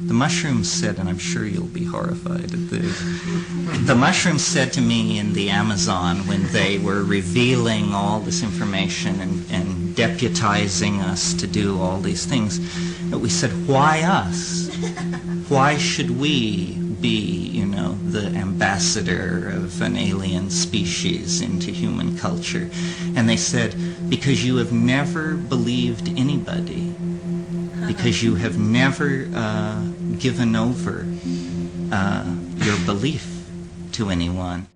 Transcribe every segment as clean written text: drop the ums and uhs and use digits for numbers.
The mushrooms said, and I'm sure you'll be horrified at this, the mushrooms said to me in the Amazon when they were revealing all this information and deputizing us to do all these things, that we said, why us? Why should we be, the ambassador of an alien species into human culture? And they said, because you have never believed anybody, because you have never given over your belief to anyone.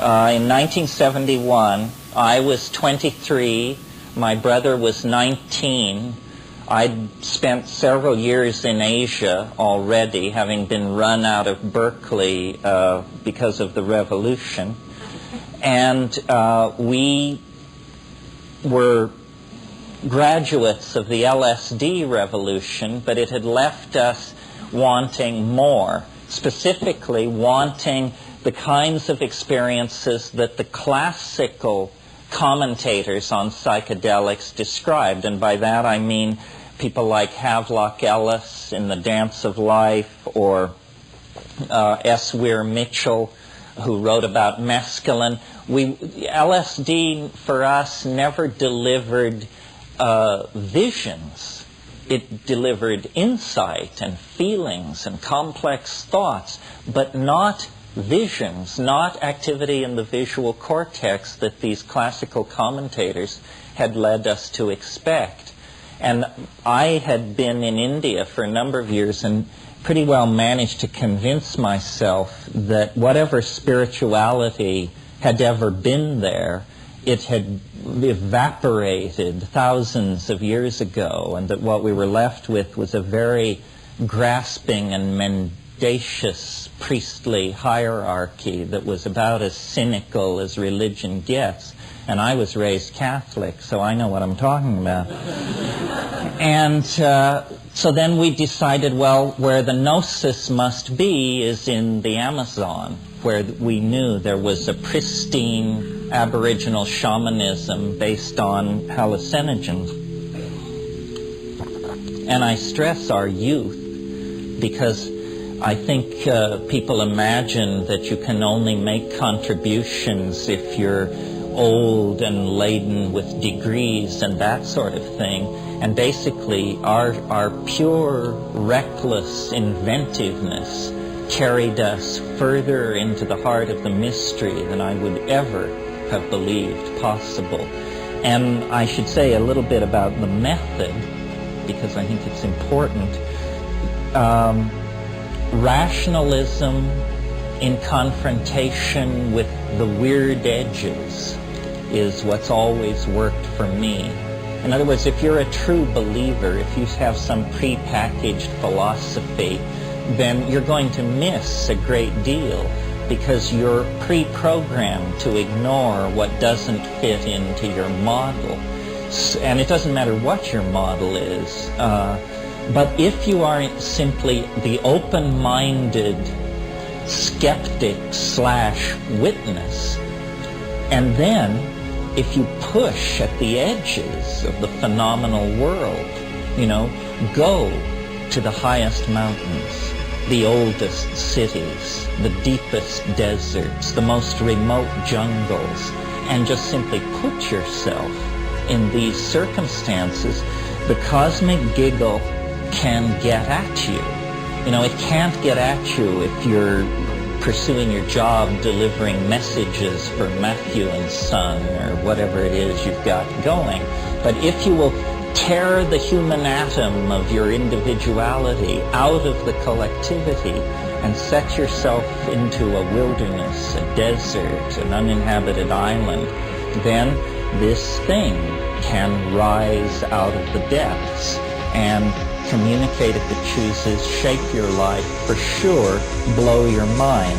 In 1971, I was 23, my brother was 19. I'd spent several years in Asia already, having been run out of Berkeley because of the revolution. And we were graduates of the LSD revolution, but it had left us wanting more, specifically wanting the kinds of experiences that the classical commentators on psychedelics described. And by that I mean people like Havelock Ellis in The Dance of Life, or S. Weir Mitchell, who wrote about mescaline. LSD for us never delivered visions. It delivered insight and feelings and complex thoughts, but not visions, not activity in the visual cortex that these classical commentators had led us to expect. And I had been in India for a number of years and pretty well managed to convince myself that whatever spirituality had ever been there, it had evaporated thousands of years ago, and that what we were left with was a very grasping and mendacious priestly hierarchy that was about as cynical as religion gets. And I was raised Catholic, so I know what I'm talking about. And so then we decided, well, where the gnosis must be is in the Amazon, where we knew there was a pristine Aboriginal shamanism based on hallucinogens. And I stress our youth because I think people imagine that you can only make contributions if you're old and laden with degrees and that sort of thing. And basically our pure, reckless inventiveness carried us further into the heart of the mystery than I would ever have believed possible. And I should say a little bit about the method, because I think it's important. Rationalism in confrontation with the weird edges is what's always worked for me. In other words, if you're a true believer, if you have some prepackaged philosophy, then you're going to miss a great deal because you're pre-programmed to ignore what doesn't fit into your model. And it doesn't matter what your model is. But if you are simply the open-minded skeptic / witness, and then if you push at the edges of the phenomenal world, go to the highest mountains, the oldest cities, the deepest deserts, the most remote jungles, and just simply put yourself in these circumstances, the cosmic giggle can get at you. It can't get at you if you're pursuing your job, delivering messages for Matthew and Son, or whatever it is you've got going. But if you will tear the human atom of your individuality out of the collectivity and set yourself into a wilderness, a desert, an uninhabited island, then this thing can rise out of the depths and communicate if it chooses, shape your life, for sure, blow your mind.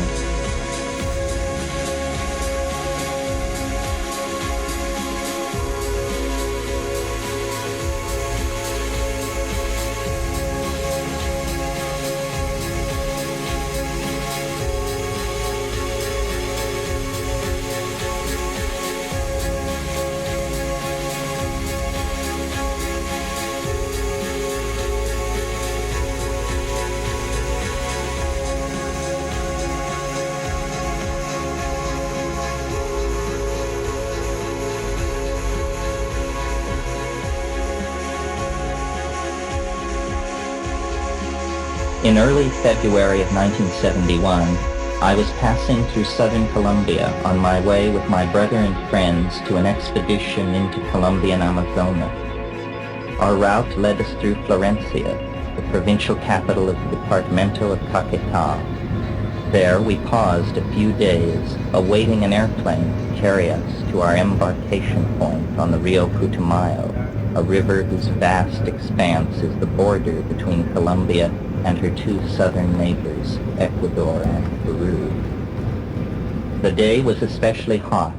In early February of 1971, I was passing through southern Colombia on my way with my brother and friends to an expedition into Colombian Amazonas. Our route led us through Florencia, the provincial capital of the departamento of Caquetá. There we paused a few days, awaiting an airplane to carry us to our embarkation point on the Rio Putumayo, a river whose vast expanse is the border between Colombia and her two southern neighbors, Ecuador and Peru. The day was especially hot,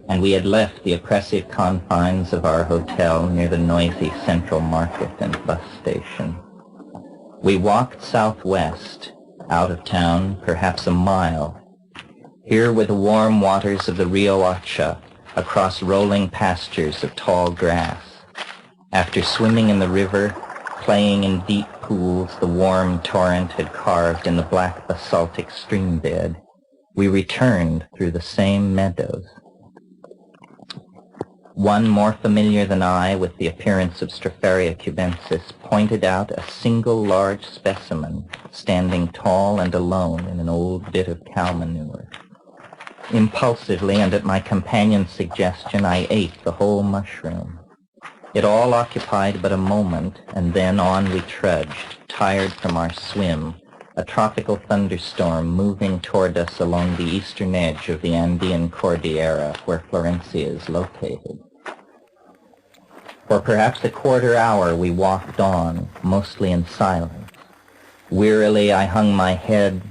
and we had left the oppressive confines of our hotel near the noisy central market and bus station. We walked southwest, out of town perhaps a mile. Here were the warm waters of the Rio Hacha, across rolling pastures of tall grass. After swimming in the river, playing in deep pools the warm torrent had carved in the black basaltic stream bed, we returned through the same meadows. One more familiar than I with the appearance of Stropharia Cubensis pointed out a single large specimen standing tall and alone in an old bit of cow manure. Impulsively and at my companion's suggestion, I ate the whole mushroom. It all occupied but a moment, and then on we trudged, tired from our swim, a tropical thunderstorm moving toward us along the eastern edge of the Andean Cordillera where Florencia is located. For perhaps a quarter hour we walked on, mostly in silence. Wearily I hung my head,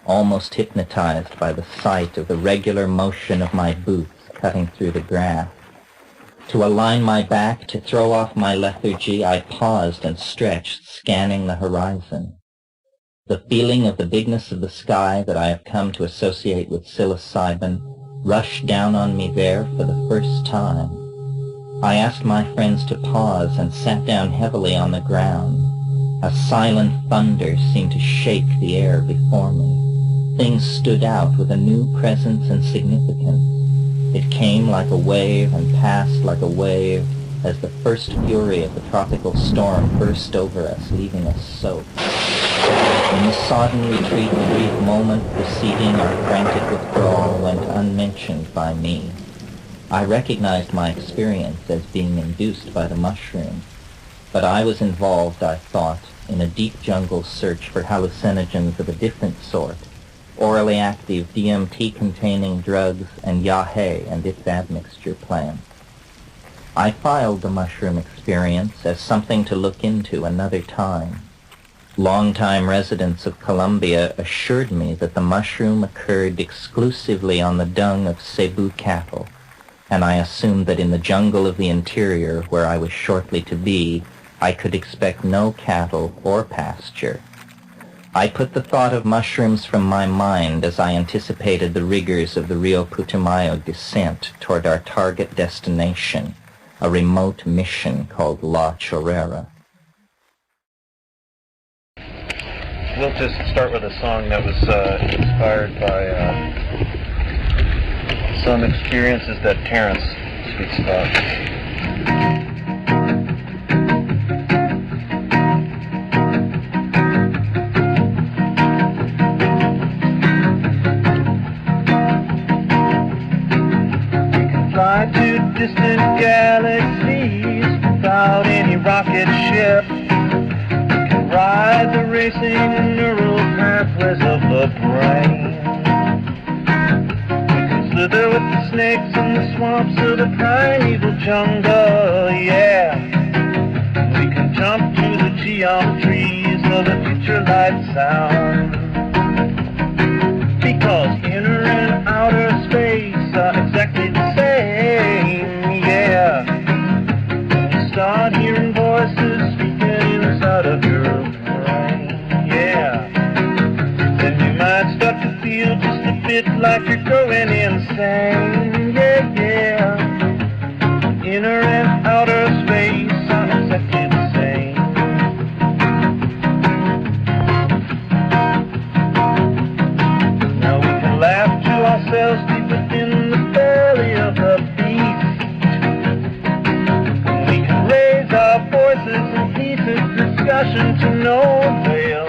almost hypnotized by the sight of the regular motion of my boots cutting through the grass. To align my back, to throw off my lethargy, I paused and stretched, scanning the horizon. The feeling of the bigness of the sky that I have come to associate with psilocybin rushed down on me there for the first time. I asked my friends to pause and sat down heavily on the ground. A silent thunder seemed to shake the air before me. Things stood out with a new presence and significance. It came like a wave and passed like a wave as the first fury of the tropical storm burst over us, leaving us soaked. In the sodden retreat, the brief moment preceding our frantic withdrawal went unmentioned by me. I recognized my experience as being induced by the mushroom, but I was involved, I thought, in a deep jungle search for hallucinogens of a different sort, orally active DMT-containing drugs, and yahe and its admixture plants. I filed the mushroom experience as something to look into another time. Longtime residents of Colombia assured me that the mushroom occurred exclusively on the dung of Cebu cattle, and I assumed that in the jungle of the interior, where I was shortly to be, I could expect no cattle or pasture. I put the thought of mushrooms from my mind as I anticipated the rigors of the Rio Putumayo descent toward our target destination, a remote mission called La Chorrera. We'll just start with a song that was inspired by some experiences that Terence speaks about. fly to distant galaxies without any rocket ship. We can ride the racing neural pathways of the brain. We can slither with the snakes in the swamps of the primeval jungle, yeah. We can jump to the geometries of the future light sound. Because inner and outer space are exactly the same, yeah. When you start hearing voices speaking inside of your brain, yeah, then you might start to feel just a bit like you're going insane, yeah, yeah. Inner and outer space are exactly the same. Now we can laugh to ourselves deep within the belly of the beast. We can raise our voices in heated discussion to no avail.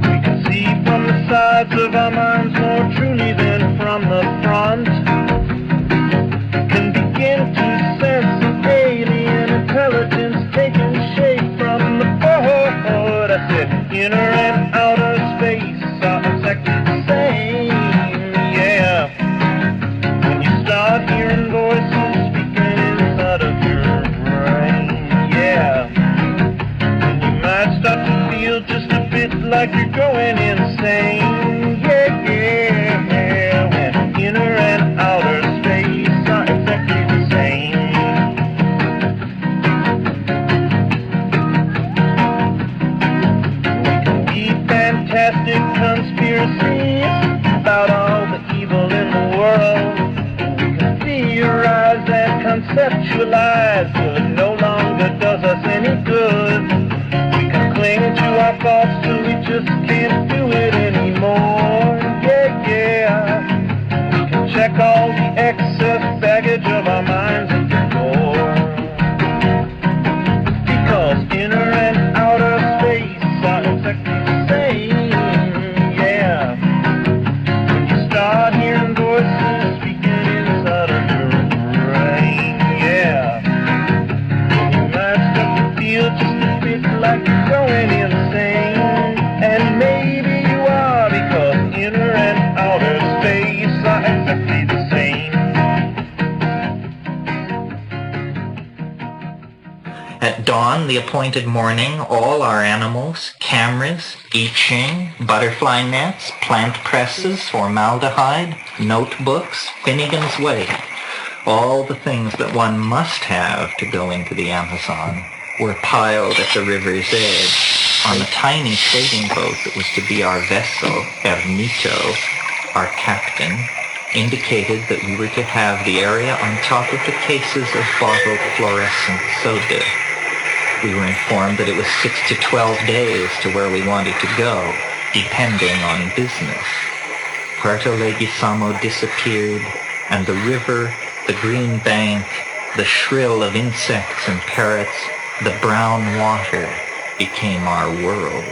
We can see from the sides of our minds more truly than from the front. We can begin to sense an alien intelligence taking shape from the forward. I said inner and outer space are exactly the same, yeah. When you start hearing voices speaking inside of your brain, yeah, then you might start to feel just a bit like you're going insane, yeah, yeah. When inner and outer space are exactly the same. Fantastic conspiracies about all the evil in the world. We can theorize and conceptualize till it no longer does us any good. We can cling to our thoughts till we just can't do it anymore. Yeah, yeah. We can check all the excess baggage of our minds at the door. Because inner and outer space are exactly the same, yeah. When you start hearing voices speaking inside of your brain, yeah, then you might start to feel just a bit like you're going insane. And maybe you are, because inner and outer space are exactly the same. At dawn, the appointed morning, all our animals, cameras, I Ching, butterfly nets, plant presses, formaldehyde, notebooks, Finnegan's Wake, all the things that one must have to go into the Amazon, were piled at the river's edge. On the tiny trading boat that was to be our vessel, Ermito, our captain, indicated that we were to have the area on top of the cases of bottled fluorescent soda. We were informed that it was 6 to 12 days to where we wanted to go, depending on business. Puerto Leguizamo disappeared, and the river, the green bank, the shrill of insects and parrots, the brown water became our world.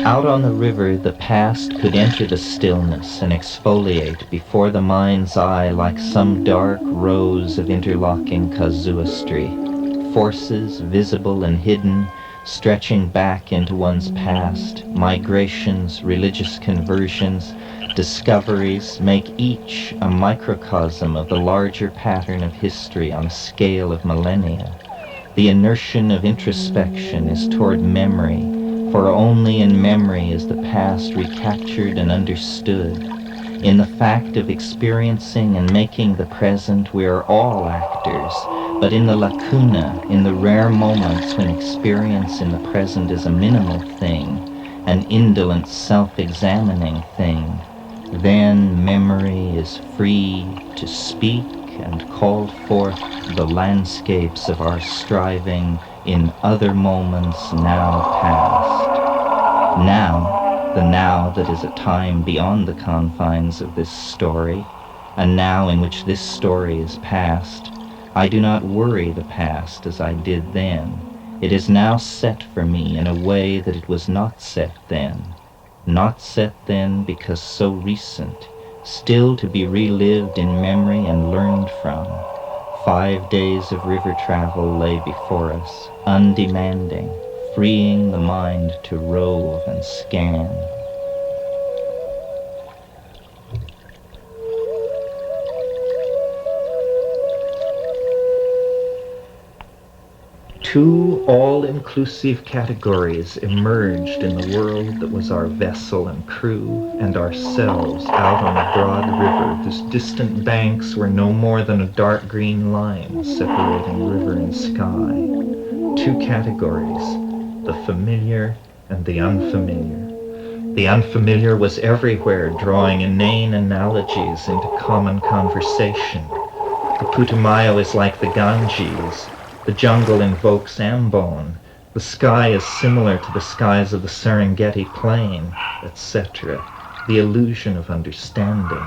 Out on the river, the past could enter the stillness and exfoliate before the mind's eye like some dark rows of interlocking casuistry, forces visible and hidden, stretching back into one's past, migrations, religious conversions, discoveries make each a microcosm of the larger pattern of history on a scale of millennia. The inertia of introspection is toward memory, for only in memory is the past recaptured and understood. In the fact of experiencing and making the present, we are all actors, but in the lacuna, in the rare moments when experience in the present is a minimal thing, an indolent self-examining thing, then memory is free to speak and call forth the landscapes of our striving, in other moments now past. Now, the now that is a time beyond the confines of this story, a now in which this story is past, I do not worry the past as I did then. It is now set for me in a way that it was not set then. Not set then because so recent, still to be relived in memory and learned from. 5 days of river travel lay before us, undemanding, freeing the mind to rove and scan. Two all-inclusive categories emerged in the world that was our vessel and crew and ourselves out on a broad river whose distant banks were no more than a dark green line separating river and sky. Two categories, the familiar and the unfamiliar. The unfamiliar was everywhere, drawing inane analogies into common conversation. The Putumayo is like the Ganges. The jungle invokes Ambon. The sky is similar to the skies of the Serengeti Plain, etc. The illusion of understanding,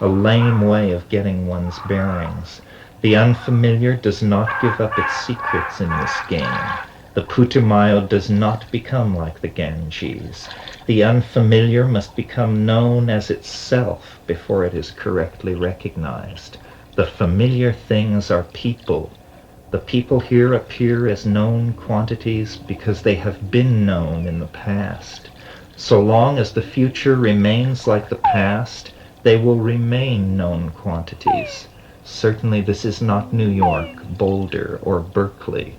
a lame way of getting one's bearings. The unfamiliar does not give up its secrets in this game. The Putumayo does not become like the Ganges. The unfamiliar must become known as itself before it is correctly recognized. The familiar things are people. The people here appear as known quantities because they have been known in the past. So long as the future remains like the past, they will remain known quantities. Certainly this is not New York, Boulder, or Berkeley,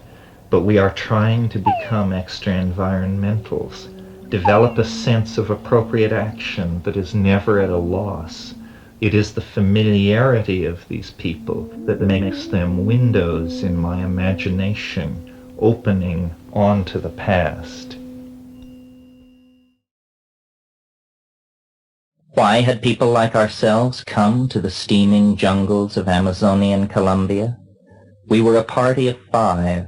but we are trying to become extra-environmentals, develop a sense of appropriate action that is never at a loss. It is the familiarity of these people that makes them windows in my imagination, opening onto the past. Why had people like ourselves come to the steaming jungles of Amazonian Colombia? We were a party of 5,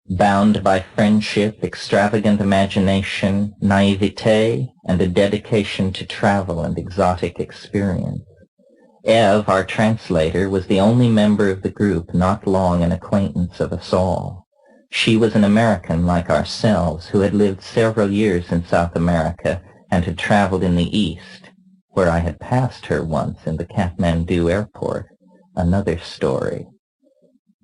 bound by friendship, extravagant imagination, naivete, and a dedication to travel and exotic experience. Eve, our translator, was the only member of the group not long an acquaintance of us all. She was an American like ourselves who had lived several years in South America and had traveled in the East, where I had passed her once in the Kathmandu airport. Another story.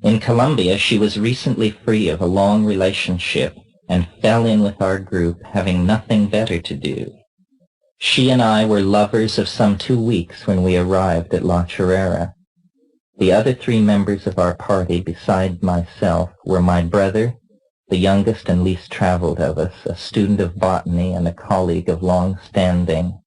In Colombia, she was recently free of a long relationship and fell in with our group, having nothing better to do. She and I were lovers of some 2 weeks when we arrived at La Chorrera. The other 3 members of our party, beside myself, were my brother, the youngest and least traveled of us, a student of botany and a colleague of long standing;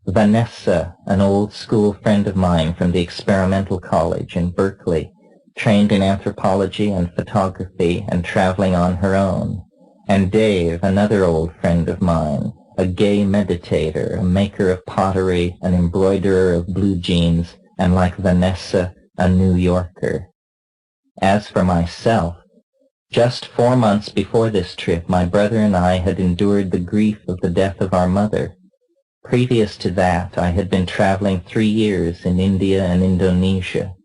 Vanessa, an old school friend of mine from the Experimental College in Berkeley, trained in anthropology and photography and traveling on her own; and Dave, another old friend of mine, a gay meditator, a maker of pottery, an embroiderer of blue jeans, and like Vanessa, a New Yorker. As for myself, just 4 months before this trip, my brother and I had endured the grief of the death of our mother. Previous to that, I had been traveling 3 years in India and Indonesia,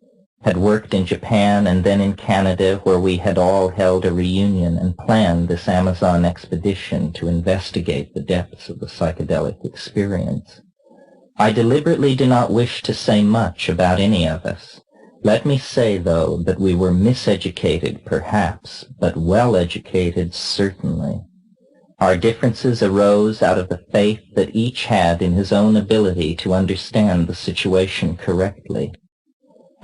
had worked in Japan and then in Canada, where we had all held a reunion and planned this Amazon expedition to investigate the depths of the psychedelic experience. I deliberately do not wish to say much about any of us. Let me say, though, that we were miseducated, perhaps, but well-educated, certainly. Our differences arose out of the faith that each had in his own ability to understand the situation correctly.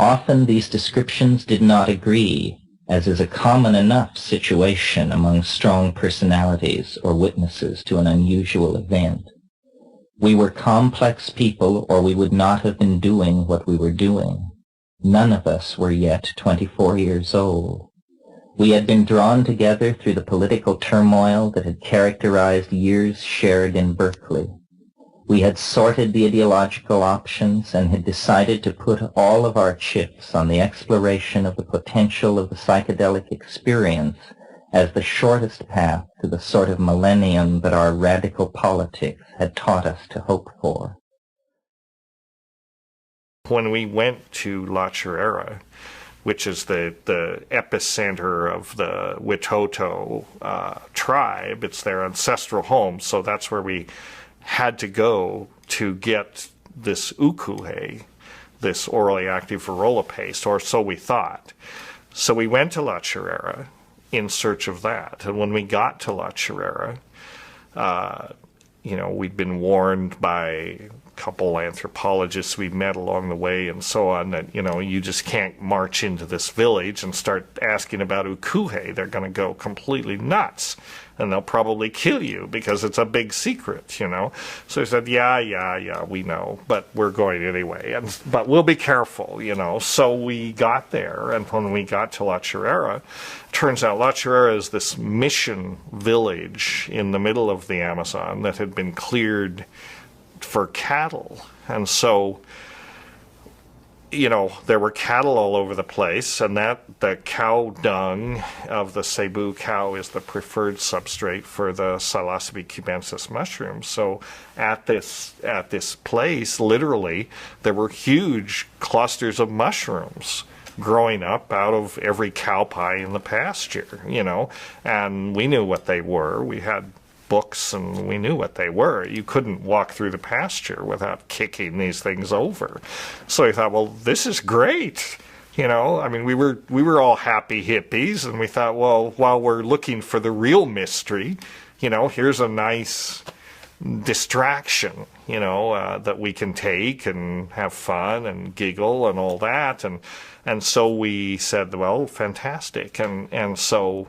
Often these descriptions did not agree, as is a common enough situation among strong personalities or witnesses to an unusual event. We were complex people, or we would not have been doing what we were doing. None of us were yet 24 years old. We had been drawn together through the political turmoil that had characterized years shared in Berkeley. We had sorted the ideological options and had decided to put all of our chips on the exploration of the potential of the psychedelic experience as the shortest path to the sort of millennium that our radical politics had taught us to hope for. When we went to La Chorrera, which is the epicenter of the Witoto tribe, it's their ancestral home, so that's where we had to go to get this oo-koo-hé, this orally active varroa paste, or so we thought. So we went to La Chorrera in search of that, and when we got to La Chorrera, we'd been warned by a couple anthropologists we met along the way and so on that, you just can't march into this village and start asking about oo-koo-hé. They're going to go completely nuts, and they'll probably kill you because it's a big secret, So he said, yeah, we know, but we're going anyway, but we'll be careful, So we got there, and when we got to La Chorrera, turns out La Chorrera is this mission village in the middle of the Amazon that had been cleared for cattle. And so, there were cattle all over the place, and the cow dung of the cebu cow is the preferred substrate for the Psilocybe cubensis mushrooms. So at this place, literally, there were huge clusters of mushrooms growing up out of every cow pie in the pasture, and we knew what they were. We had books and we knew what they were. You couldn't walk through the pasture without kicking these things over. So I thought, well, this is great. We were all happy hippies, and we thought, well, while we're looking for the real mystery, here's a nice distraction, that we can take and have fun and giggle and all that. And so we said, well, fantastic. And so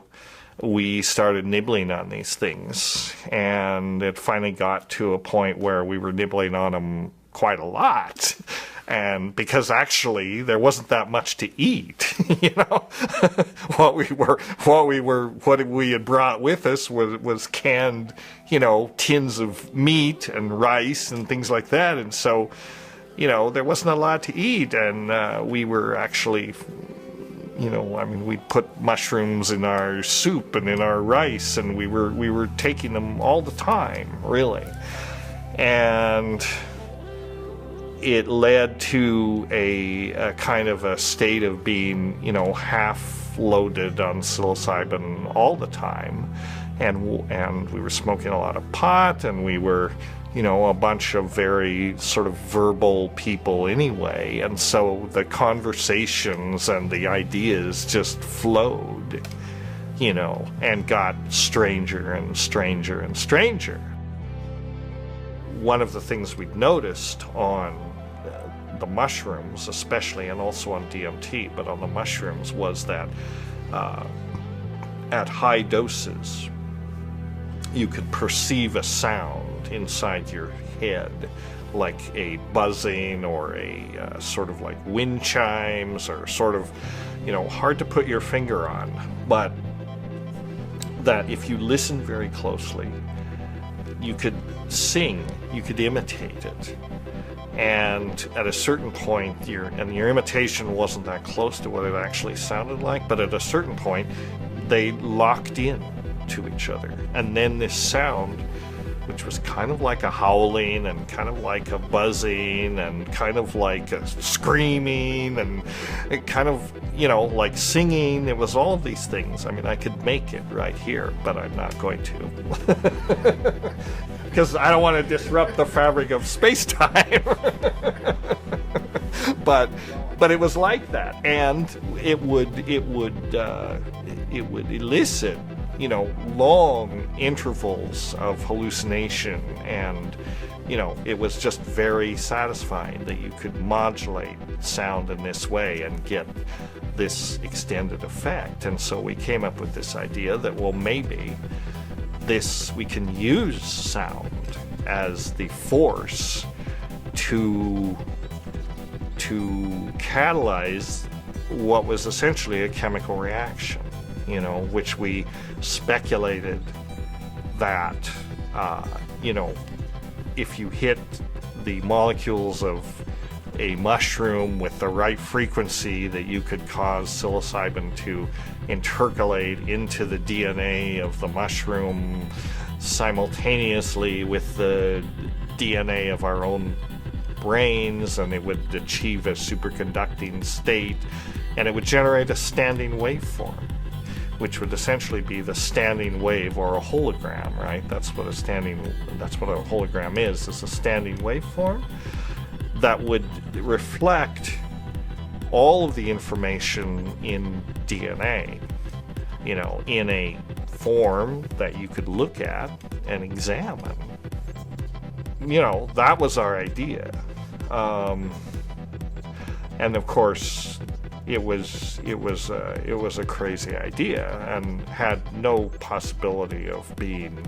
we started nibbling on these things, and it finally got to a point where we were nibbling on them quite a lot, and because actually there wasn't that much to eat, what we had brought with us was canned, tins of meat and rice and things like that, and so, there wasn't a lot to eat, and we were actually, we put mushrooms in our soup and in our rice, and we were taking them all the time, really. And it led to a kind of a state of being, half loaded on psilocybin all the time. And we were smoking a lot of pot, and we were, a bunch of very sort of verbal people anyway. And so the conversations and the ideas just flowed, and got stranger and stranger and stranger. One of the things we'd noticed on the mushrooms, especially, and also on DMT, but on the mushrooms, was that at high doses, you could perceive a sound inside your head, like a buzzing or a sort of like wind chimes, or sort of, hard to put your finger on, but that if you listen very closely, you could sing, you could imitate it. And at a certain point, your imitation wasn't that close to what it actually sounded like, but at a certain point, they locked in to each other. And then this sound, which was kind of like a howling and kind of like a buzzing and kind of like a screaming and it kind of, like singing. It was all of these things. I could make it right here, but I'm not going to. Because I don't want to disrupt the fabric of space-time. But it was like that, and it would elicit, long intervals of hallucination, and it was just very satisfying that you could modulate sound in this way and get this extended effect. And so we came up with this idea that, well, maybe we can use sound as the force to catalyze what was essentially a chemical reaction, which we speculated that, if you hit the molecules of a mushroom with the right frequency that you could cause psilocybin to intercalate into the DNA of the mushroom simultaneously with the DNA of our own brains, and it would achieve a superconducting state, and it would generate a standing waveform, which would essentially be the standing wave, or a hologram, right? That's what a hologram is. It's a standing waveform that would reflect all of the information in DNA, you know, in a form that you could look at and examine. You know, that was our idea. And of course, it was a crazy idea and had no possibility of being,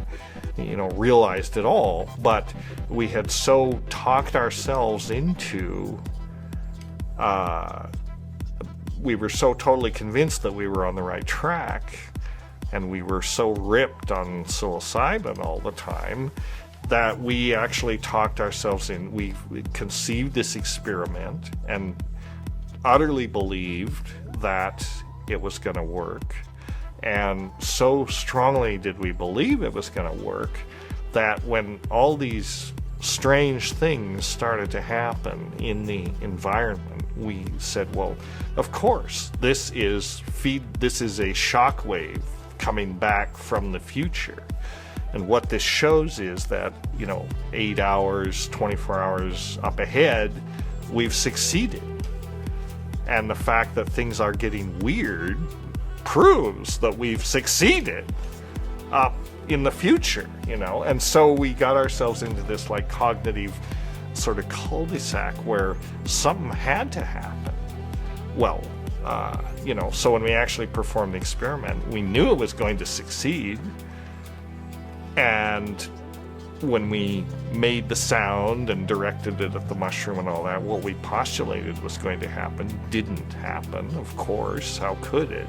you know, realized at all. But we had so talked ourselves into, we were so totally convinced that we were on the right track, and we were so ripped on psilocybin all the time, that we actually talked ourselves in. We conceived this experiment and utterly believed that it was going to work. And so strongly did we believe it was going to work that when all these strange things started to happen in the environment, we said, well, of course, this is a shock wave coming back from the future. And what this shows is that, you know, 8 hours, 24 hours up ahead, we've succeeded. And the fact that things are getting weird proves that we've succeeded up in the future, you know. And so we got ourselves into this like cognitive sort of cul-de-sac where something had to happen. Well, you know, so when we actually performed the experiment, we knew it was going to succeed. And when we made the sound and directed it at the mushroom and all that, what we postulated was going to happen didn't happen, of course. How could it?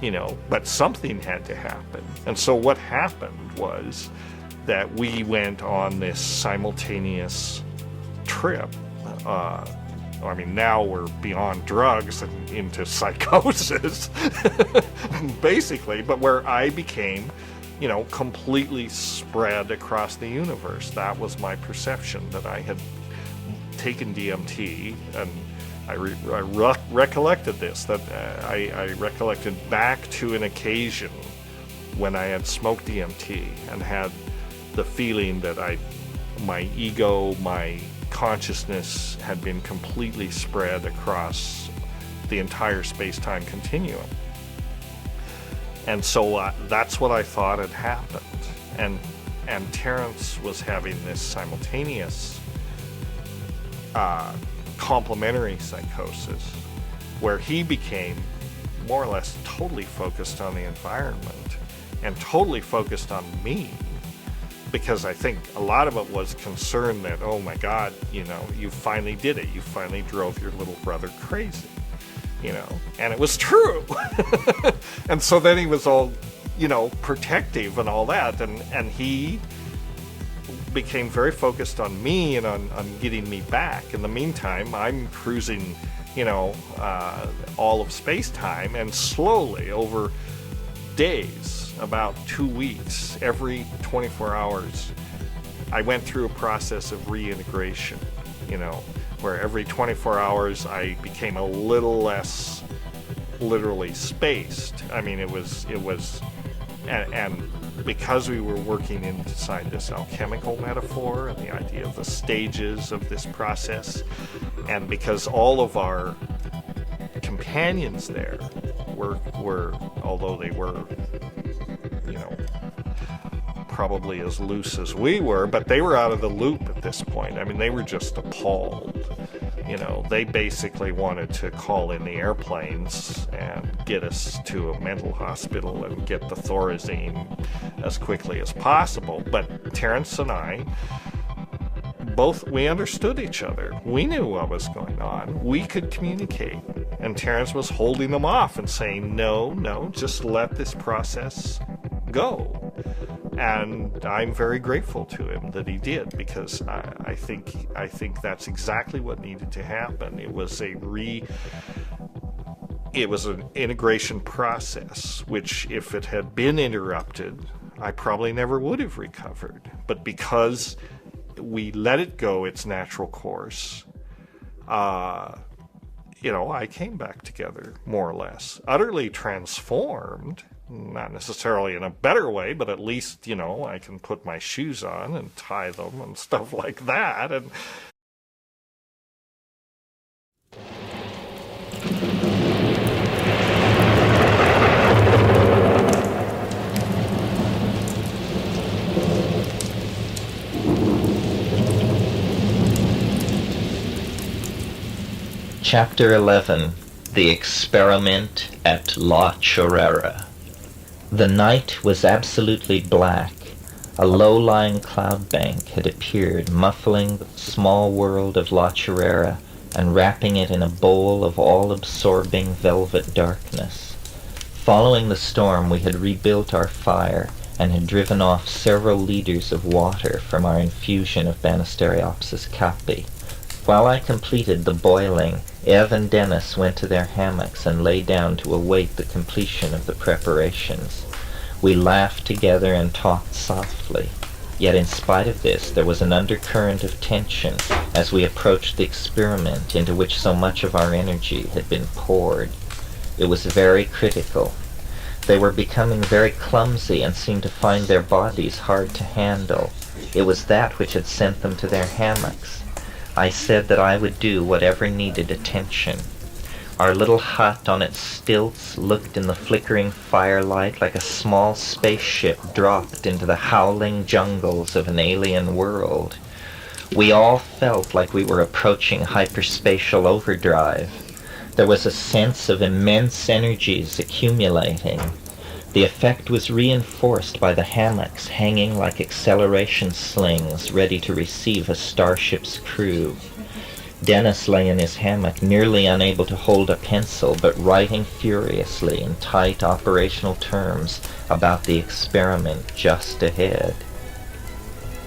You know, but something had to happen. And so what happened was that we went on this simultaneous trip. I mean, now we're beyond drugs and into psychosis, basically, but where I became, you know, completely spread across the universe. That was my perception, that I had taken DMT, and I recollected this, that I recollected back to an occasion when I had smoked DMT and had the feeling that my ego, my consciousness had been completely spread across the entire space-time continuum. And so that's what I thought had happened. And Terence was having this simultaneous complementary psychosis where he became more or less totally focused on the environment and totally focused on me, because I think a lot of it was concern that, oh my God, you know, you finally did it. You finally drove your little brother crazy. You know, and it was true. And so then he was all, you know, protective and all that, and he became very focused on me and on getting me back. In the meantime, I'm cruising, you know, all of space-time, and slowly over days, about 2 weeks, every 24 hours, I went through a process of reintegration, you know, where every 24 hours I became a little less literally spaced. I mean, it was, and because we were working inside this alchemical metaphor and the idea of the stages of this process, and because all of our companions there were although they were, you know, probably as loose as we were, but they were out of the loop at this point. I mean, they were just appalled. You know, they basically wanted to call in the airplanes and get us to a mental hospital and get the Thorazine as quickly as possible. But Terence and I, we understood each other. We knew what was going on. We could communicate. And Terence was holding them off and saying, no, just let this process go. And I'm very grateful to him that he did, because I think that's exactly what needed to happen. It was an integration process, which if it had been interrupted, I probably never would have recovered. But because we let it go its natural course, I came back together, more or less, utterly transformed. Not necessarily in a better way, but at least, I can put my shoes on and tie them and stuff like that. And Chapter 11. The Experiment at La Chorrera. The night was absolutely black. A low-lying cloud bank had appeared, muffling the small world of La Chorrera and wrapping it in a bowl of all-absorbing velvet darkness. Following the storm, we had rebuilt our fire and had driven off several liters of water from our infusion of Banisteriopsis caapi. While I completed the boiling, Ev and Dennis went to their hammocks and lay down to await the completion of the preparations. We laughed together and talked softly. Yet in spite of this, there was an undercurrent of tension as we approached the experiment into which so much of our energy had been poured. It was very critical. They were becoming very clumsy and seemed to find their bodies hard to handle. It was that which had sent them to their hammocks. I said that I would do whatever needed attention. Our little hut on its stilts looked in the flickering firelight like a small spaceship dropped into the howling jungles of an alien world. We all felt like we were approaching hyperspatial overdrive. There was a sense of immense energies accumulating. The effect was reinforced by the hammocks hanging like acceleration slings ready to receive a starship's crew. Dennis lay in his hammock, nearly unable to hold a pencil, but writing furiously in tight operational terms about the experiment just ahead.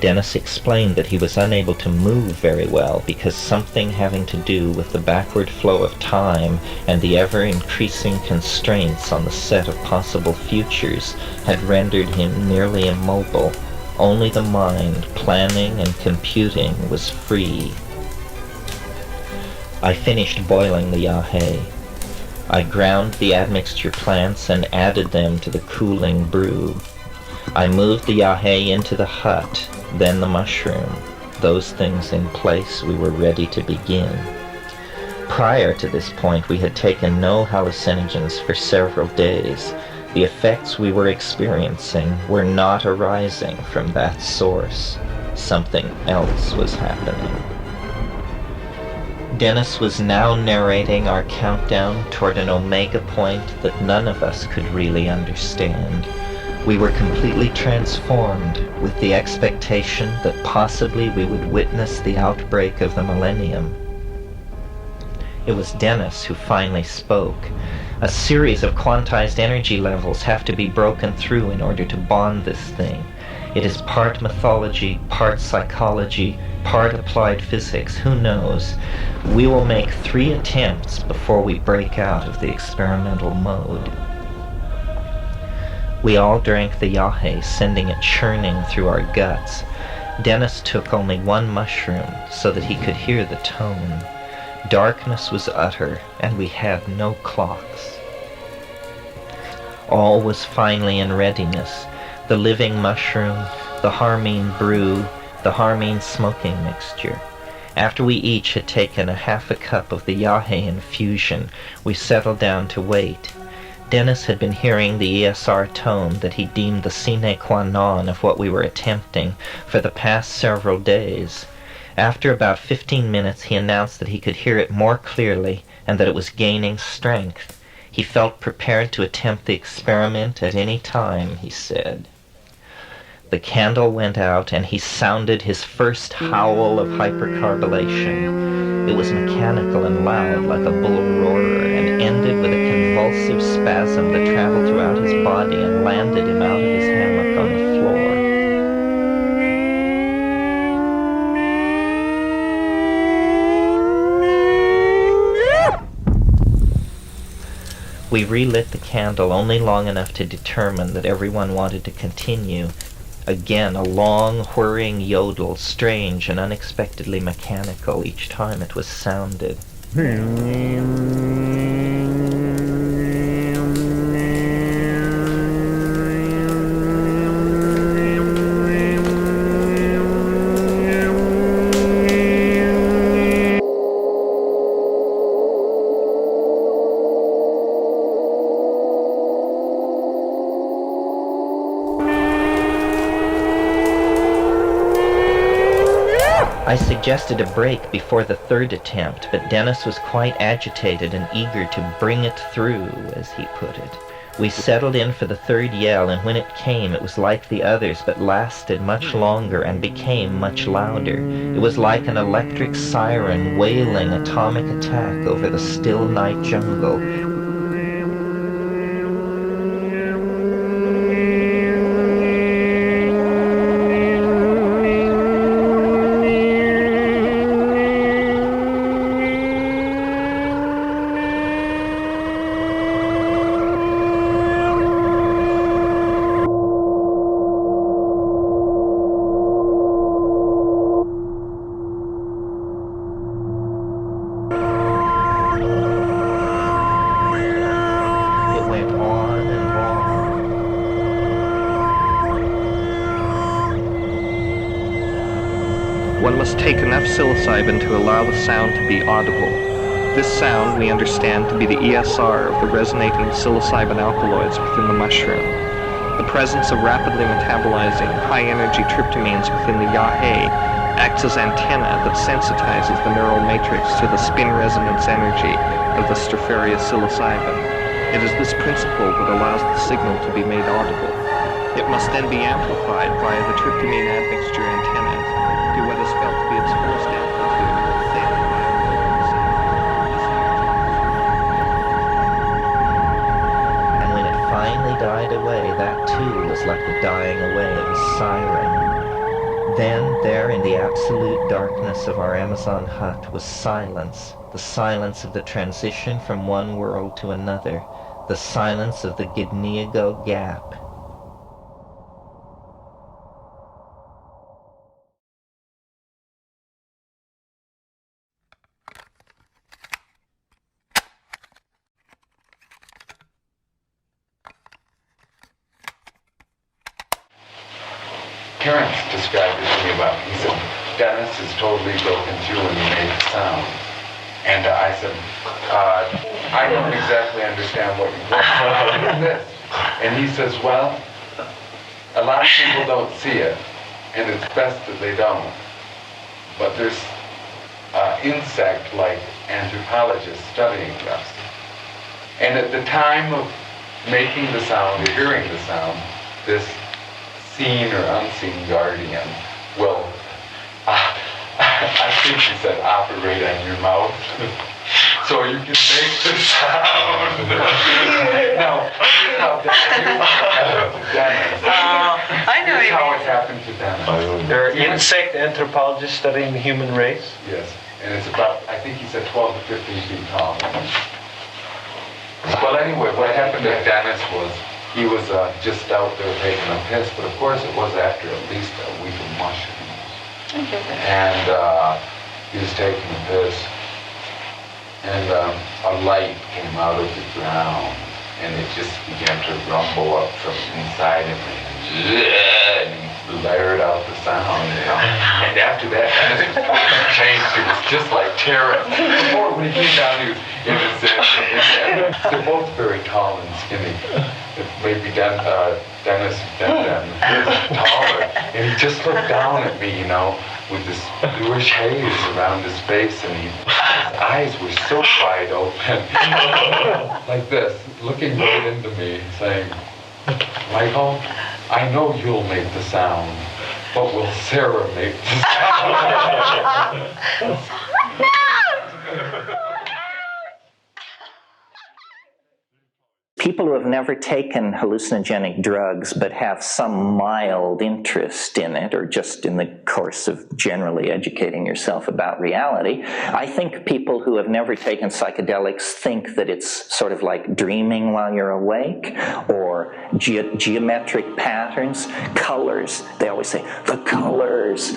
Dennis explained that he was unable to move very well because something having to do with the backward flow of time and the ever-increasing constraints on the set of possible futures had rendered him nearly immobile. Only the mind, planning and computing, was free. I finished boiling the yahe. I ground the admixture plants and added them to the cooling brew. I moved the yahe into the hut, then the mushroom. Those things in place, we were ready to begin. Prior to this point, we had taken no hallucinogens for several days. The effects we were experiencing were not arising from that source. Something else was happening. Dennis was now narrating our countdown toward an omega point that none of us could really understand. We were completely transformed with the expectation that possibly we would witness the outbreak of the millennium. It was Dennis who finally spoke. A series of quantized energy levels have to be broken through in order to bond this thing. It is part mythology, part psychology, part applied physics, who knows? We will make 3 attempts before we break out of the experimental mode. We all drank the yahe, sending it churning through our guts. Dennis took only 1 mushroom so that he could hear the tone. Darkness was utter, and we had no clocks. All was finally in readiness. The living mushroom, the harmine brew, the harmine smoking mixture. After we each had taken a half a cup of the yahe infusion, we settled down to wait. Dennis had been hearing the ESR tone that he deemed the sine qua non of what we were attempting for the past several days. After about 15 minutes, he announced that he could hear it more clearly and that it was gaining strength. He felt prepared to attempt the experiment at any time, he said. The candle went out and he sounded his first howl of hypercarbylation. It was mechanical and loud like a bull roarer and ended with a convulsive spasm that traveled throughout his body and landed him out of his hammock on the floor. We relit the candle only long enough to determine that everyone wanted to continue. Again, a long, whirring yodel, strange and unexpectedly mechanical each time it was sounded. I suggested a break before the third attempt, but Dennis was quite agitated and eager to bring it through, as he put it. We settled in for the third yell, and when it came, it was like the others, but lasted much longer and became much louder. It was like an electric siren wailing atomic attack over the still night jungle. One must take enough psilocybin to allow the sound to be audible. This sound we understand to be the ESR of the resonating psilocybin alkaloids within the mushroom. The presence of rapidly metabolizing high-energy tryptamines within the UO-kó-hé acts as antenna that sensitizes the neural matrix to the spin resonance energy of the Stropharia psilocybin. It is this principle that allows the signal to be made audible. It must then be amplified via the tryptamine admixture antenna to what is felt to be its forced amplitude of the theta biofrequency. And when it finally died away, that too was like the dying away of a siren. Then, there in the absolute darkness of our Amazon hut was silence, the silence of the transition from one world to another, the silence of the Gidneago Gap. Terence described it to me he said, Dennis is totally broken through when he made the sound. And I said, I don't exactly understand what is this? And he says, well, a lot of people don't see it, and it's best that they don't. But there's insect-like anthropologists studying this. And at the time of making the sound, or hearing the sound, this seen or unseen guardian will, I think he said, operate on your mouth. So you can make the sound. Now, Dennis. I know Here's how it happened to Dennis. There are insect anthropologists studying the human race? Yes, and it's about, I think he said 12 to 15 feet tall. Well, anyway, what happened to Dennis was, he was just out there taking a piss, but of course it was after at least a week of mushrooms. And he was taking a piss, and a light came out of the ground, and it just began to rumble up from inside him, and he blared out the sound. And after that, Dennis was changed. It was just like Terence. Before, when he came down, he was in his they're both very tall and skinny. Maybe Dennis is taller, and he just looked down at me, with this bluish haze around his face, and his eyes were so wide open, like this, looking right into me, saying, Michael, I know you'll make the sound, but will Sarah make the sound? people who have never taken hallucinogenic drugs but have some mild interest in it, or just in the course of generally educating yourself about reality, I think people who have never taken psychedelics think that it's sort of like dreaming while you're awake, or geometric patterns, colors. They always say, the colors,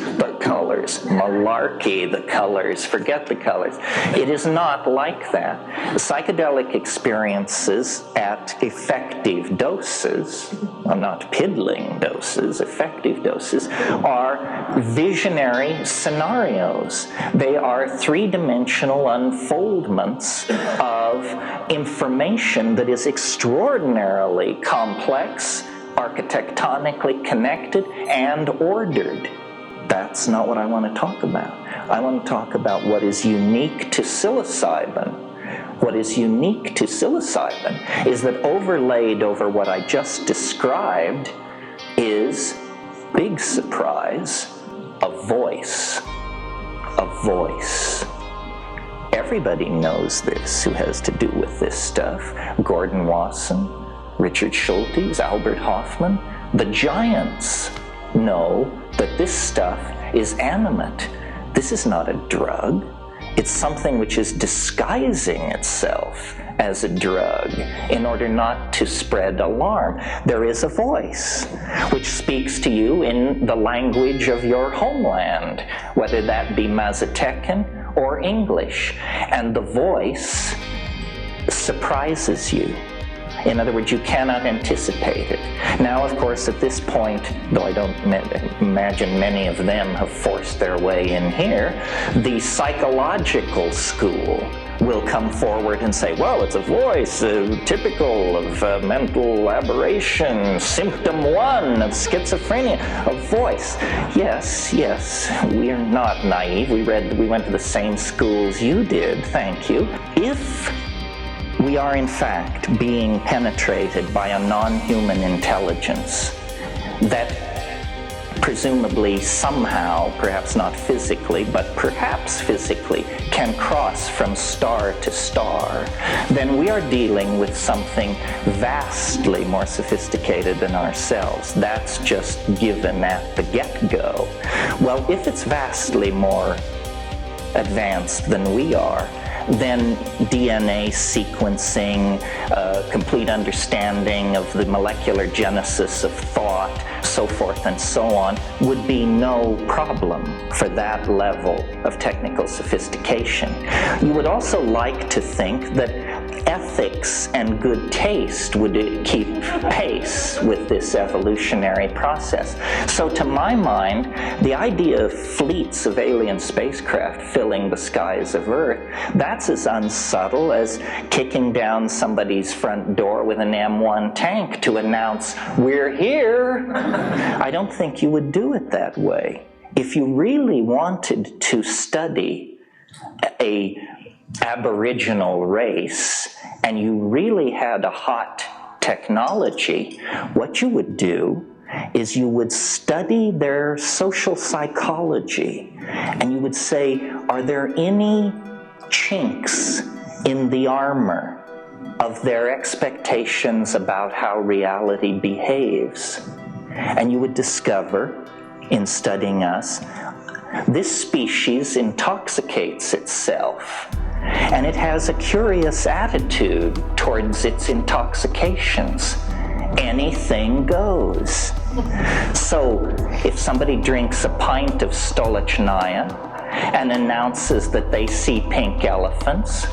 malarkey, the colors, forget the colors. It is not like that. Psychedelic experiences at effective doses, not piddling doses, effective doses, are visionary scenarios. They are three-dimensional unfoldments of information that is extraordinarily complex, architectonically connected, and ordered. That's not what I want to talk about. I want to talk about what is unique to psilocybin. What is unique to psilocybin is that overlaid over what I just described is, big surprise, a voice. A voice. Everybody knows this who has to do with this stuff. Gordon Wasson, Richard Schultes, Albert Hoffman. The giants know that this stuff is animate. This is not a drug. It's something which is disguising itself as a drug in order not to spread alarm. There is a voice which speaks to you in the language of your homeland, whether that be Mazatecan or English, and the voice surprises you. In other words, you cannot anticipate it. Now, of course, at this point, though I don't imagine many of them have forced their way in here, the psychological school will come forward and say, well, it's a voice typical of mental aberration, symptom 1 of schizophrenia, a voice. Yes, we are not naive. We went to the same schools you did, thank you. If we are in fact being penetrated by a non-human intelligence that presumably somehow, perhaps not physically, but perhaps physically, can cross from star to star, then we are dealing with something vastly more sophisticated than ourselves. That's just given at the get-go. Well, if it's vastly more advanced than we are, then DNA sequencing, complete understanding of the molecular genesis of thought, so forth and so on, would be no problem for that level of technical sophistication. You would also like to think that ethics and good taste would keep pace with this evolutionary process. So to my mind, the idea of fleets of alien spacecraft filling the skies of Earth, that's as unsubtle as kicking down somebody's front door with an M1 tank to announce, we're here. I don't think you would do it that way. If you really wanted to study a aboriginal race and you really had a hot technology, what you would do is you would study their social psychology, and you would say, are there any chinks in the armor of their expectations about how reality behaves? And you would discover, in studying us, this species intoxicates itself, and it has a curious attitude towards its intoxications. Anything goes. So if somebody drinks a pint of Stolichnaya and announces that they see pink elephants,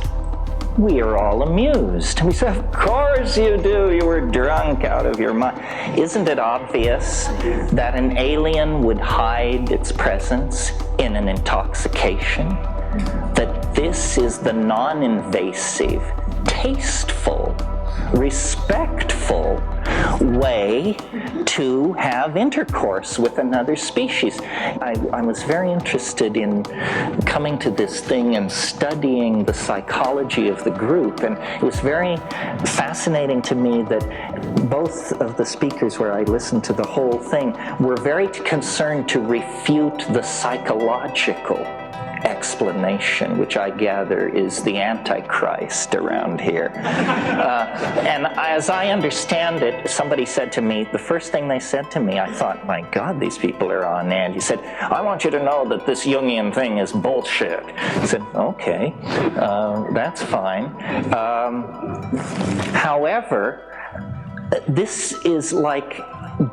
we are all amused. We say, of course you do, you were drunk out of your mind. Isn't it obvious that an alien would hide its presence in an intoxication? That this is the non-invasive, tasteful, respectful way to have intercourse with another species. I was very interested in coming to this thing and studying the psychology of the group, and it was very fascinating to me that both of the speakers, where I listened to the whole thing, were very concerned to refute the psychological explanation, which I gather is the Antichrist around here. And as I understand it, somebody said to me, the first thing they said to me, I thought, my God, these people are on end. He said, I want you to know that this Jungian thing is bullshit. I said, okay, that's fine. However, this is like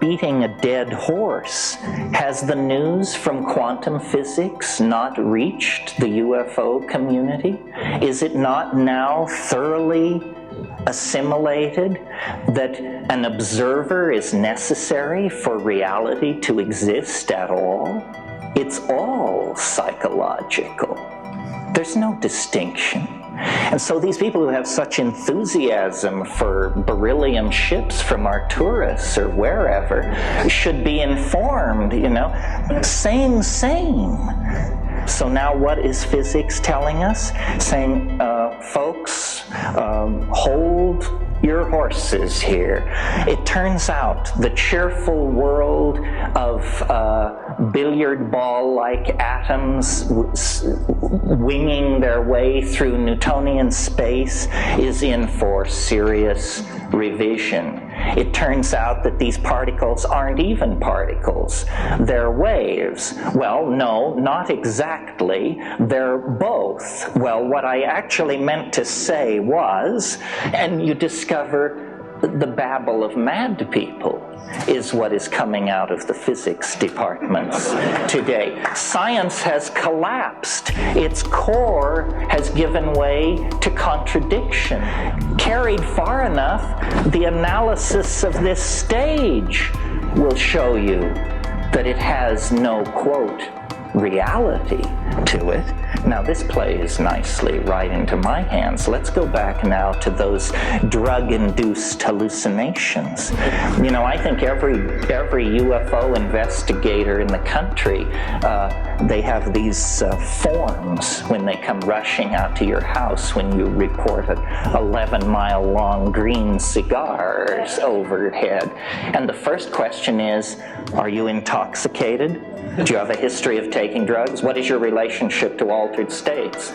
beating a dead horse. Has the news from quantum physics not reached the UFO community? Is it not now thoroughly assimilated that an observer is necessary for reality to exist at all? It's all psychological. There's no distinction. And so these people who have such enthusiasm for beryllium ships from Arcturus or wherever should be informed, you know, same. So now what is physics telling us? Saying, folks, hold your horses here. It turns out the cheerful world of billiard ball-like atoms winging their way through Newtonian space is in for serious revision. It turns out that these particles aren't even particles. They're waves. Well, no, not exactly. They're both. Well, what I actually meant to say was, and you discover the babble of mad people is what is coming out of the physics departments today. Science has collapsed. Its core has given way to contradiction. Carried far enough, the analysis of this stage will show you that it has no, quote, reality to it. Now this plays nicely right into my hands. Let's go back now to those drug-induced hallucinations. You know, I think every UFO investigator in the country, they have these forms when they come rushing out to your house when you report an 11-mile-long green cigars overhead. And the first question is, are you intoxicated? Do you have a history of taking drugs? What is your relationship to altered states?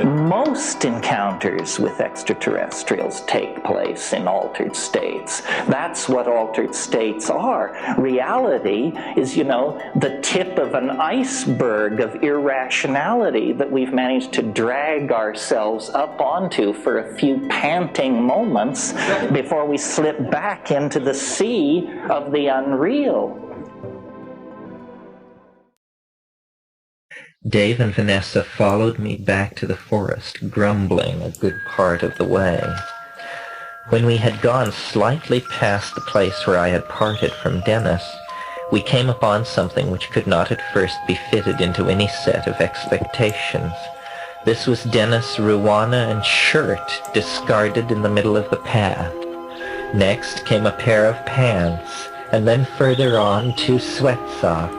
Most encounters with extraterrestrials take place in altered states. That's what altered states are. Reality is, you know, the tip of an iceberg of irrationality that we've managed to drag ourselves up onto for a few panting moments before we slip back into the sea of the unreal. Dave and Vanessa followed me back to the forest, grumbling a good part of the way. When we had gone slightly past the place where I had parted from Dennis, we came upon something which could not at first be fitted into any set of expectations. This was Dennis' ruana and shirt discarded in the middle of the path. Next came a pair of pants, and then further on 2 sweat socks.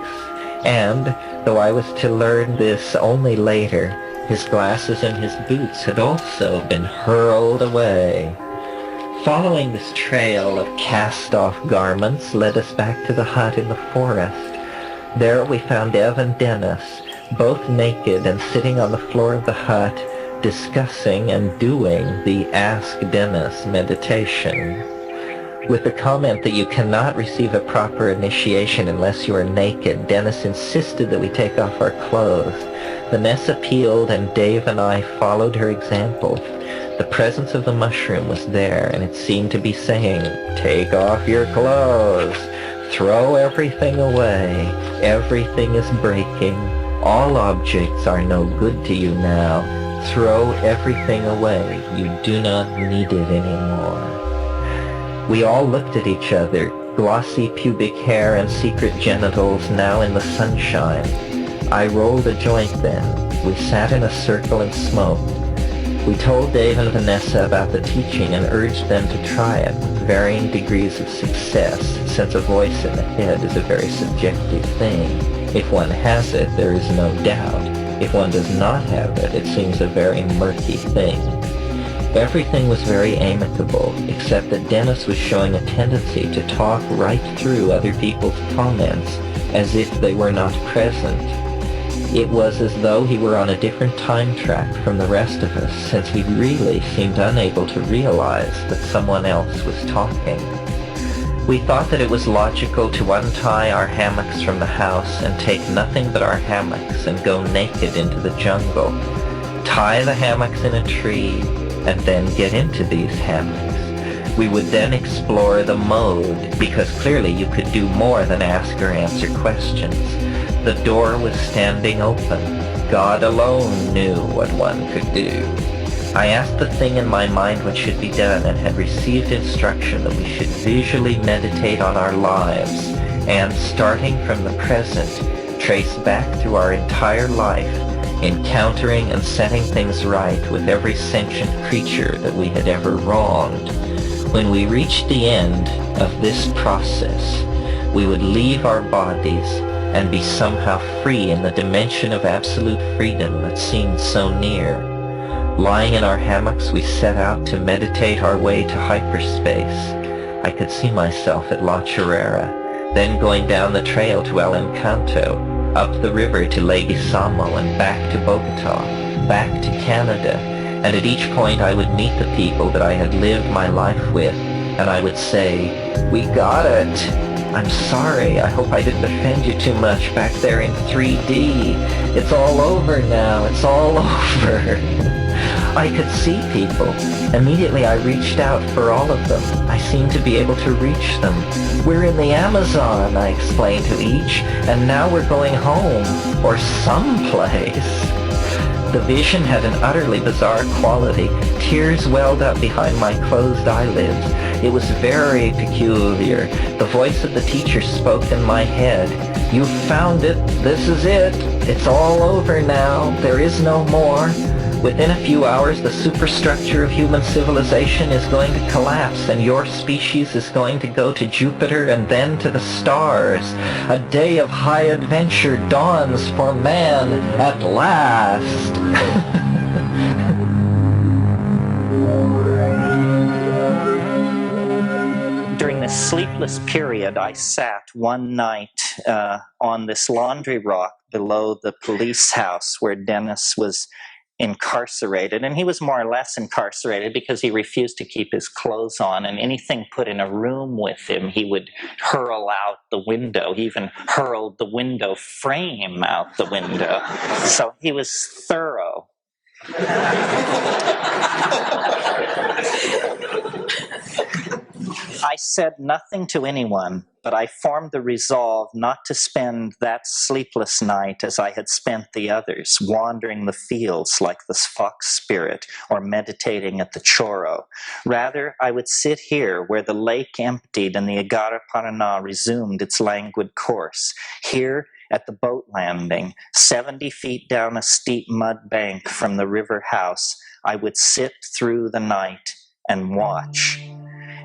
And, though I was to learn this only later, his glasses and his boots had also been hurled away. Following this trail of cast-off garments led us back to the hut in the forest. There we found Ev and Dennis, both naked and sitting on the floor of the hut, discussing and doing the Ask Dennis meditation. With the comment that you cannot receive a proper initiation unless you are naked, Dennis insisted that we take off our clothes. Vanessa peeled and Dave and I followed her example. The presence of the mushroom was there, and it seemed to be saying, take off your clothes, throw everything away, everything is breaking, all objects are no good to you now, throw everything away, you do not need it anymore. We all looked at each other, glossy pubic hair and secret genitals now in the sunshine. I rolled a joint then. We sat in a circle and smoked. We told Dave and Vanessa about the teaching and urged them to try it with varying degrees of success, since a voice in the head is a very subjective thing. If one has it, there is no doubt. If one does not have it, it seems a very murky thing. Everything was very amicable, except that Dennis was showing a tendency to talk right through other people's comments, as if they were not present. It was as though he were on a different time track from the rest of us, since he really seemed unable to realize that someone else was talking. We thought that it was logical to untie our hammocks from the house and take nothing but our hammocks and go naked into the jungle, tie the hammocks in a tree, and then get into these hammocks. We would then explore the mode, because clearly you could do more than ask or answer questions. The door was standing open. God alone knew what one could do. I asked the thing in my mind what should be done and had received instruction that we should visually meditate on our lives and, starting from the present, trace back through our entire life, encountering and setting things right with every sentient creature that we had ever wronged. When we reached the end of this process, we would leave our bodies and be somehow free in the dimension of absolute freedom that seemed so near. Lying in our hammocks, we set out to meditate our way to hyperspace. I could see myself at La Chorrera, then going down the trail to El Encanto, up the river to Leguizamo and back to Bogota, back to Canada, and at each point I would meet the people that I had lived my life with, and I would say, "We got it. I'm sorry, I hope I didn't offend you too much back there in 3D. It's all over now, it's all over." I could see people. Immediately I reached out for all of them. I seemed to be able to reach them. "We're in the Amazon," I explained to each, "and now we're going home, or someplace." The vision had an utterly bizarre quality. Tears welled up behind my closed eyelids. It was very peculiar. The voice of the teacher spoke in my head. "You've found it. This is it. It's all over now. There is no more. Within a few hours, the superstructure of human civilization is going to collapse, and your species is going to go to Jupiter and then to the stars. A day of high adventure dawns for man at last." During this sleepless period, I sat one night on this laundry rock below the police house where Dennis was incarcerated, and he was more or less incarcerated because he refused to keep his clothes on, and anything put in a room with him he would hurl out the window. He even hurled the window frame out the window. So he was thorough. I said nothing to anyone, but I formed the resolve not to spend that sleepless night as I had spent the others, wandering the fields like the fox spirit or meditating at the Chorro. Rather, I would sit here where the lake emptied and the Agara-Paraná resumed its languid course, here at the boat landing, 70 feet down a steep mud bank from the river house. I would sit through the night and watch.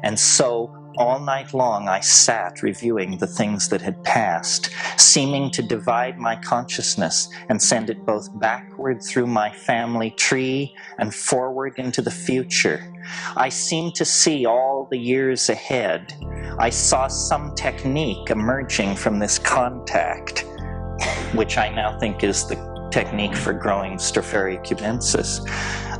And so, all night long, I sat reviewing the things that had passed, seeming to divide my consciousness and send it both backward through my family tree and forward into the future. I seemed to see all the years ahead. I saw some technique emerging from this contact, which I now think is the technique for growing Stropharia cubensis.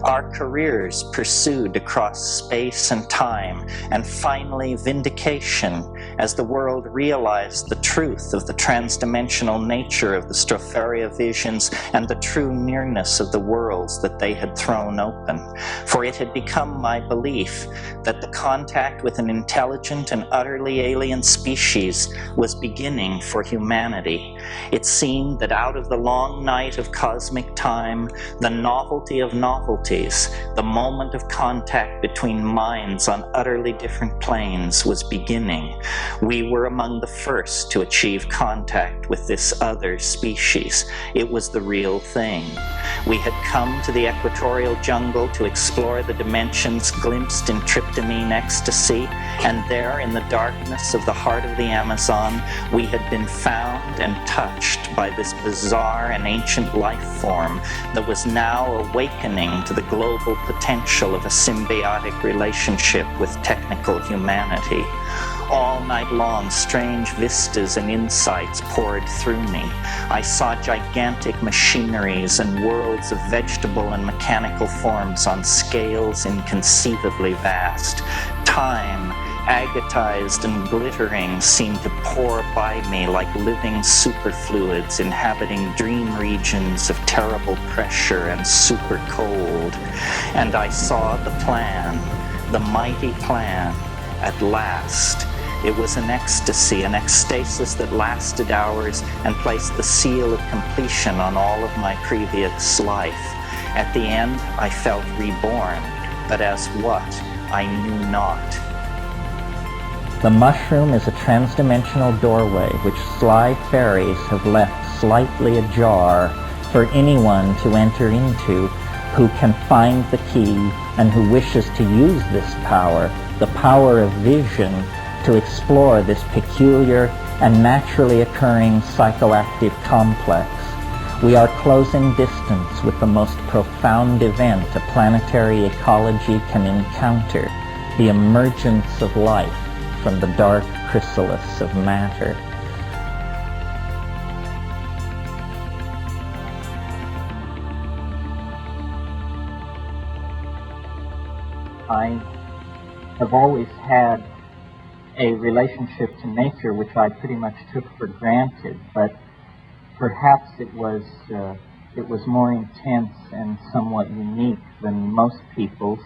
Our careers pursued across space and time, and finally vindication as the world realized the truth of the transdimensional nature of the Stropharia visions and the true nearness of the worlds that they had thrown open. For it had become my belief that the contact with an intelligent and utterly alien species was beginning for humanity. It seemed that out of the long night of cosmic time, the novelty of novelties, the moment of contact between minds on utterly different planes was beginning. We were among the first to achieve contact with this other species. It was the real thing. We had come to the equatorial jungle to explore the dimensions glimpsed in tryptamine ecstasy, and there in the darkness of the heart of the Amazon, we had been found and touched by this bizarre and ancient life form that was now awakening to the global potential of a symbiotic relationship with technical humanity. All night long, strange vistas and insights poured through me. I saw gigantic machineries and worlds of vegetable and mechanical forms on scales inconceivably vast. Time, agatized and glittering, seemed to pour by me like living superfluids inhabiting dream regions of terrible pressure and super cold. And I saw the plan, the mighty plan, at last. It was an ecstasy, an ecstasis that lasted hours and placed the seal of completion on all of my previous life. At the end, I felt reborn, but as what, I knew not. The mushroom is a transdimensional doorway which sly fairies have left slightly ajar for anyone to enter into who can find the key and who wishes to use this power, the power of vision, to explore this peculiar and naturally occurring psychoactive complex. We are closing distance with the most profound event a planetary ecology can encounter, the emergence of life from the dark chrysalis of matter. I have always had a relationship to nature which I pretty much took for granted, but perhaps it was more intense and somewhat unique than most people's.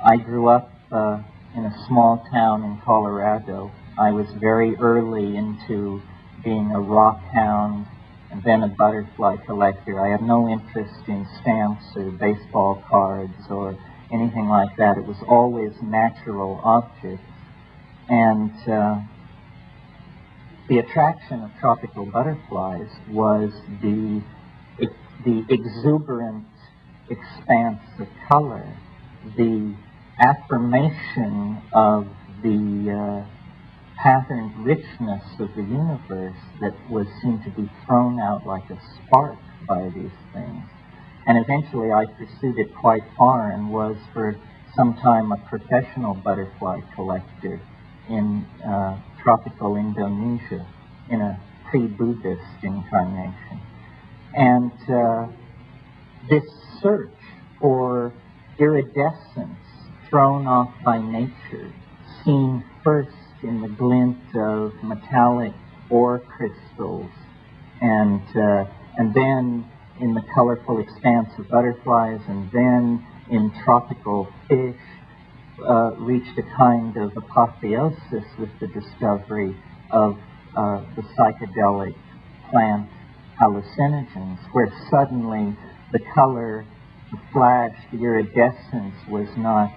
I grew up in a small town in Colorado. I was very early into being a rock hound and then a butterfly collector. I had no interest in stamps or baseball cards or anything like that. It was always natural objects. And the attraction of tropical butterflies was the exuberant expanse of color, the affirmation of the patterned richness of the universe that seemed to be thrown out like a spark by these things. And eventually I pursued it quite far and was for some time a professional butterfly collector in tropical Indonesia in a pre-Buddhist incarnation. And this search for iridescence thrown off by nature, seen first in the glint of metallic ore crystals, and then in the colorful expanse of butterflies, and then in tropical fish, reached a kind of apotheosis with the discovery of the psychedelic plant hallucinogens, where suddenly the color, the flash, the iridescence was not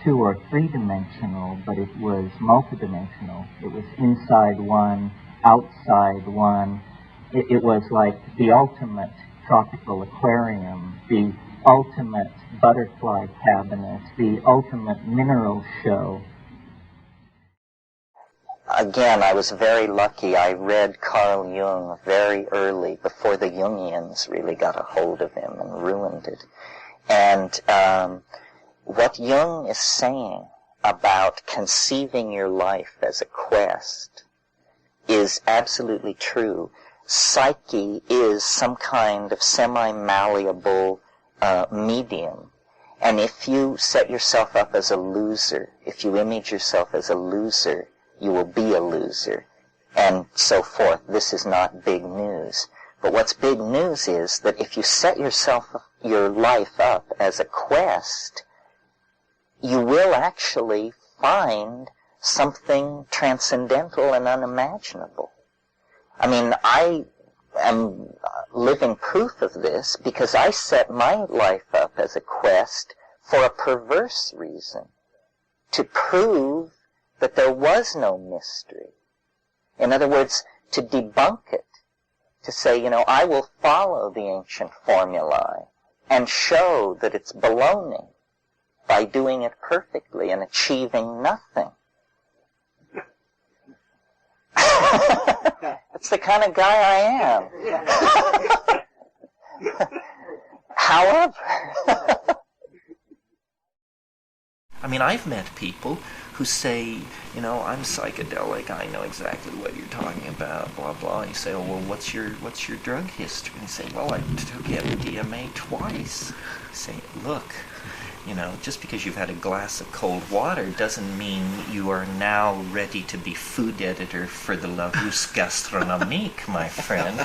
2 or 3 dimensional, but it was multidimensional. It was inside one, outside one. It was like the ultimate tropical aquarium, the ultimate butterfly cabinet, the ultimate mineral show. Again, I was very lucky. I read Carl Jung very early, before the Jungians really got a hold of him and ruined it. And what Jung is saying about conceiving your life as a quest is absolutely true. Psyche is some kind of semi-malleable medium. And if you set yourself up as a loser, if you image yourself as a loser, you will be a loser, and so forth. This is not big news. But what's big news is that if you set your life up as a quest, you will actually find something transcendental and unimaginable. I mean, I am living proof of this because I set my life up as a quest for a perverse reason, to prove that there was no mystery. In other words, to debunk it, to say, I will follow the ancient formulae and show that it's baloney by doing it perfectly and achieving nothing. That's the kind of guy I am. However, I mean, I've met people who say, you know, I'm psychedelic, I know exactly what you're talking about, blah blah. You say, oh well, what's your drug history? And you say, well, I took MDMA twice. You say, look, you know, just because you've had a glass of cold water doesn't mean you are now ready to be food editor for the La Rue Gastronomique, my friend.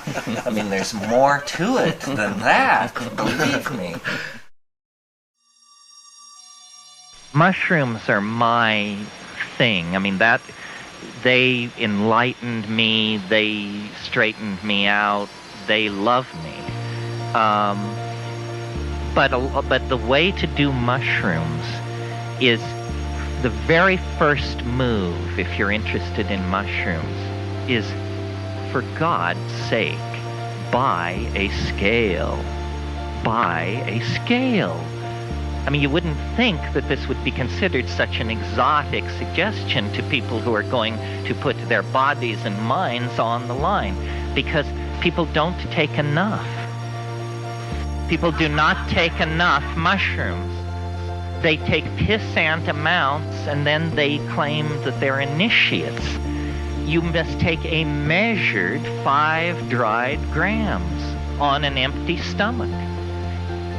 I mean, there's more to it than that, believe me. Mushrooms are my thing. I mean, that they enlightened me, they straightened me out, they love me. But the way to do mushrooms is the very first move, if you're interested in mushrooms, is, for God's sake, buy a scale. Buy a scale. I mean, you wouldn't think that this would be considered such an exotic suggestion to people who are going to put their bodies and minds on the line, because people don't take enough. People do not take enough mushrooms. They take pissant amounts and then they claim that they're initiates. You must take a measured 5 dried grams on an empty stomach.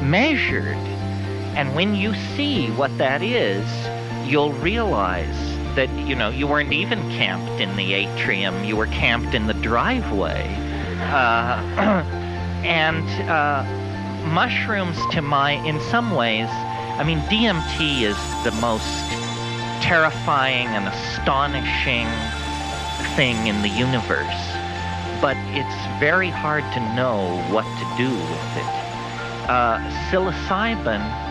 Measured. And when you see what that is, you'll realize that, you know, you weren't even camped in the atrium, you were camped in the driveway. Mushrooms, in some ways, I mean, DMT is the most terrifying and astonishing thing in the universe, but it's very hard to know what to do with it. Psilocybin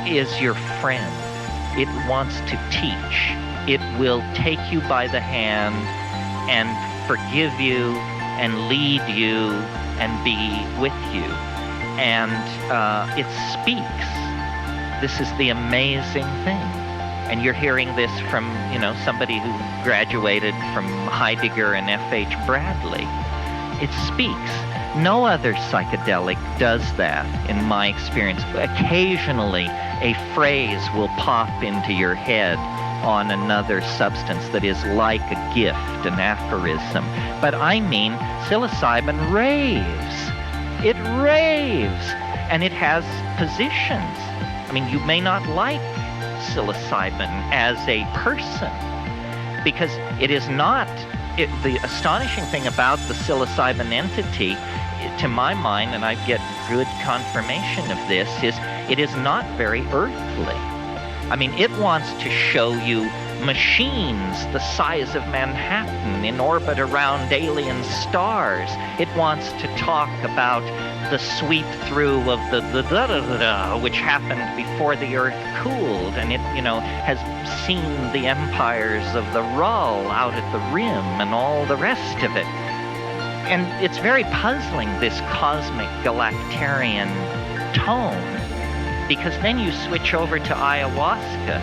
is your friend. It wants to teach. It will take you by the hand and forgive you and lead you and be with you. And it speaks. This is the amazing thing. And you're hearing this from, you know, somebody who graduated from Heidegger and F.H. Bradley. It speaks. No other psychedelic does that, in my experience. Occasionally, a phrase will pop into your head on another substance that is like a gift, an aphorism. But I mean, psilocybin raves. It raves. And it has positions. I mean, you may not like psilocybin as a person, because it is not... the astonishing thing about the psilocybin entity, to my mind, and I get good confirmation of this, is it is not very earthly. I mean, it wants to show you machines the size of Manhattan in orbit around alien stars. It wants to talk about the sweep through of the da-da-da-da, which happened before the Earth cooled, and it, you know, has seen the empires of the Rull out at the rim and all the rest of it. And it's very puzzling, this cosmic galactarian tone, because then you switch over to ayahuasca,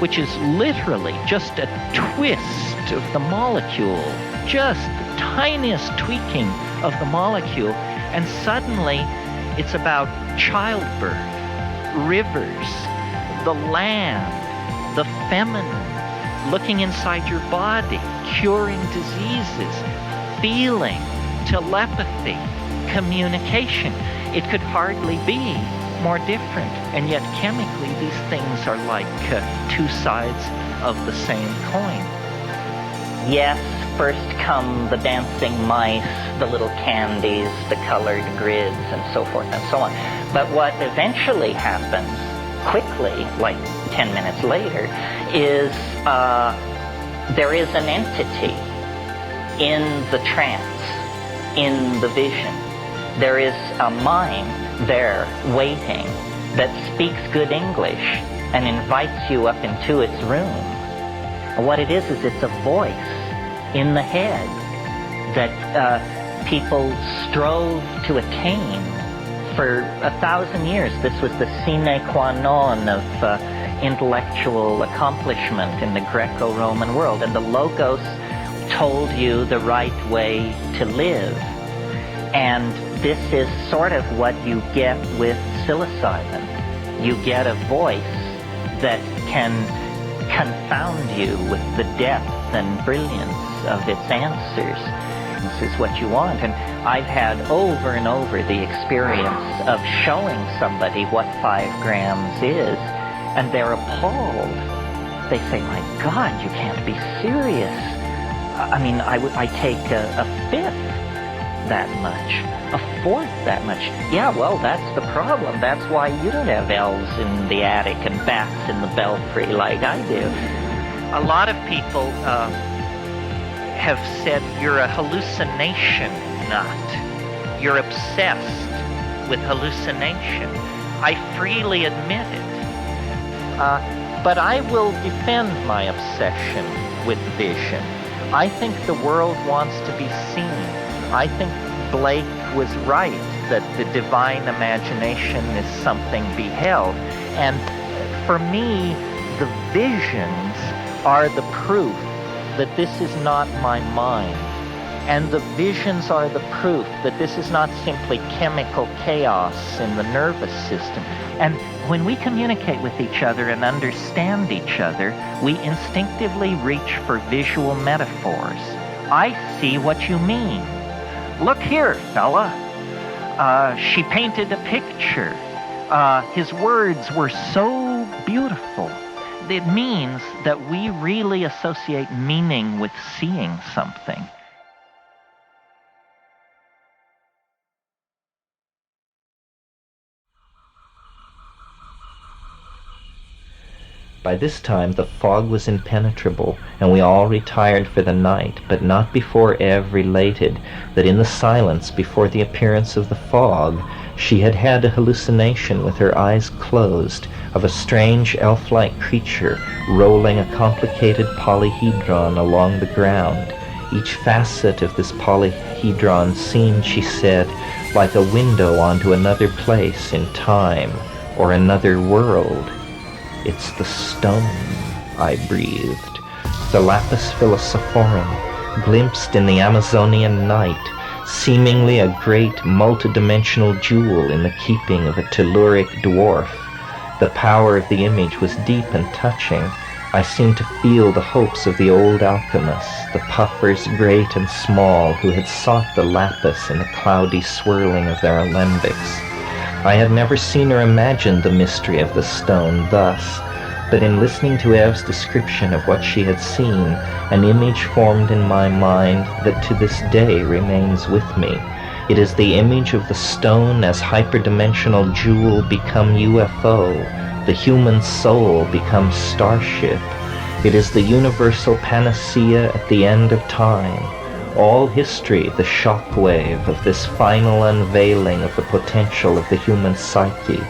which is literally just a twist of the molecule, just the tiniest tweaking of the molecule, and suddenly it's about childbirth, rivers, the land, the feminine, looking inside your body, curing diseases, feeling, telepathy, communication. It could hardly be more different, and yet chemically these things are like two sides of the same coin. Yes, first come the dancing mice, the little candies, the colored grids, and so forth and so on. But what eventually happens, quickly, like 10 minutes later, is there is an entity in the trance, in the vision. There is a mind there waiting that speaks good English and invites you up into its room. And what it is it's a voice in the head that people strove to attain for 1,000 years. This was the sine qua non of intellectual accomplishment in the Greco-Roman world, and the Logos told you the right way to live. And this is sort of what you get with psilocybin. You get a voice that can confound you with the depth and brilliance of its answers. This is what you want. And I've had over and over the experience of showing somebody what 5 grams is, and they're appalled. They say, my God, you can't be serious. I mean, I take a fifth that much, a fourth that much. Yeah, well, that's the problem. That's why you don't have elves in the attic and bats in the belfry like I do. A lot of people have said you're a hallucination nut. You're obsessed with hallucination. I freely admit it. But I will defend my obsession with vision. I think the world wants to be seen. I think Blake was right that the divine imagination is something beheld. And for me, the visions are the proof that this is not my mind. And the visions are the proof that this is not simply chemical chaos in the nervous system. And when we communicate with each other and understand each other, we instinctively reach for visual metaphors. I see what you mean. Look here, fella. She painted a picture. His words were so beautiful. It means that we really associate meaning with seeing something. By this time the fog was impenetrable, and we all retired for the night, but not before Eve related that in the silence before the appearance of the fog, she had had a hallucination with her eyes closed of a strange elf-like creature rolling a complicated polyhedron along the ground. Each facet of this polyhedron seemed, she said, like a window onto another place in time, or another world. It's the stone, I breathed. The lapis philosophorum, glimpsed in the Amazonian night, seemingly a great multidimensional jewel in the keeping of a telluric dwarf. The power of the image was deep and touching. I seemed to feel the hopes of the old alchemists, the puffers great and small, who had sought the lapis in the cloudy swirling of their alembics. I had never seen or imagined the mystery of the stone thus, but in listening to Eve's description of what she had seen, an image formed in my mind that to this day remains with me. It is the image of the stone as hyperdimensional jewel become UFO, the human soul becomes starship. It is the universal panacea at the end of time. All history, the shockwave of this final unveiling of the potential of the human psyche.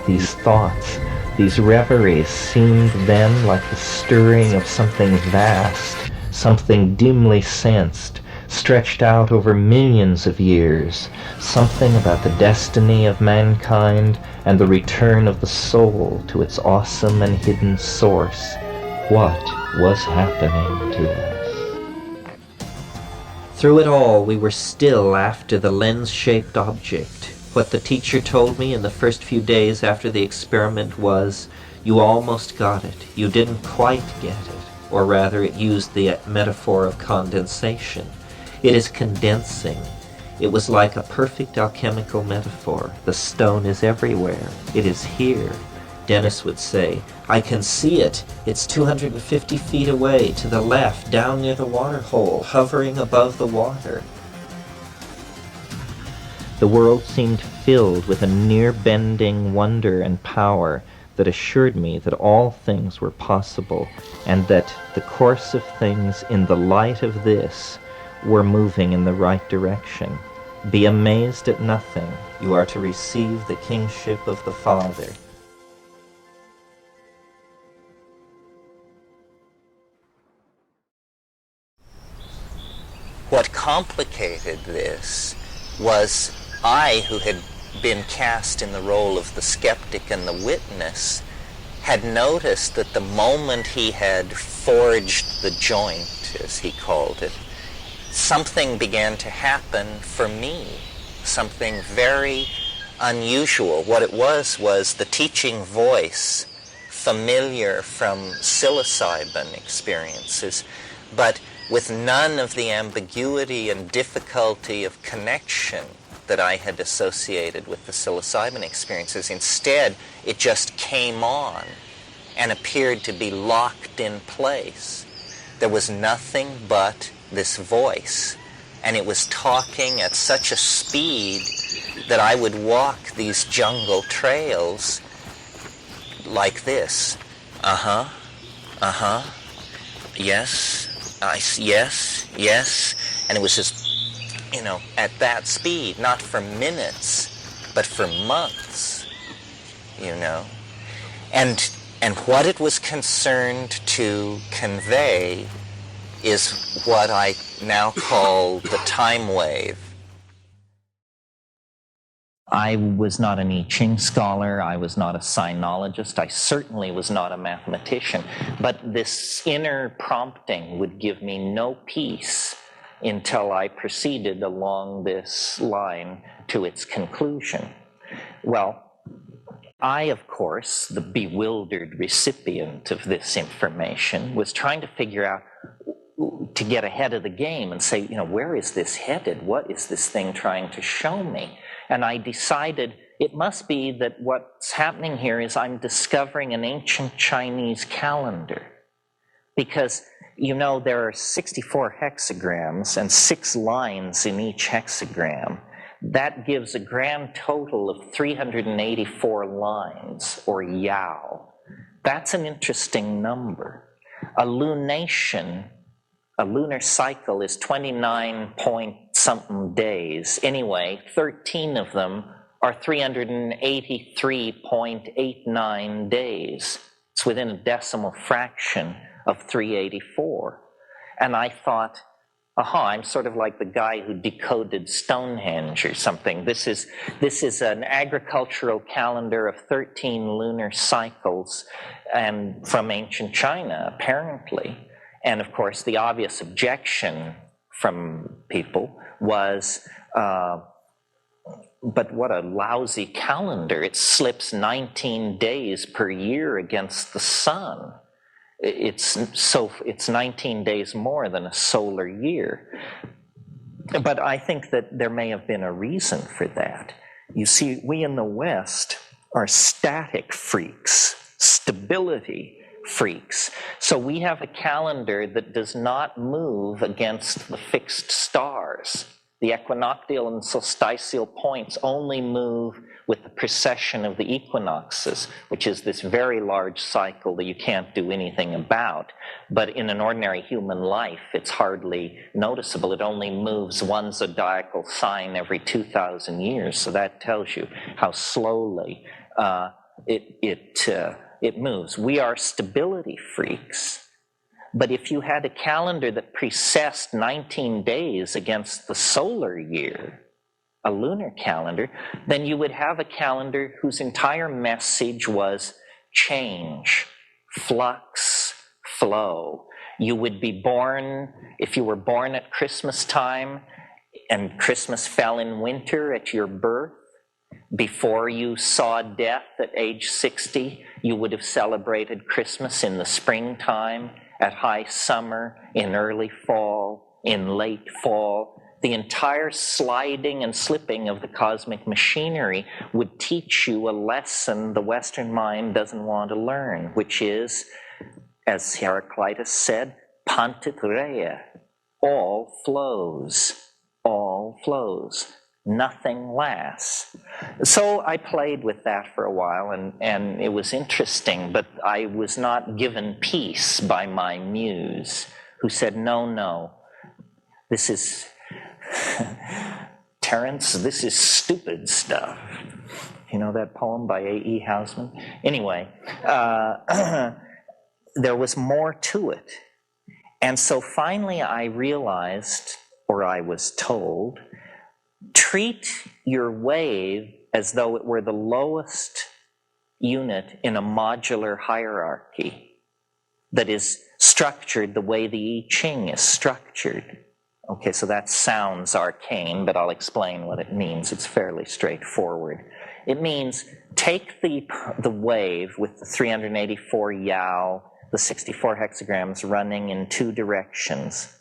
These thoughts, these reveries seemed then like the stirring of something vast, something dimly sensed, stretched out over millions of years, something about the destiny of mankind and the return of the soul to its awesome and hidden source. What was happening to us? Through it all, we were still after the lens-shaped object. What the teacher told me in the first few days after the experiment was, you almost got it, you didn't quite get it, or rather it used the metaphor of condensation. It is condensing. It was like a perfect alchemical metaphor. The stone is everywhere. It is here. Dennis would say, I can see it. It's 250 feet away, to the left, down near the water hole, hovering above the water. The world seemed filled with a near-bending wonder and power that assured me that all things were possible, and that the course of things in the light of this were moving in the right direction. Be amazed at nothing. You are to receive the kingship of the Father. What complicated this was I, who had been cast in the role of the skeptic and the witness, had noticed that the moment he had forged the joint, as he called it, something began to happen for me, something very unusual. What it was the teaching voice familiar from psilocybin experiences, but with none of the ambiguity and difficulty of connection that I had associated with the psilocybin experiences. Instead, it just came on and appeared to be locked in place. There was nothing but this voice, and it was talking at such a speed that I would walk these jungle trails like this. Yes, yes. And it was just, at that speed, not for minutes, but for months, And what it was concerned to convey is what I now call the time wave. I was not an I Ching scholar, I was not a sinologist, I certainly was not a mathematician, but this inner prompting would give me no peace until I proceeded along this line to its conclusion. Well, I, of course, the bewildered recipient of this information, was trying to figure out, to get ahead of the game and say, where is this headed? What is this thing trying to show me? And I decided it must be that what's happening here is I'm discovering an ancient Chinese calendar. Because, there are 64 hexagrams and 6 lines in each hexagram. That gives a grand total of 384 lines, or yao. That's an interesting number. A lunation, a lunar cycle, is 29 point something days. Anyway, 13 of them are 383.89 days. It's within a decimal fraction of 384. And I thought, I'm sort of like the guy who decoded Stonehenge or something. This is an agricultural calendar of 13 lunar cycles, and from ancient China, apparently. And of course, the obvious objection from people was, but what a lousy calendar. It slips 19 days per year against the sun. It's 19 days more than a solar year. But I think that there may have been a reason for that. You see, we in the West are static freaks, stability freaks. So we have a calendar that does not move against the fixed stars. The equinoctial and solstitial points only move with the precession of the equinoxes, which is this very large cycle that you can't do anything about. But in an ordinary human life, it's hardly noticeable. It only moves one zodiacal sign every 2,000 years. So that tells you how slowly it moves. We are stability freaks. But if you had a calendar that precessed 19 days against the solar year, a lunar calendar, then you would have a calendar whose entire message was change, flux, flow. You would be born, if you were born at Christmas time and Christmas fell in winter at your birth, before you saw death at age 60, you would have celebrated Christmas in the springtime, at high summer, in early fall, in late fall. The entire sliding and slipping of the cosmic machinery would teach you a lesson the Western mind doesn't want to learn, which is, as Heraclitus said, pantit rea, all flows, nothing lasts. So I played with that for a while, and it was interesting, but I was not given peace by my muse, who said, no, this is, Terence, this is stupid stuff. You know that poem by A.E. Housman? Anyway, there was more to it. And so finally I realized, or I was told, treat your wave as though it were the lowest unit in a modular hierarchy that is structured the way the I Ching is structured. Okay, so that sounds arcane, but I'll explain what it means. It's fairly straightforward. It means take the wave with the 384 yao, the 64 hexagrams running in two directions.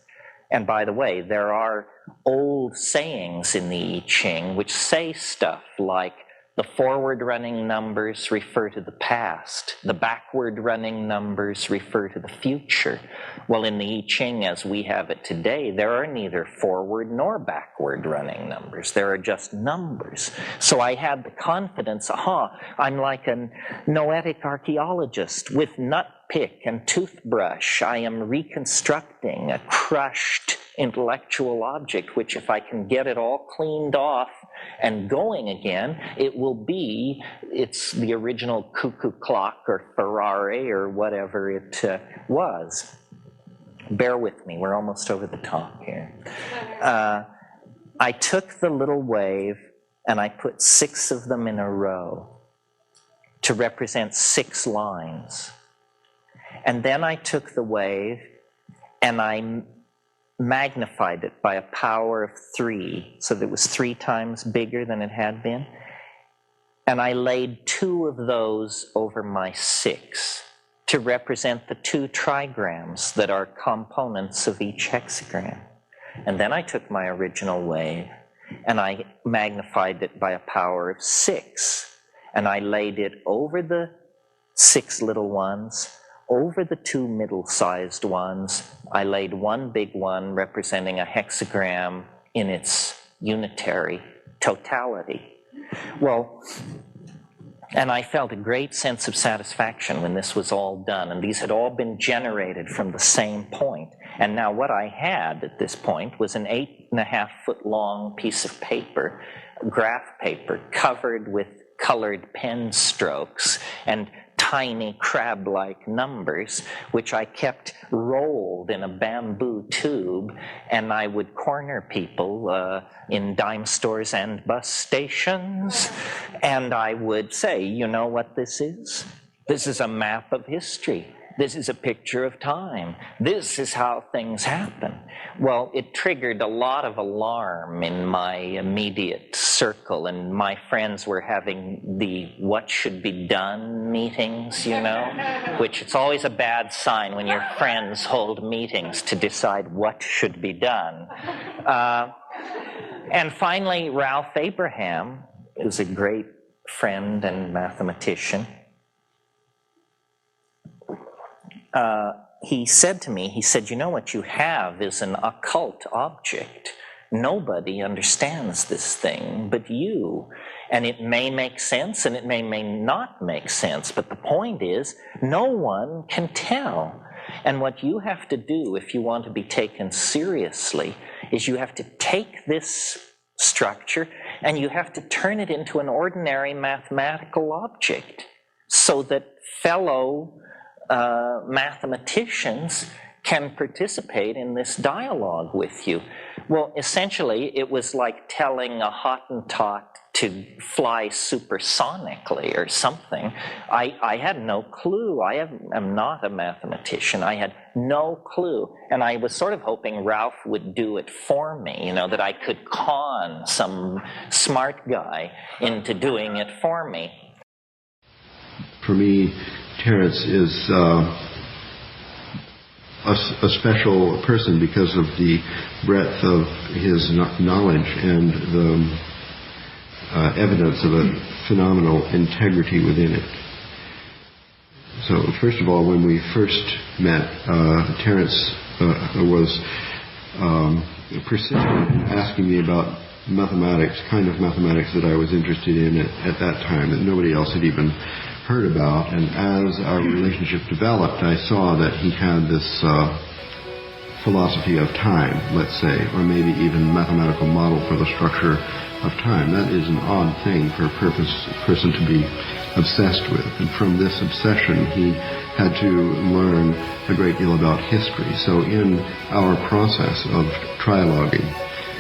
And by the way, there are old sayings in the I Ching which say stuff like the forward-running numbers refer to the past, the backward-running numbers refer to the future. Well, in the I Ching as we have it today, there are neither forward nor backward-running numbers. There are just numbers. So I had the confidence, I'm like a noetic archaeologist with nut pick and toothbrush. I am reconstructing a crushed intellectual object, which if I can get it all cleaned off and going again, it's the original cuckoo clock or Ferrari or whatever it was. Bear with me, we're almost over the top here. I took the little wave and I put 6 of them in a row to represent 6 lines. And then I took the wave and I magnified it by a power of 3, so that it was 3 times bigger than it had been. And I laid 2 of those over my 6 to represent the 2 trigrams that are components of each hexagram. And then I took my original wave and I magnified it by a power of 6. And I laid it over the 6 little ones. Over the 2 middle-sized ones, I laid 1 big one representing a hexagram in its unitary totality. Well, and I felt a great sense of satisfaction when this was all done, and these had all been generated from the same point. And now what I had at this point was an 8.5-foot-long piece of paper, graph paper, covered with colored pen strokes and tiny crab-like numbers, which I kept rolled in a bamboo tube, and I would corner people in dime stores and bus stations, and I would say, you know what this is? This is a map of history. This is a picture of time. This is how things happen. Well, it triggered a lot of alarm in my immediate circle, and my friends were having the what should be done meetings, you know, which it's always a bad sign when your friends hold meetings to decide what should be done. And finally, Ralph Abraham, who's a great friend and mathematician, he said to me, you know what you have is an occult object. Nobody understands this thing but you. And it may make sense and it may not make sense, but the point is, no one can tell. And what you have to do if you want to be taken seriously is you have to take this structure and you have to turn it into an ordinary mathematical object so that fellow mathematicians can participate in this dialogue with you. Well, essentially, it was like telling a Hottentot to fly supersonically or something. I had no clue. I am not a mathematician. I had no clue. And I was sort of hoping Ralph would do it for me, you know, that I could con some smart guy into doing it for me. For me, Terence is a special person because of the breadth of his knowledge and the evidence of a phenomenal integrity within it. So, first of all, when we first met, Terence was persistent in asking me about mathematics, kind of mathematics that I was interested in at that time, that nobody else had even heard about. And as our relationship developed, I saw that he had this philosophy of time, let's say, or maybe even mathematical model for the structure of time. That is an odd thing for a person to be obsessed with. And from this obsession, he had to learn a great deal about history. So in our process of trialoguing,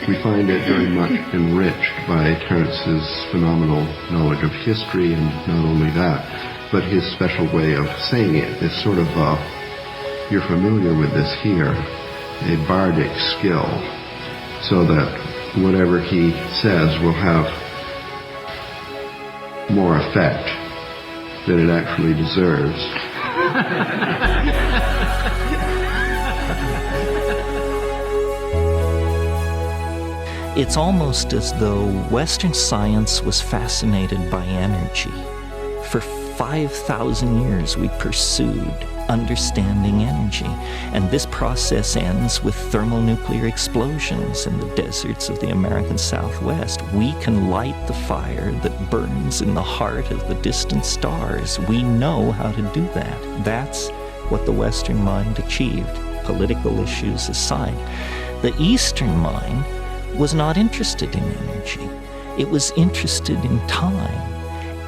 we find it very much enriched by Terence's phenomenal knowledge of history, and not only that, but his special way of saying it. This sort of, you're familiar with this here, a bardic skill so that whatever he says will have more effect than it actually deserves. It's almost as though Western science was fascinated by energy. For 5,000 years we pursued understanding energy, and this process ends with thermonuclear explosions in the deserts of the American Southwest. We can light the fire that burns in the heart of the distant stars. We know how to do that. That's what the Western mind achieved, political issues aside. The Eastern mind was not interested in energy. It was interested in time.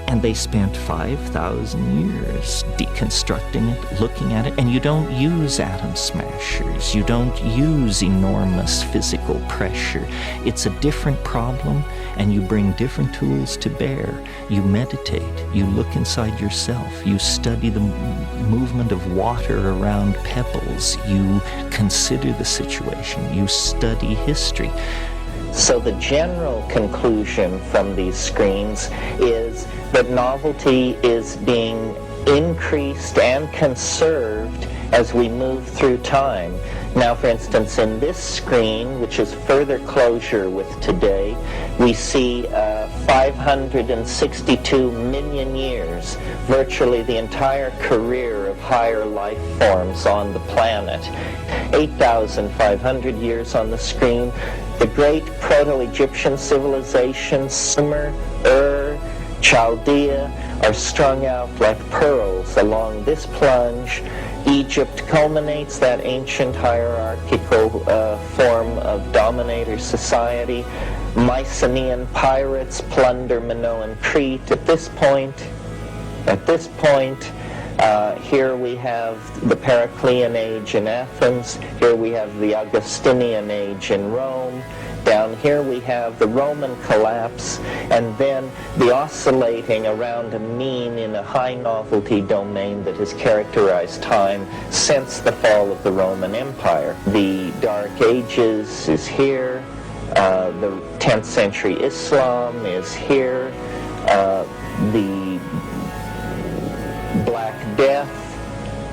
And they spent 5,000 years deconstructing it, looking at it, and you don't use atom smashers. You don't use enormous physical pressure. It's a different problem, and you bring different tools to bear. You meditate. You look inside yourself. You study the movement of water around pebbles. You consider the situation. You study history. So the general conclusion from these screens is that novelty is being increased and conserved as we move through time. Now, for instance, in this screen, which is further closure with today, we see 562 million years, virtually the entire career of higher life forms on the planet. 8,500 years on the screen. The great Proto-Egyptian civilizations, Sumer, Chaldea, are strung out like pearls along this plunge. Egypt culminates that ancient hierarchical form of dominator society. Mycenaean pirates plunder Minoan Crete. At this point, here we have the Periclean age in Athens. Here we have the Augustinian age in Rome. Down here we have the Roman collapse, and then the oscillating around a mean in a high novelty domain that has characterized time since the fall of the Roman Empire. The Dark Ages is here. The 10th century Islam is here. The Black Death,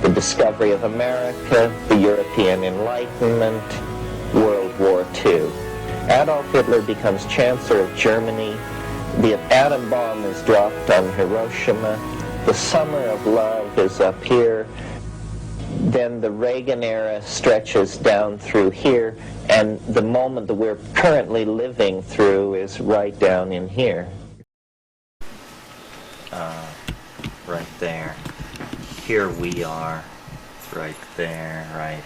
the discovery of America, the European Enlightenment, World War II. Adolf Hitler becomes Chancellor of Germany. The atom bomb is dropped on Hiroshima. The summer of love is up here. Then the Reagan era stretches down through here, and the moment that we're currently living through is right down in here. Right there. Here we are. Right there, right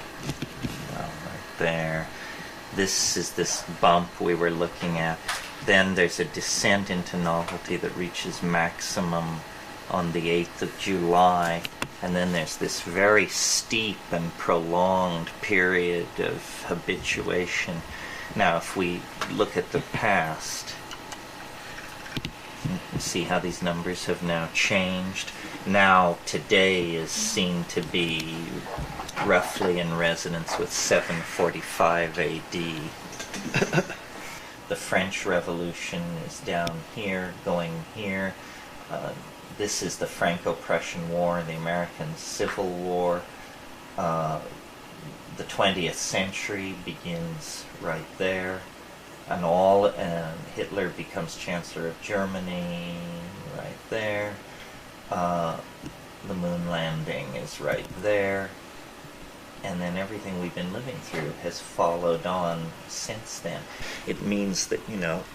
there. This is this bump we were looking at. Then there's a descent into novelty that reaches maximum on the 8th of July. And then there's this very steep and prolonged period of habituation. Now, if we look at the past, you can see how these numbers have now changed. Now, today is seen to be roughly in resonance with 745 AD. The French Revolution is down here, going here. This is the Franco-Prussian War, the American Civil War. The 20th century begins right there. And Hitler becomes Chancellor of Germany right there. The moon landing is right there. And then everything we've been living through has followed on since then. It means that,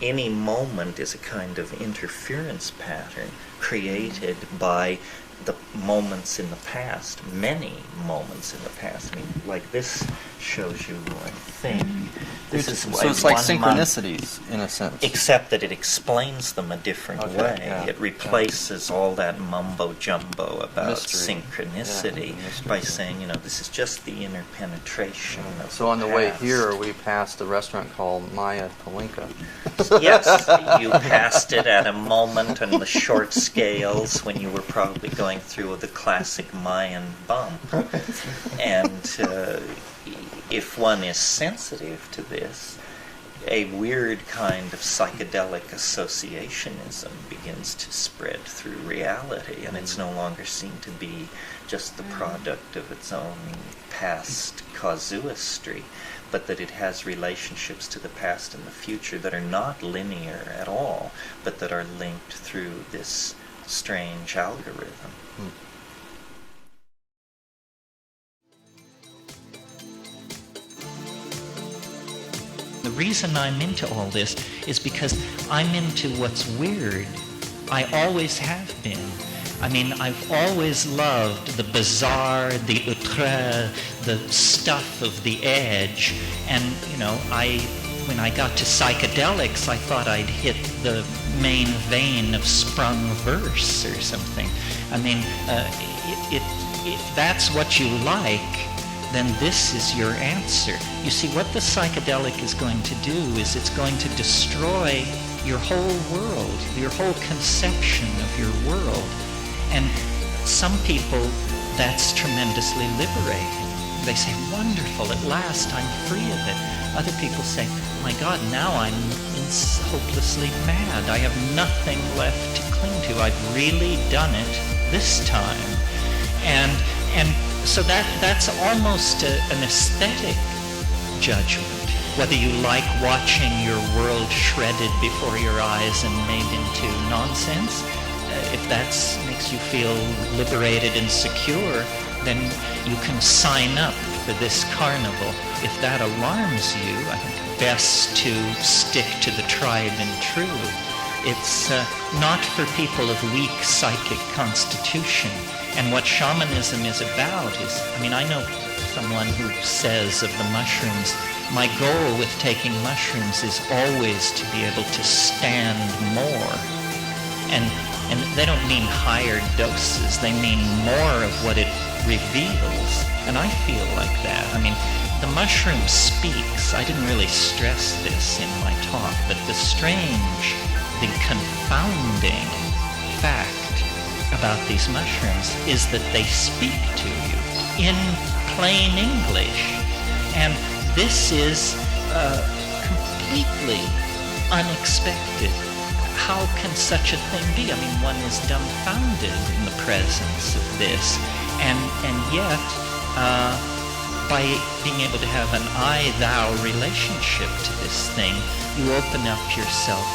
any moment is a kind of interference pattern created by the moments in the past, many moments in the past. I mean, like this shows you, I think. This is so it's like synchronicities, in a sense. Except that it explains them a different way. Yeah. It replaces all that mumbo-jumbo about mystery. Synchronicity by saying, this is just the inner penetration of So on the past. way here, we passed a restaurant called Maya Palinka. Yes, you passed it at a moment on the short scales when you were probably going through the classic Mayan bump. And if one is sensitive to this, a weird kind of psychedelic associationism begins to spread through reality, and it's no longer seen to be just the product of its own past casuistry, but that it has relationships to the past and the future that are not linear at all, but that are linked through this strange algorithm. The reason I'm into all this is because I'm into what's weird. I always have been. I mean, I've always loved the bizarre, the outre, the stuff of the edge. And, you know, when I got to psychedelics, I thought I'd hit the main vein of sprung verse or something. I mean, if that's what you like, then this is your answer. You see, what the psychedelic is going to do is it's going to destroy your whole world, your whole conception of your world. And some people, that's tremendously liberating. They say, wonderful, at last I'm free of it. Other people say, my God, now I'm hopelessly mad. I have nothing left to cling to. I've really done it this time. And so that's almost an aesthetic judgment. Whether you like watching your world shredded before your eyes and made into nonsense, if that makes you feel liberated and secure, then you can sign up for this carnival. If that alarms you, I think best to stick to the tried and true. It's not for people of weak psychic constitution. And what shamanism is about is, I mean, I know someone who says of the mushrooms, my goal with taking mushrooms is always to be able to stand more. And they don't mean higher doses, they mean more of what it reveals. And I feel like that. I mean, the mushroom speaks. I didn't really stress this in my talk, but the strange, the confounding fact about these mushrooms is that they speak to you in plain English. And this is completely unexpected. How can such a thing be? I mean, one is dumbfounded in the presence of this. And yet, by being able to have an I-thou relationship to this thing, you open up yourself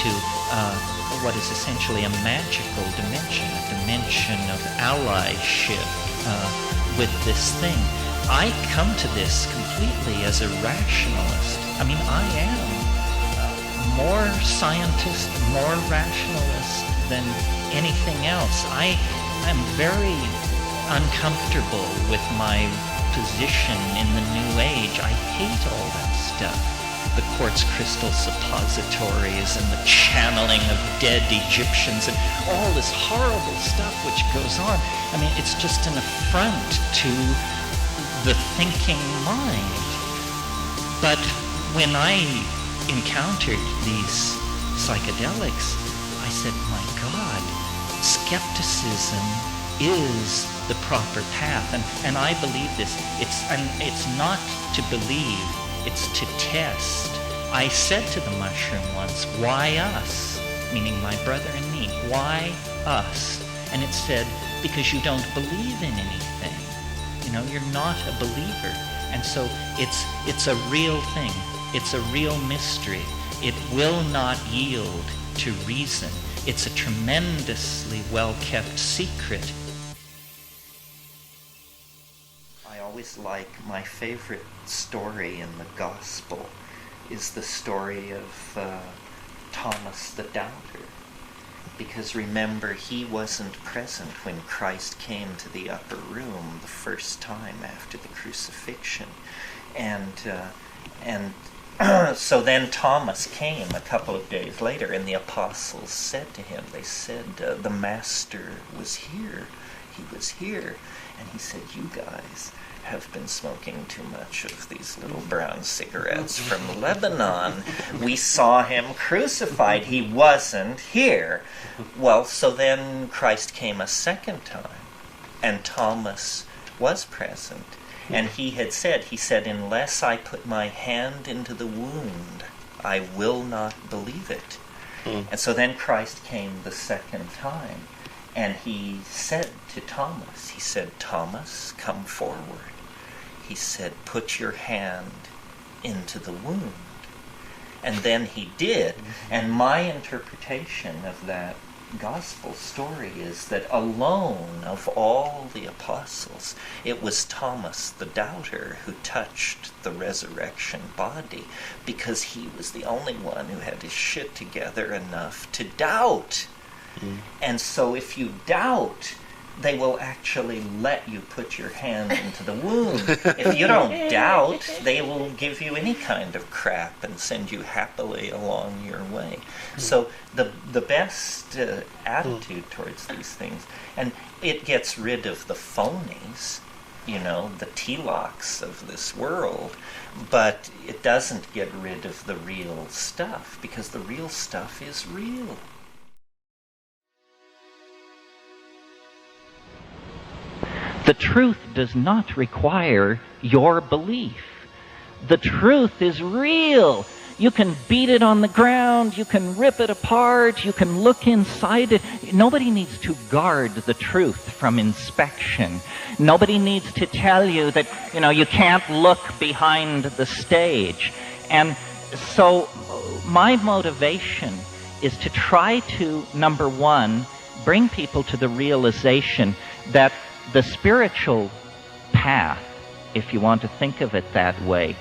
to what is essentially a magical dimension, a dimension of allyship with this thing. I come to this completely as a rationalist. I mean, I am more scientist, more rationalist than anything else. I am very uncomfortable with my position in the New Age. I hate all that stuff. The quartz crystal suppositories and the channeling of dead Egyptians and all this horrible stuff which goes on. I mean, it's just an affront to the thinking mind. But when I encountered these psychedelics, I said, my God, skepticism is the proper path. And I believe this. It's not to believe, it's to test. I said to the mushroom once, why us? Meaning my brother and me. Why us? And it said, because you don't believe in anything. You know, you're not a believer. And so it's a real thing. It's a real mystery. It will not yield to reason. It's a tremendously well-kept secret. I always like, my favorite story in the gospel is the story of Thomas the Doubter. Because remember, he wasn't present when Christ came to the upper room the first time after the crucifixion. And so then Thomas came a couple of days later, and the apostles said to him, they said, the Master was here. He was here. And he said, you guys have been smoking too much of these little brown cigarettes from Lebanon. We saw him crucified. He wasn't here. Well, so then Christ came a second time, and Thomas was present. And he said, unless I put my hand into the wound I will not believe it. And so then Christ came the second time, and he said to Thomas, he said, Thomas, come forward. He said, put your hand into the wound. And then he did. And my interpretation of that gospel story is that alone of all the apostles, it was Thomas the doubter who touched the resurrection body, because he was the only one who had his shit together enough to doubt. And so if you doubt, they will actually let you put your hand into the wound. If you don't doubt, they will give you any kind of crap and send you happily along your way. So the best attitude towards these things, and it gets rid of the phonies, you know, the Telocs of this world, but it doesn't get rid of the real stuff, because the real stuff is real. The truth does not require your belief. The truth is real. You can beat it on the ground, you can rip it apart, you can look inside it. Nobody needs to guard the truth from inspection. Nobody needs to tell you that, you know, you can't look behind the stage. And so my motivation is to try to, number one, bring people to the realization that the spiritual path, if you want to think of it that way,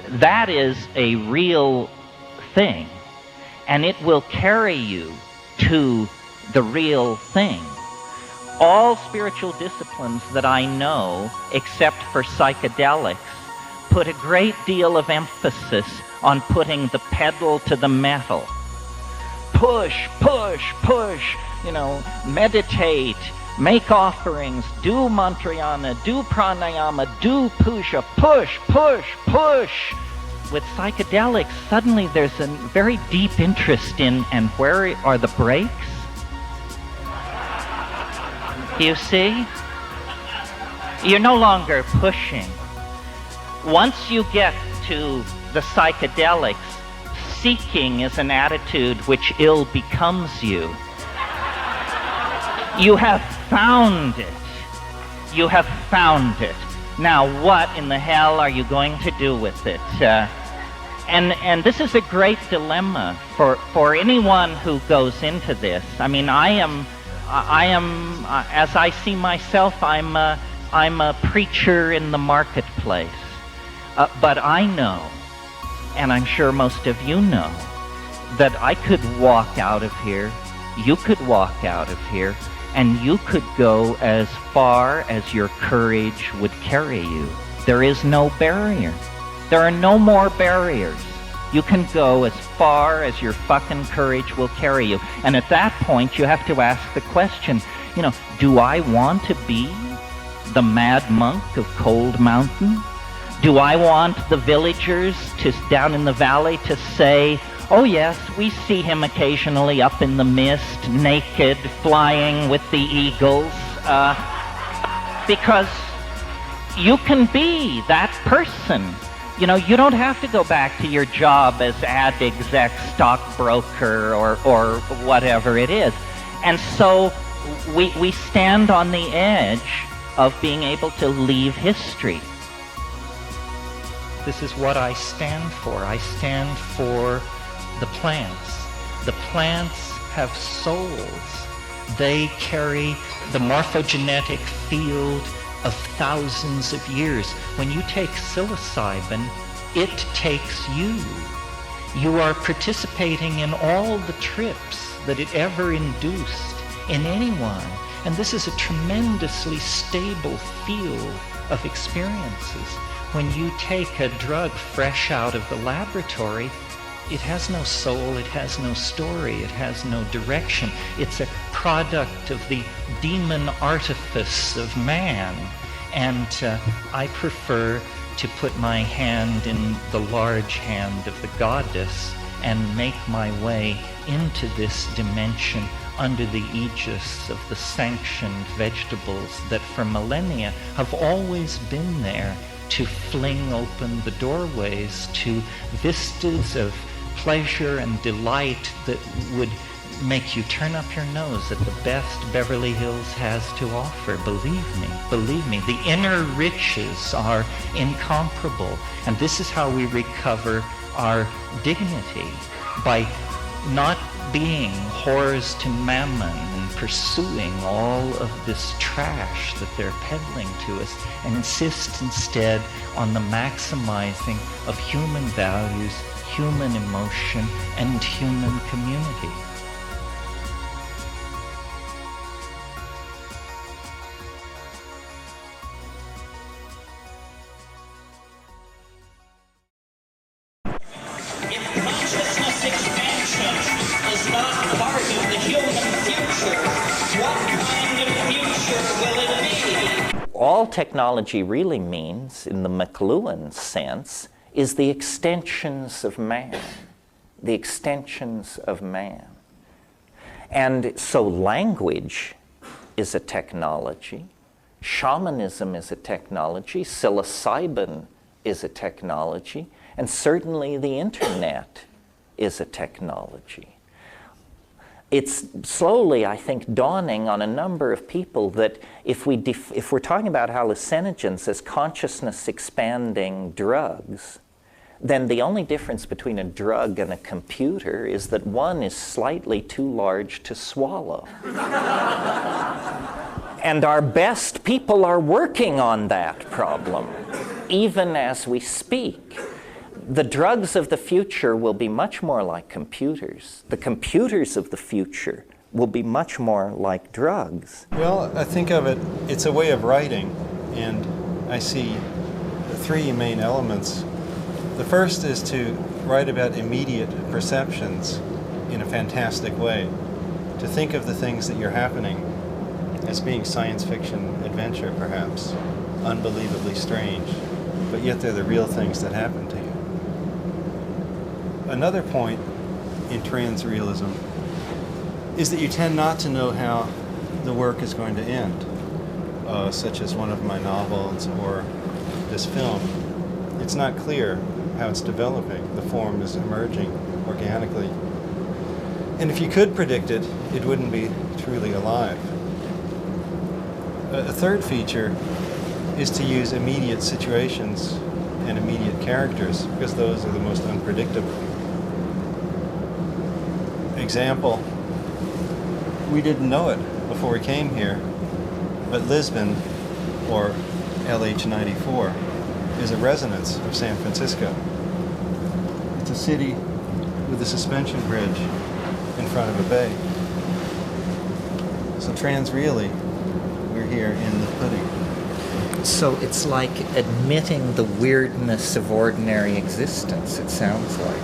that is a real thing, and it will carry you to the real thing. All spiritual disciplines that I know, except for psychedelics, put a great deal of emphasis on putting the pedal to the metal. Push, push, push, you know, meditate, make offerings, do mantrayana, do pranayama, do puja, push, push, push. With psychedelics, suddenly there's a very deep interest in, and where are the brakes? You see? You're no longer pushing. Once you get to the psychedelics, seeking is an attitude which ill becomes you. You have found it. You have found it. Now, what in the hell are you going to do with it? And this is a great dilemma for anyone who goes into this. I mean, I am, as I see myself, I'm a preacher in the marketplace. But I know, and I'm sure most of you know, that I could walk out of here, you could walk out of here, and you could go as far as your courage would carry you. There is no barrier. There are no more barriers. You can go as far as your fucking courage will carry you. And at that point, you have to ask the question, you know, do I want to be the mad monk of Cold Mountain? Do I want the villagers down in the valley to say, oh yes, we see him occasionally up in the mist, naked, flying with the eagles, because you can be that person. You know, you don't have to go back to your job as ad exec, stockbroker, or whatever it is. And so we stand on the edge of being able to leave history. This is what I stand for. I stand for the plants. The plants have souls. They carry the morphogenetic field of thousands of years. When you take psilocybin, it takes you. You are participating in all the trips that it ever induced in anyone. And this is a tremendously stable field of experiences. When you take a drug fresh out of the laboratory, it has no soul, it has no story, it has no direction. It's a product of the demon artifice of man. And I prefer to put my hand in the large hand of the goddess and make my way into this dimension under the aegis of the sanctioned vegetables that for millennia have always been there to fling open the doorways to vistas of pleasure and delight that would make you turn up your nose at the best Beverly Hills has to offer. Believe me, the inner riches are incomparable. And this is how we recover our dignity, by not being whores to mammon and pursuing all of this trash that they're peddling to us, and insist instead on the maximizing of human values, human emotion, and human community. All technology really means, in the McLuhan sense, is the extensions of man. The extensions of man. And so language is a technology, shamanism is a technology, psilocybin is a technology, and certainly the internet is a technology. It's slowly, I think, dawning on a number of people that if we're talking about hallucinogens as consciousness-expanding drugs, then the only difference between a drug and a computer is that one is slightly too large to swallow. And our best people are working on that problem, even as we speak. The drugs of the future will be much more like computers. The computers of the future will be much more like drugs. Well, I think of it, it's a way of writing, and I see three main elements. The first is to write about immediate perceptions in a fantastic way, to think of the things that are happening as being science fiction adventure, perhaps, unbelievably strange, but yet they're the real things that happen to you. Another point in transrealism is that you tend not to know how the work is going to end, such as one of my novels or this film. It's not clear how it's developing. The form is emerging organically. And if you could predict it, it wouldn't be truly alive. A third feature is to use immediate situations and immediate characters, because those are the most unpredictable. Example, we didn't know it before we came here, but Lisbon, or LH94, is a resonance of San Francisco. It's a city with a suspension bridge in front of a bay. So transreally, we're here in the pudding. So it's like admitting the weirdness of ordinary existence, it sounds like.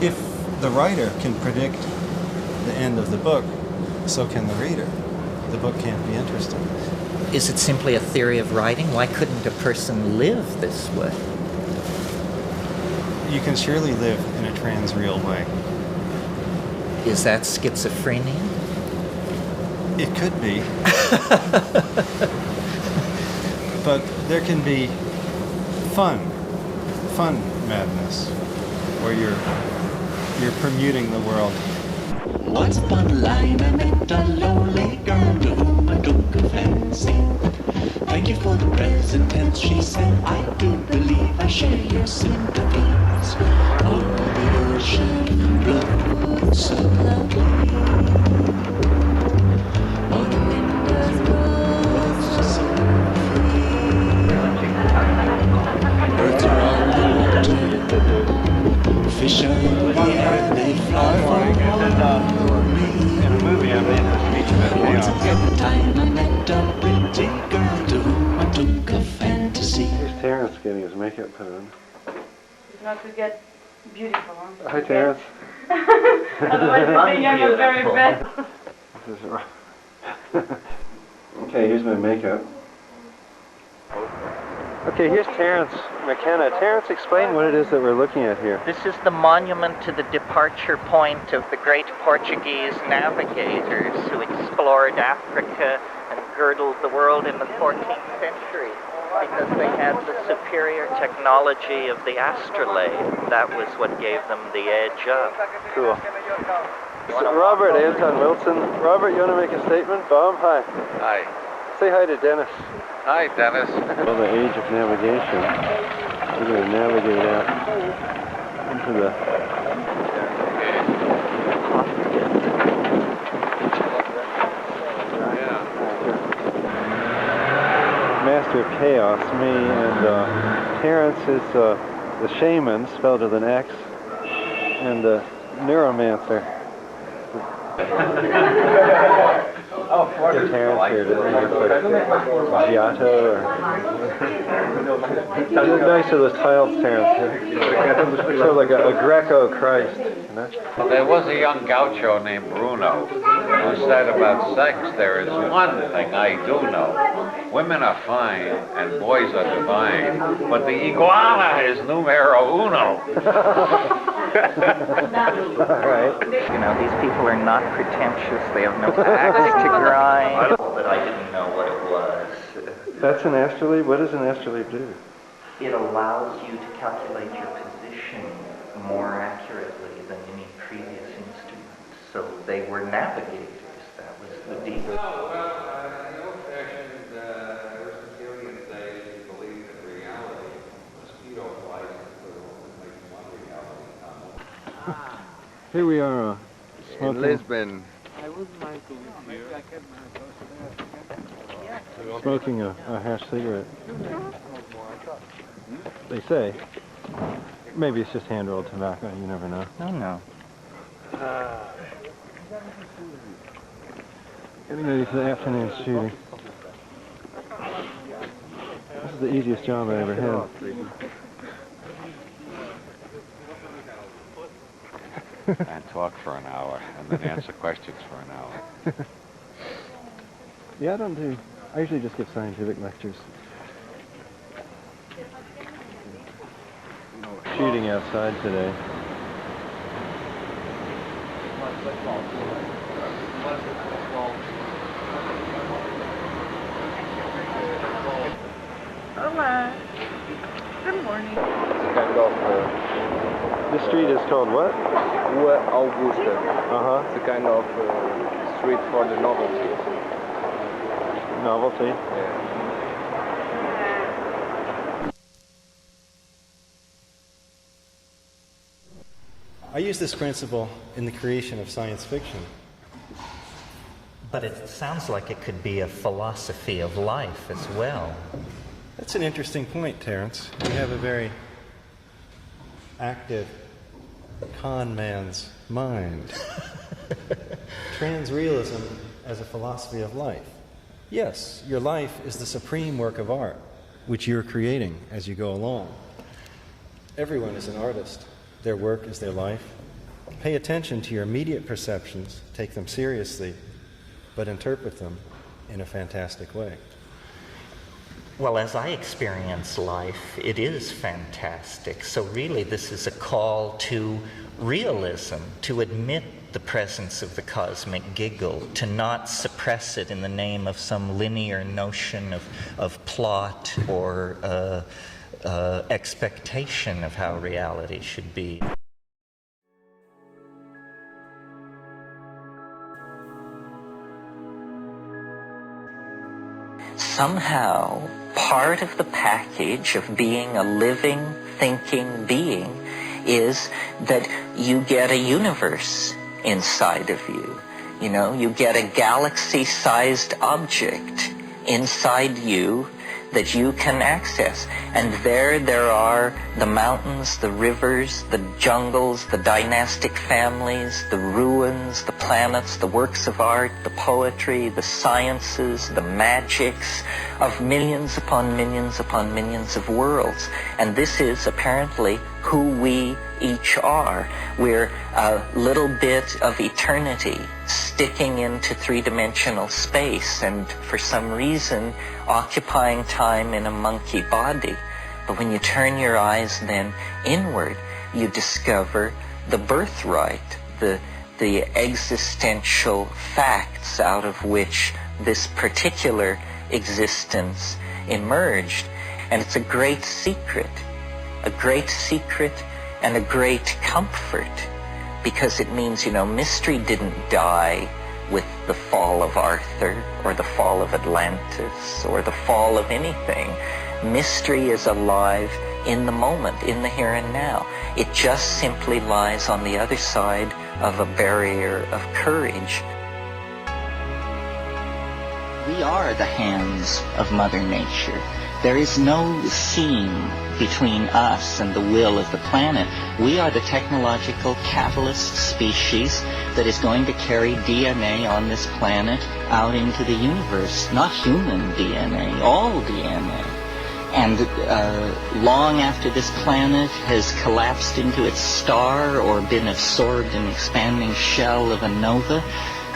If the writer can predict the end of the book, so can the reader. The book can't be interesting. Is it simply a theory of writing? Why couldn't a person live this way? You can surely live in a transreal way. Is that schizophrenia? It could be. But there can be fun madness, where you're permuting the world. Once upon a line, I met a lonely girl to whom I took a fancy. Thank you for the present tense, she said. I do believe I share your sympathies. Oh, the ocean flowed so lovely. Oh, the windows blow so free. Birds are on the water, fish are in the air, they fly for In a movie, I made a speech about once upon a time, I met a pretty girl to whom I took a fantasy. Here's Terence getting his makeup put on. It's not to get beautiful, huh? Hi, Terence. Otherwise, they think I'm a very bad. This is right. Okay, here's my makeup. Okay, here's Terence McKenna. Terence, explain what it is that we're looking at here. This is the monument to the departure point of the great Portuguese navigators who explored Africa and girdled the world in the 14th century. Because they had the superior technology of the astrolabe. That was what gave them the edge up. Cool. So Robert, Anton Wilson. Robert, you want to make a statement? Bob, hi. Hi. Say hi to Dennis. Hi, Dennis. Well, the age of navigation. We're going to navigate out into the... Master of Chaos, me, and Terence is the shaman, spelled with an X, and the neuromancer. Terence here to Giotto or nice with those tiles, Terence. Sort of like a Greco Christ. You know? Well, there was a young gaucho named Bruno who said about sex, there is one thing I do know. Women are fine and boys are divine, but the iguana is numero uno. All right. You know, these people are not pretentious. They have no axe to grind. But I didn't know what it was. That's an astrolabe? What does an astrolabe do? It allows you to calculate your position more accurately than any previous instrument. So they were navigators. That was the deal. In old-fashioned Aristotelian days, you believed in reality. Mosquito flies include only one reality. Here we are In Lisbon. Smoking a hash cigarette. They say. Maybe it's just hand-rolled tobacco, you never know. No. Getting ready for the afternoon shooting. This is the easiest job I ever had. And talk for an hour, and then answer questions for an hour. Yeah, I usually just give scientific lectures. Shooting outside today. Hola. Good morning. Kind of, this street is called what? Rue Auguste. Uh-huh. It's a kind of street for the novelty. Novelty? Yeah. I use this principle in the creation of science fiction. But it sounds like it could be a philosophy of life as well. That's an interesting point, Terence. You have a very active con man's mind. Transrealism as a philosophy of life. Yes, your life is the supreme work of art, which you're creating as you go along. Everyone is an artist. Their work is their life. Pay attention to your immediate perceptions, take them seriously, but interpret them in a fantastic way. Well, as I experience life, it is fantastic. So really, this is a call to realism, to admit the presence of the cosmic giggle, to not suppress it in the name of some linear notion of plot or expectation of how reality should be. Somehow, part of the package of being a living, thinking being is that you get a universe inside of you. You know, you get a galaxy-sized object inside you that you can access. And there are the mountains, the rivers, the jungles, the dynastic families, the ruins, the planets, the works of art, the poetry, the sciences, the magics of millions upon millions upon millions of worlds. And this is apparently who we each are. We're a little bit of eternity sticking into three-dimensional space and for some reason occupying time in a monkey body. But when you turn your eyes then inward, you discover the birthright, the existential facts out of which this particular existence emerged. And it's a great secret and a great comfort, because it means, mystery didn't die with the fall of Arthur or the fall of Atlantis or the fall of anything. Mystery is alive in the moment, in the here and now. It just simply lies on the other side of a barrier of courage. We are the hands of Mother Nature. There is no seam between us and the will of the planet. We are the technological catalyst species that is going to carry DNA on this planet out into the universe. Not human DNA, all DNA. And long after this planet has collapsed into its star or been absorbed in the expanding shell of a nova,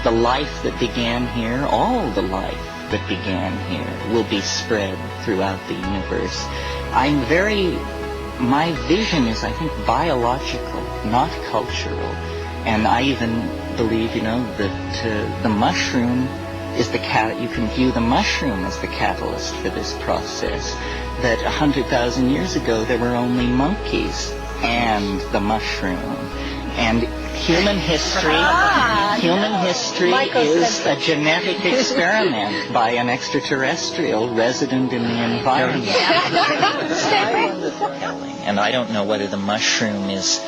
the life that began here, all the life that began here, will be spread throughout the universe. My vision is, I think, biological, not cultural. And I even believe, that the mushroom is you can view the mushroom as the catalyst for this process. That 100,000 years ago there were only monkeys and the mushroom. And human history is a genetic experiment by an extraterrestrial resident in the environment. And I don't know whether the mushroom is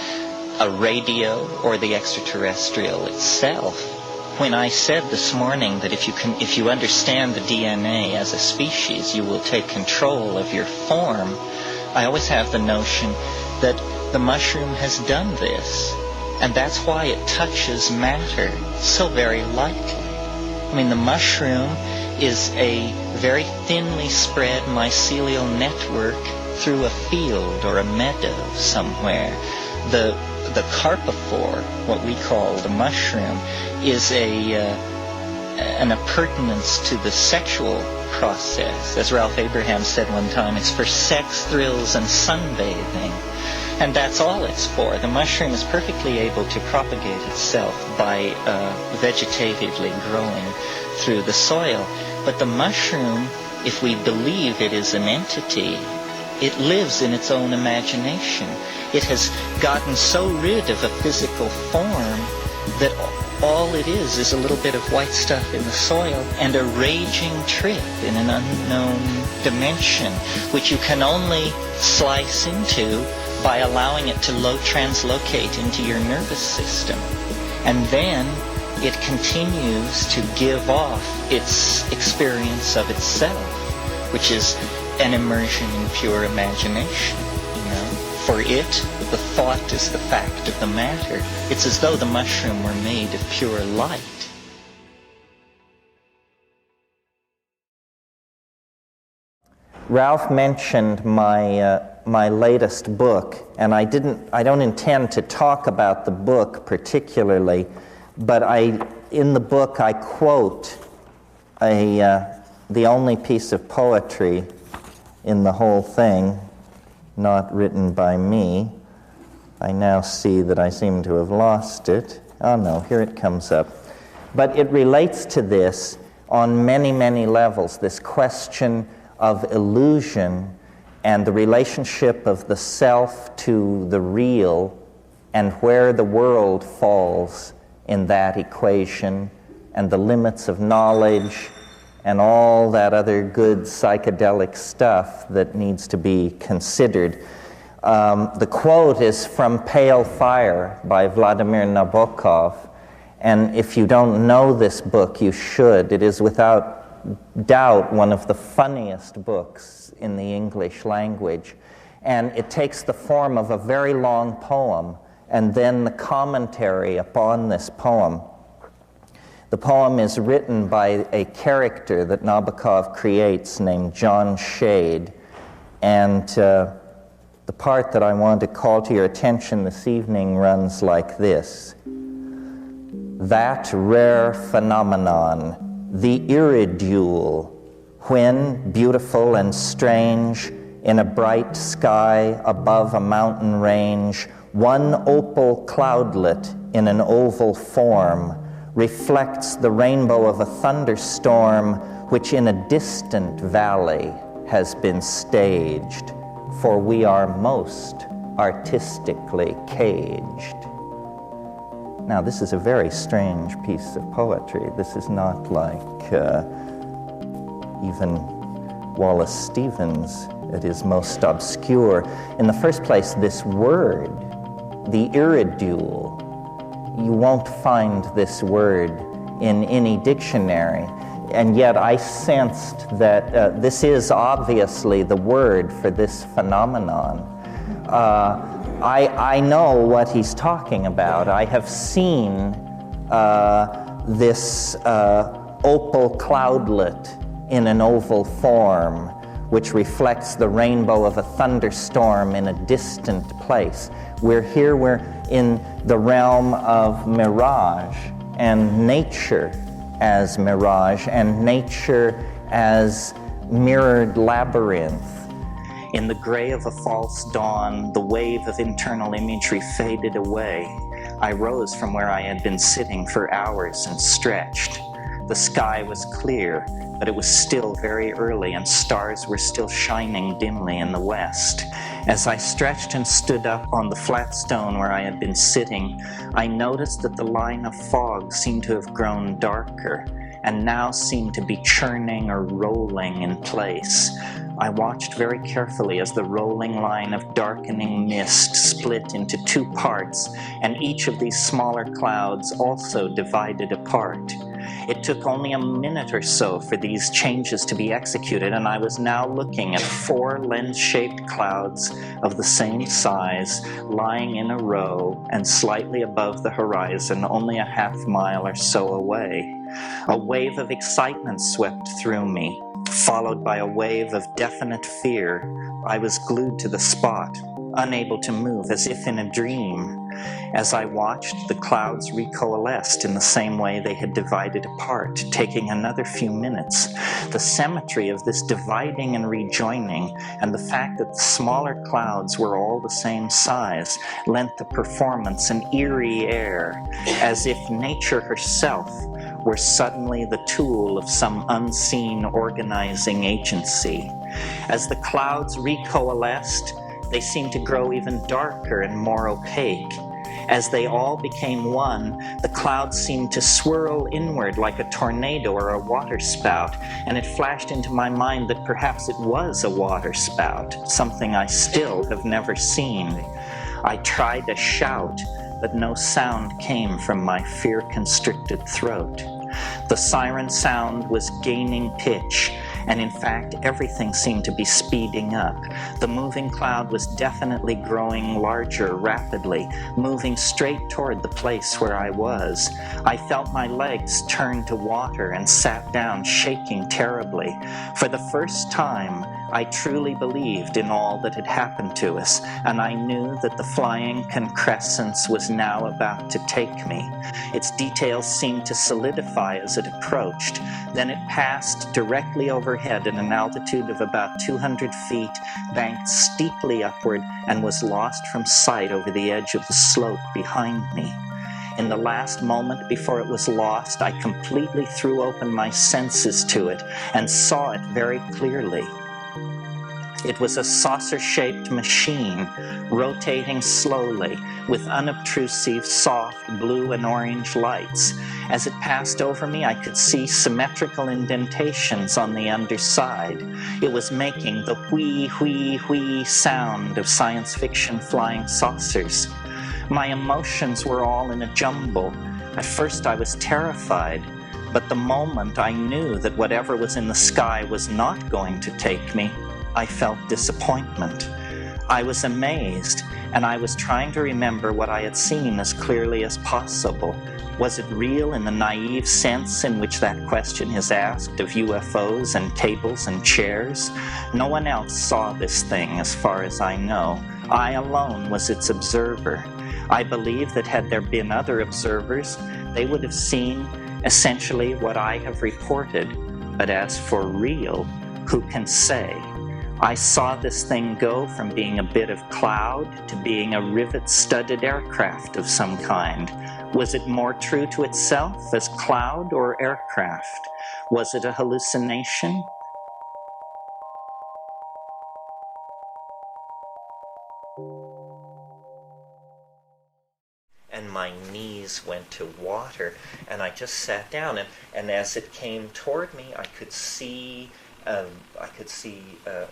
a radio or the extraterrestrial itself. When I said this morning that if you understand the DNA as a species, you will take control of your form, I always have the notion that the mushroom has done this. And that's why it touches matter so very lightly. I mean, the mushroom is a very thinly spread mycelial network through a field or a meadow somewhere. The carpophore, what we call the mushroom, is an appurtenance to the sexual process. As Ralph Abraham said one time, it's for sex, thrills, and sunbathing. And that's all it's for. The mushroom is perfectly able to propagate itself by vegetatively growing through the soil. But the mushroom, if we believe it is an entity, it lives in its own imagination. It has gotten so rid of a physical form that all it is a little bit of white stuff in the soil and a raging trip in an unknown dimension, which you can only slice into by allowing it to translocate into your nervous system. And then it continues to give off its experience of itself, which is an immersion in pure imagination. For it, the thought is the fact of the matter. It's as though the mushroom were made of pure light. Ralph mentioned my latest book, and I don't intend to talk about the book particularly, but in the book I quote the only piece of poetry in the whole thing, not written by me. I now see that I seem to have lost it. Oh no, here it comes up. But it relates to this on many, many levels, this question of illusion and the relationship of the self to the real and where the world falls in that equation and the limits of knowledge and all that other good psychedelic stuff that needs to be considered. The quote is from Pale Fire by Vladimir Nabokov, and if you don't know this book, you should. It is without doubt one of the funniest books in the English language, and it takes the form of a very long poem and then the commentary upon this poem. The poem is written by a character that Nabokov creates named John Shade, and the part that I want to call to your attention this evening runs like this. That rare phenomenon, the Iridule, when, beautiful and strange, in a bright sky above a mountain range, one opal cloudlet in an oval form reflects the rainbow of a thunderstorm which in a distant valley has been staged, for we are most artistically caged. Now, this is a very strange piece of poetry. This is not like even Wallace Stevens at his most obscure. In the first place, this word, the Iridule, you won't find this word in any dictionary. And yet I sensed that this is obviously the word for this phenomenon. I know what he's talking about. I have seen this opal cloudlet in an oval form, which reflects the rainbow of a thunderstorm in a distant place. We're in the realm of mirage, and nature as mirage, and nature as mirrored labyrinth. In the gray of a false dawn, the wave of internal imagery faded away. I rose from where I had been sitting for hours and stretched. The sky was clear, but it was still very early, and stars were still shining dimly in the west. As I stretched and stood up on the flat stone where I had been sitting, I noticed that the line of fog seemed to have grown darker, and now seemed to be churning or rolling in place. I watched very carefully as the rolling line of darkening mist split into two parts, and each of these smaller clouds also divided apart. It took only a minute or so for these changes to be executed, and I was now looking at 4 lens-shaped clouds of the same size, lying in a row and slightly above the horizon, only a half-mile or so away. A wave of excitement swept through me, followed by a wave of definite fear. I was glued to the spot, unable to move, as if in a dream. As I watched, the clouds recoalesced in the same way they had divided apart, taking another few minutes. The symmetry of this dividing and rejoining, and the fact that the smaller clouds were all the same size, lent the performance an eerie air, as if nature herself were suddenly the tool of some unseen organizing agency. As the clouds recoalesced, they seemed to grow even darker and more opaque. As they all became one, the clouds seemed to swirl inward like a tornado or a waterspout, and it flashed into my mind that perhaps it was a waterspout, something I still have never seen. I tried to shout, but no sound came from my fear-constricted throat. The siren sound was gaining pitch, and in fact, everything seemed to be speeding up. The moving cloud was definitely growing larger rapidly, moving straight toward the place where I was. I felt my legs turn to water and sat down, shaking terribly. For the first time, I truly believed in all that had happened to us, and I knew that the flying concrescence was now about to take me. Its details seemed to solidify as it approached. Then it passed directly overhead at an altitude of about 200 feet, banked steeply upward, and was lost from sight over the edge of the slope behind me. In the last moment before it was lost, I completely threw open my senses to it and saw it very clearly. It was a saucer-shaped machine, rotating slowly, with unobtrusive, soft blue and orange lights. As it passed over me, I could see symmetrical indentations on the underside. It was making the whee, whee, whee sound of science fiction flying saucers. My emotions were all in a jumble. At first I was terrified, but the moment I knew that whatever was in the sky was not going to take me, I felt disappointment. I was amazed, and I was trying to remember what I had seen as clearly as possible. Was it real in the naive sense in which that question is asked of UFOs and tables and chairs? No one else saw this thing, as far as I know. I alone was its observer. I believe that had there been other observers, they would have seen essentially what I have reported. But as for real, who can say? I saw this thing go from being a bit of cloud to being a rivet-studded aircraft of some kind. Was it more true to itself as cloud or aircraft? Was it a hallucination? eyes went to water, and I just sat down, and as it came toward me, I could see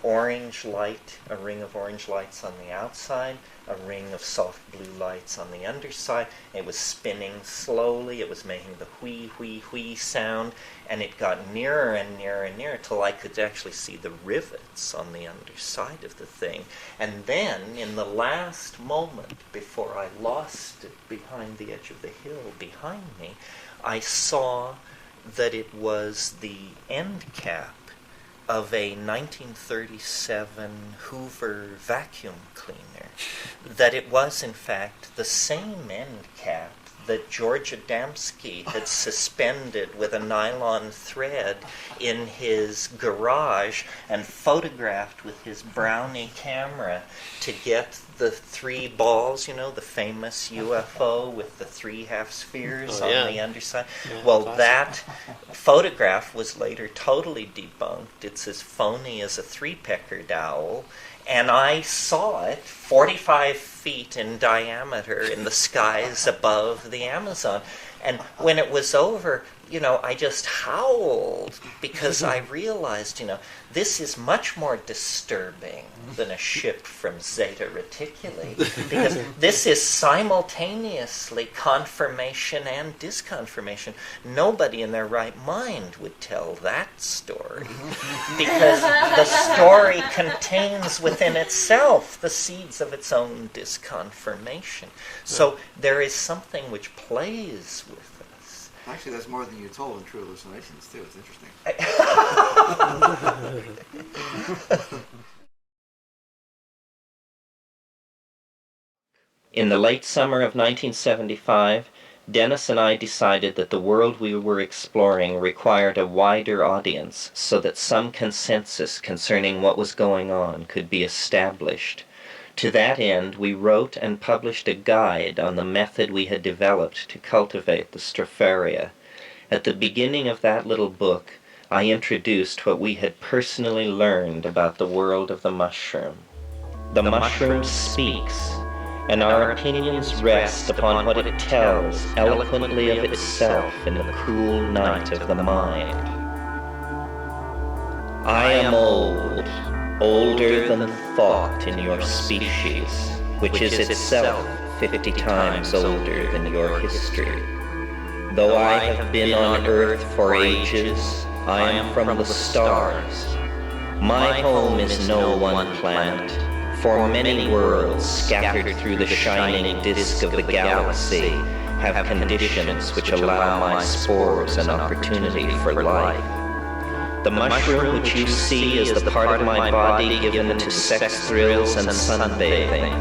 orange light, a ring of orange lights on the outside, a ring of soft blue lights on the underside. It was spinning slowly. It was making the whee, whee, whee sound, and it got nearer and nearer and nearer till I could actually see the rivets on the underside of the thing. And then, in the last moment, before I lost it behind the edge of the hill behind me, I saw that it was the end cap of a 1937 Hoover vacuum cleaner, that it was in fact the same end cap that George Adamski had suspended with a nylon thread in his garage and photographed with his Brownie camera to get the 3 balls, the famous UFO with the 3 half spheres on the underside. Well, that photograph was later totally debunked. It's as phony as a 3-peckered owl. And I saw it 45 feet in diameter in the skies above the Amazon. And when it was over, I just howled because I realized, this is much more disturbing than a ship from Zeta Reticuli, because this is simultaneously confirmation and disconfirmation. Nobody in their right mind would tell that story, because the story contains within itself the seeds of its own disconfirmation. So there is something which plays with us. Actually, that's more than you told in True Hallucinations, too. It's interesting. In the late summer of 1975, Dennis and I decided that the world we were exploring required a wider audience so that some consensus concerning what was going on could be established. To that end, we wrote and published a guide on the method we had developed to cultivate the Stropharia. At the beginning of that little book, I introduced what we had personally learned about the world of the mushroom. The mushroom speaks, and our opinions rest upon what it tells eloquently of itself in the cool night of the mind. I am old, older than thought in your species, which is itself 50 times older than your history. Though I have been on Earth for ages, I am from the stars. My home is no one planet, for many worlds scattered through the shining disk of the galaxy have conditions which allow my spores an opportunity for life. The mushroom which you see is the part of my body given to sex thrills and sunbathing.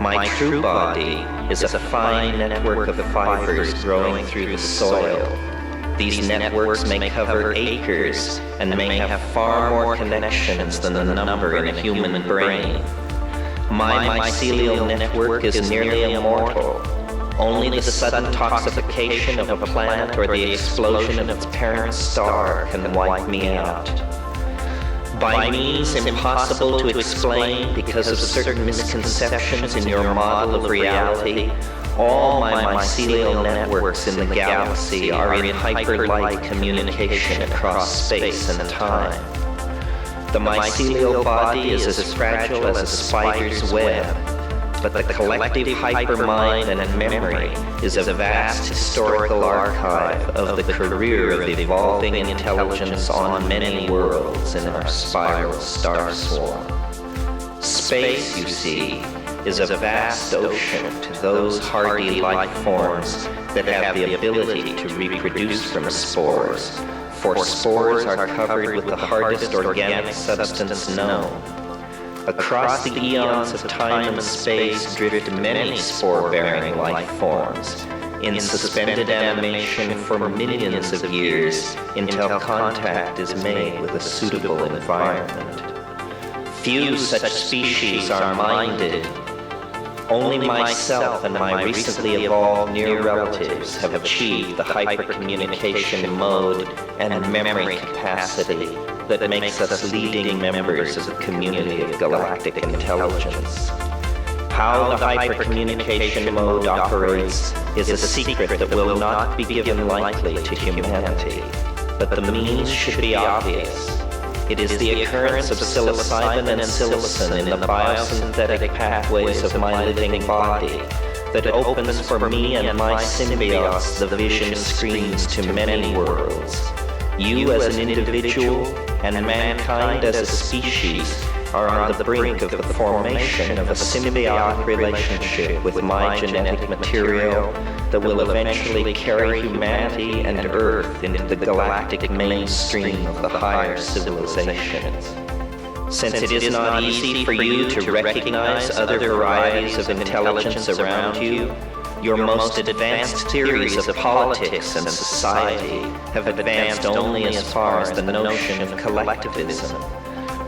My true body is a fine network of fibers growing through the soil. These networks may cover acres and may have far more connections than the number in a human brain. My mycelial network is nearly immortal. Only the sudden toxification of a planet or the explosion of its parent star can wipe me out. By means impossible to explain because of certain misconceptions in your model of reality, all my mycelial networks in the galaxy are in hyperlight communication across space and time. The mycelial body is as fragile as a spider's web, but the collective hypermind and memory is a vast historical archive of the career of evolving intelligence on many worlds in our spiral star swarm. Space, you see, is a vast ocean to those hardy life forms that have the ability to reproduce from spores, for spores are covered with the hardest organic substance known. Across the eons of time and space drift many spore-bearing life forms, in suspended animation for millions of years until contact is made with a suitable environment. Few such species are minded. Only myself and my recently evolved near relatives have achieved the hypercommunication mode and memory capacity that makes us leading members of the community of galactic intelligence. How the hypercommunication mode operates is a secret that will not be given lightly to humanity, but the means should be obvious. It is the occurrence of psilocybin and psilocin in the biosynthetic pathways of my living body that opens for me and my symbiotes the vision screens to many worlds. You as an individual and mankind as a species are on the brink of the formation of a symbiotic relationship with my genetic material that will eventually carry humanity and Earth into the galactic mainstream of the higher civilizations. Since it is not easy for you to recognize other varieties of intelligence around you, your most advanced theories of politics and society have advanced only as far as the notion of collectivism.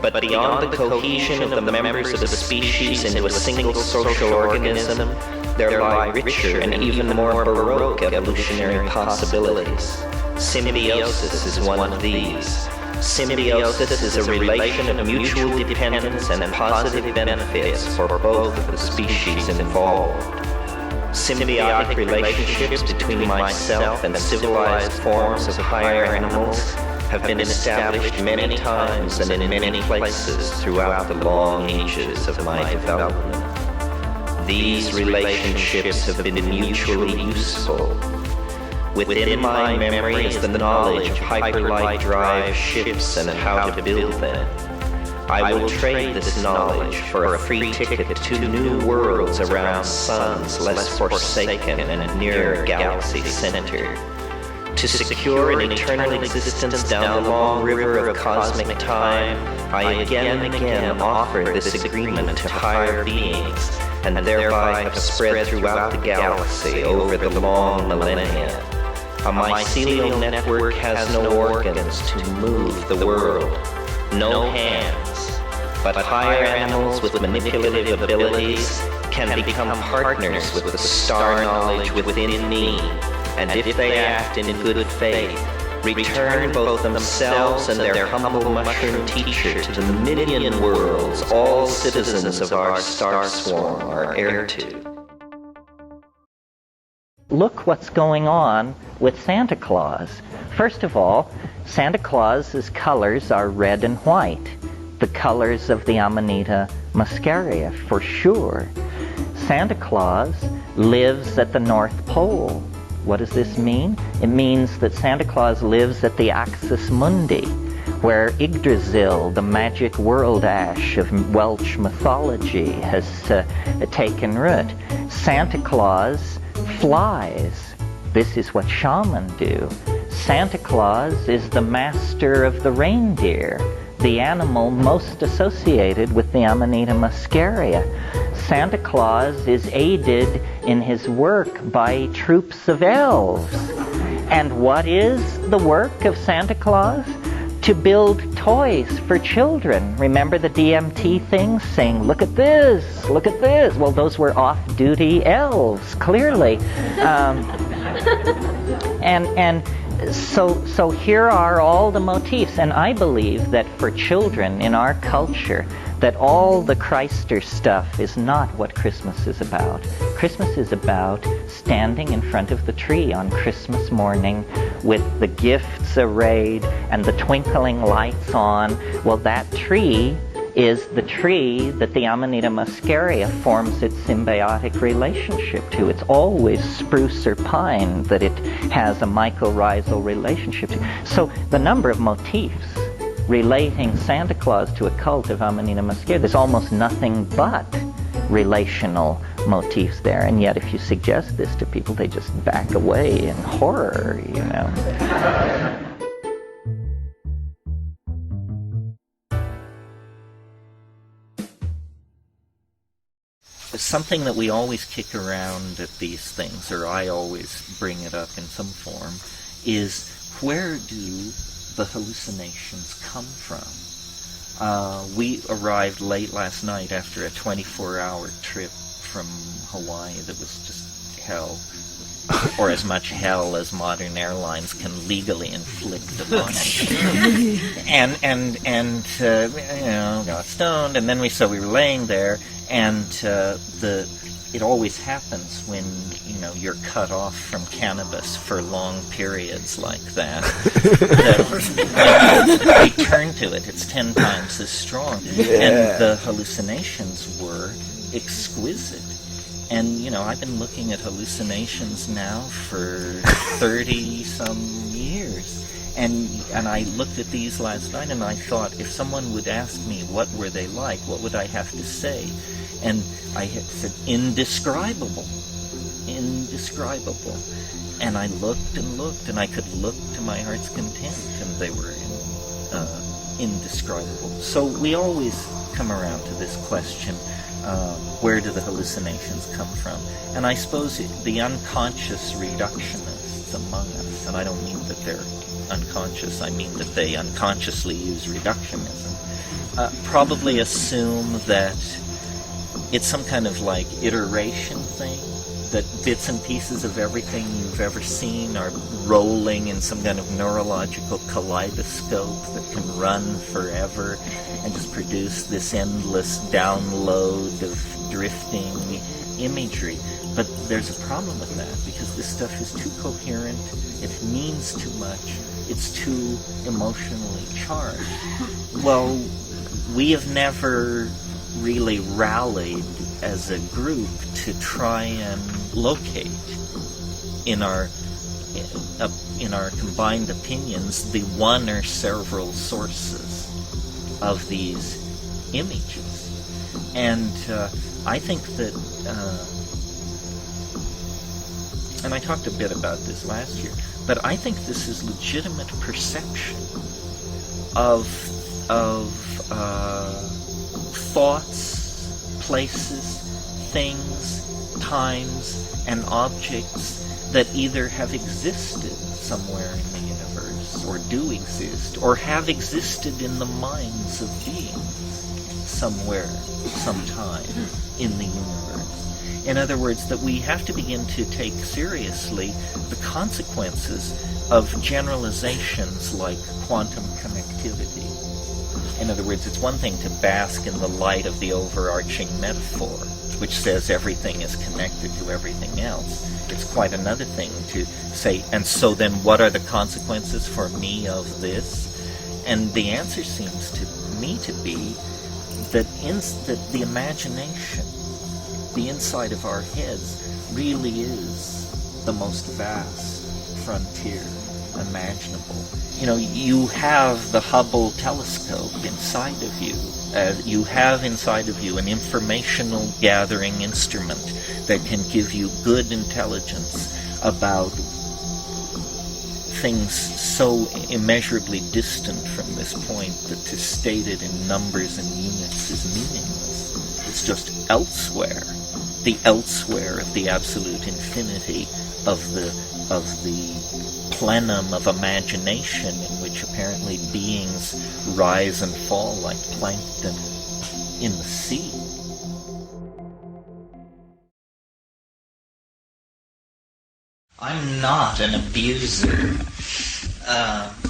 But beyond the cohesion of the members of the species into a single social organism, there lie richer and even more baroque evolutionary possibilities. Symbiosis is one of these. Symbiosis is a relation of mutual dependence and positive benefits for both of the species involved. Symbiotic relationships between myself and civilized forms of higher animals have been established many times and in many places throughout the long ages of my development. These relationships have been mutually useful. Within my memory is the knowledge of hyperlight drive ships and how to build them. I will trade this knowledge for a free ticket to new worlds around suns less forsaken and nearer galaxy center. To secure an eternal existence down the long river of cosmic time, I again and again offer this agreement to higher beings, and thereby have spread throughout the galaxy over the long millennia. A mycelial network has no organs to move the world, no hands, but higher animals with manipulative abilities can become partners with the star knowledge within me, and if they act in good faith, return both themselves and their humble mushroom teacher to the million worlds all citizens of our star swarm are heir to. Look what's going on with Santa Claus. First of all, Santa Claus's colors are red and white, the colors of the Amanita muscaria, for sure. Santa Claus lives at the North Pole. What does this mean? It means that Santa Claus lives at the Axis Mundi, where Yggdrasil, the magic world ash of Welsh mythology, has taken root. Santa Claus flies. This is what shamans do. Santa Claus is the master of the reindeer, the animal most associated with the Amanita muscaria. Santa Claus is aided in his work by troops of elves. And what is the work of Santa Claus? To build toys for children. Remember the DMT things saying, look at this, look at this. Well, those were off-duty elves, clearly. So here are all the motifs. And I believe that for children in our culture, that all the Christer stuff is not what Christmas is about. Christmas is about standing in front of the tree on Christmas morning with the gifts arrayed and the twinkling lights on. Well, that tree is the tree that the Amanita muscaria forms its symbiotic relationship to. It's always spruce or pine that it has a mycorrhizal relationship to. So the number of motifs relating Santa Claus to a cult of Amanita muscaria, there's almost nothing but relational motifs there. And yet if you suggest this to people, they just back away in horror, you know. Something that we always kick around at these things, or I always bring it up in some form, is where do the hallucinations come from? We arrived late last night after a 24-hour trip from Hawaii that was just hell. or as much hell as modern airlines can legally inflict upon it. and got stoned, and then we were laying there, and it always happens when you're cut off from cannabis for long periods like that. When we turn to it, it's 10 times as strong, and the hallucinations were exquisite. And, I've been looking at hallucinations now for 30-some years. And I looked at these last night, and I thought, if someone would ask me what were they like, what would I have to say? And I had said, indescribable. Indescribable. And I looked, and I could look to my heart's content, and they were indescribable. So we always come around to this question, where do the hallucinations come from? And I suppose the unconscious reductionists among us, and I don't mean that they're unconscious, I mean that they unconsciously use reductionism, probably assume that it's some kind of iteration thing, that bits and pieces of everything you've ever seen are rolling in some kind of neurological kaleidoscope that can run forever and just produce this endless download of drifting imagery. But there's a problem with that, because this stuff is too coherent, it means too much, it's too emotionally charged. Well, we have never really rallied as a group to try and locate in our combined opinions the one or several sources of these images. And I think that, and I talked a bit about this last year, but I think this is legitimate perception of thoughts, places, things, times, and objects that either have existed somewhere in the universe, or do exist, or have existed in the minds of beings somewhere, sometime in the universe. In other words, that we have to begin to take seriously the consequences of generalizations like quantum connectivity. In other words, it's one thing to bask in the light of the overarching metaphor, which says everything is connected to everything else. It's quite another thing to say, and so then what are the consequences for me of this? And the answer seems to me to be that the imagination, the inside of our heads, really is the most vast frontier imaginable. You have the Hubble telescope inside of you. You have inside of you an informational gathering instrument that can give you good intelligence about things so immeasurably distant from this point that to state it in numbers and units is meaningless. It's just elsewhere, the elsewhere of the absolute infinity of the plenum of imagination in which apparently beings rise and fall like plankton in the sea. I'm not an abuser.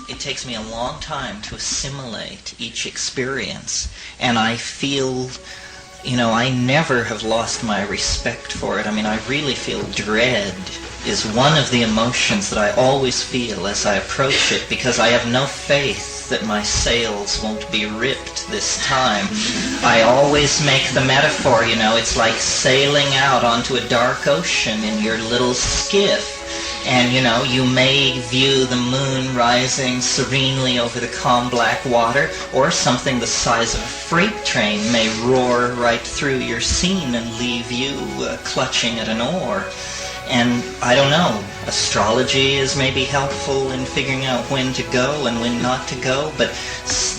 It takes me a long time to assimilate each experience, and I feel, I never have lost my respect for it. I really feel dread is one of the emotions that I always feel as I approach it, because I have no faith that my sails won't be ripped this time. I always make the metaphor, it's like sailing out onto a dark ocean in your little skiff. And, you may view the moon rising serenely over the calm black water, or something the size of a freight train may roar right through your scene and leave you clutching at an oar. And I don't know, astrology is maybe helpful in figuring out when to go and when not to go, but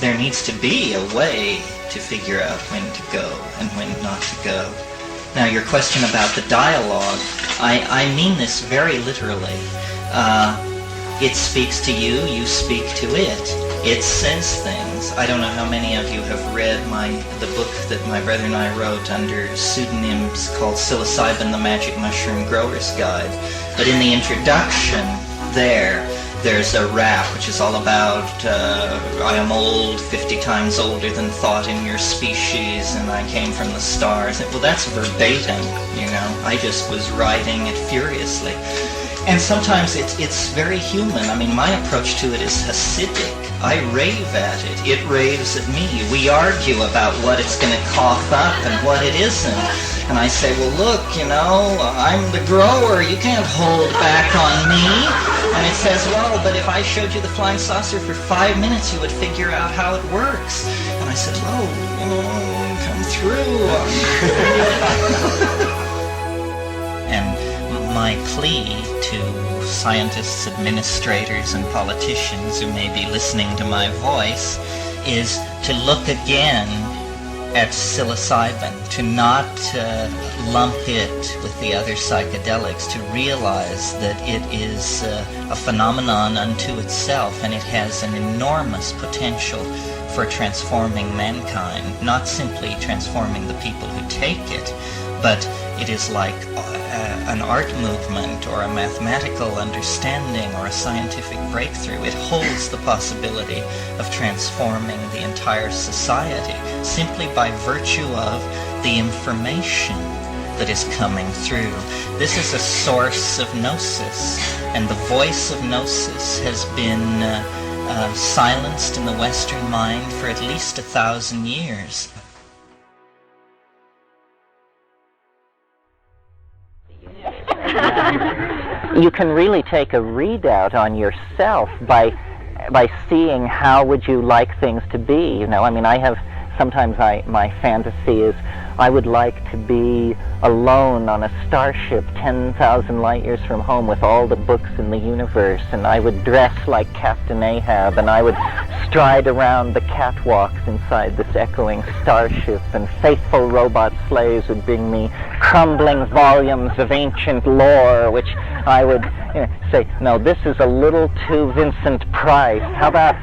there needs to be a way to figure out when to go and when not to go. Now, your question about the dialogue, I mean this very literally. It speaks to you, you speak to it. It says things. I don't know how many of you have read the book that my brother and I wrote under pseudonyms called Psilocybin, the Magic Mushroom Grower's Guide. But in the introduction there's a rap which is all about I am old, 50 times older than thought in your species, and I came from the stars. Well, that's verbatim, you know. I just was writing it furiously. And sometimes it's very human. I mean, my approach to it is Hasidic. I rave at it. It raves at me. We argue about what it's going to cough up and what it isn't. And I say, well, look, you know, I'm the grower. You can't hold back on me. And it says, well, but if I showed you the flying saucer for 5 minutes, you would figure out how it works. And I said, well, come through. And my plea to scientists, administrators, and politicians who may be listening to my voice is to look again at psilocybin, to not lump it with the other psychedelics, to realize that it is a phenomenon unto itself, and it has an enormous potential for transforming mankind, not simply transforming the people who take it, but it is like an art movement or a mathematical understanding or a scientific breakthrough. It holds the possibility of transforming the entire society simply by virtue of the information that is coming through. This is a source of gnosis, and the voice of gnosis has been silenced in the Western mind for at least 1,000 years. You can really take a readout on yourself by seeing how would you like things to be. You know, I mean, sometimes my fantasy is I would like to be alone on a starship 10,000 light years from home with all the books in the universe, and I would dress like Captain Ahab, and I would stride around the catwalks inside this echoing starship, and faithful robot slaves would bring me crumbling volumes of ancient lore, which I would say, no, this is a little too Vincent Price. How about...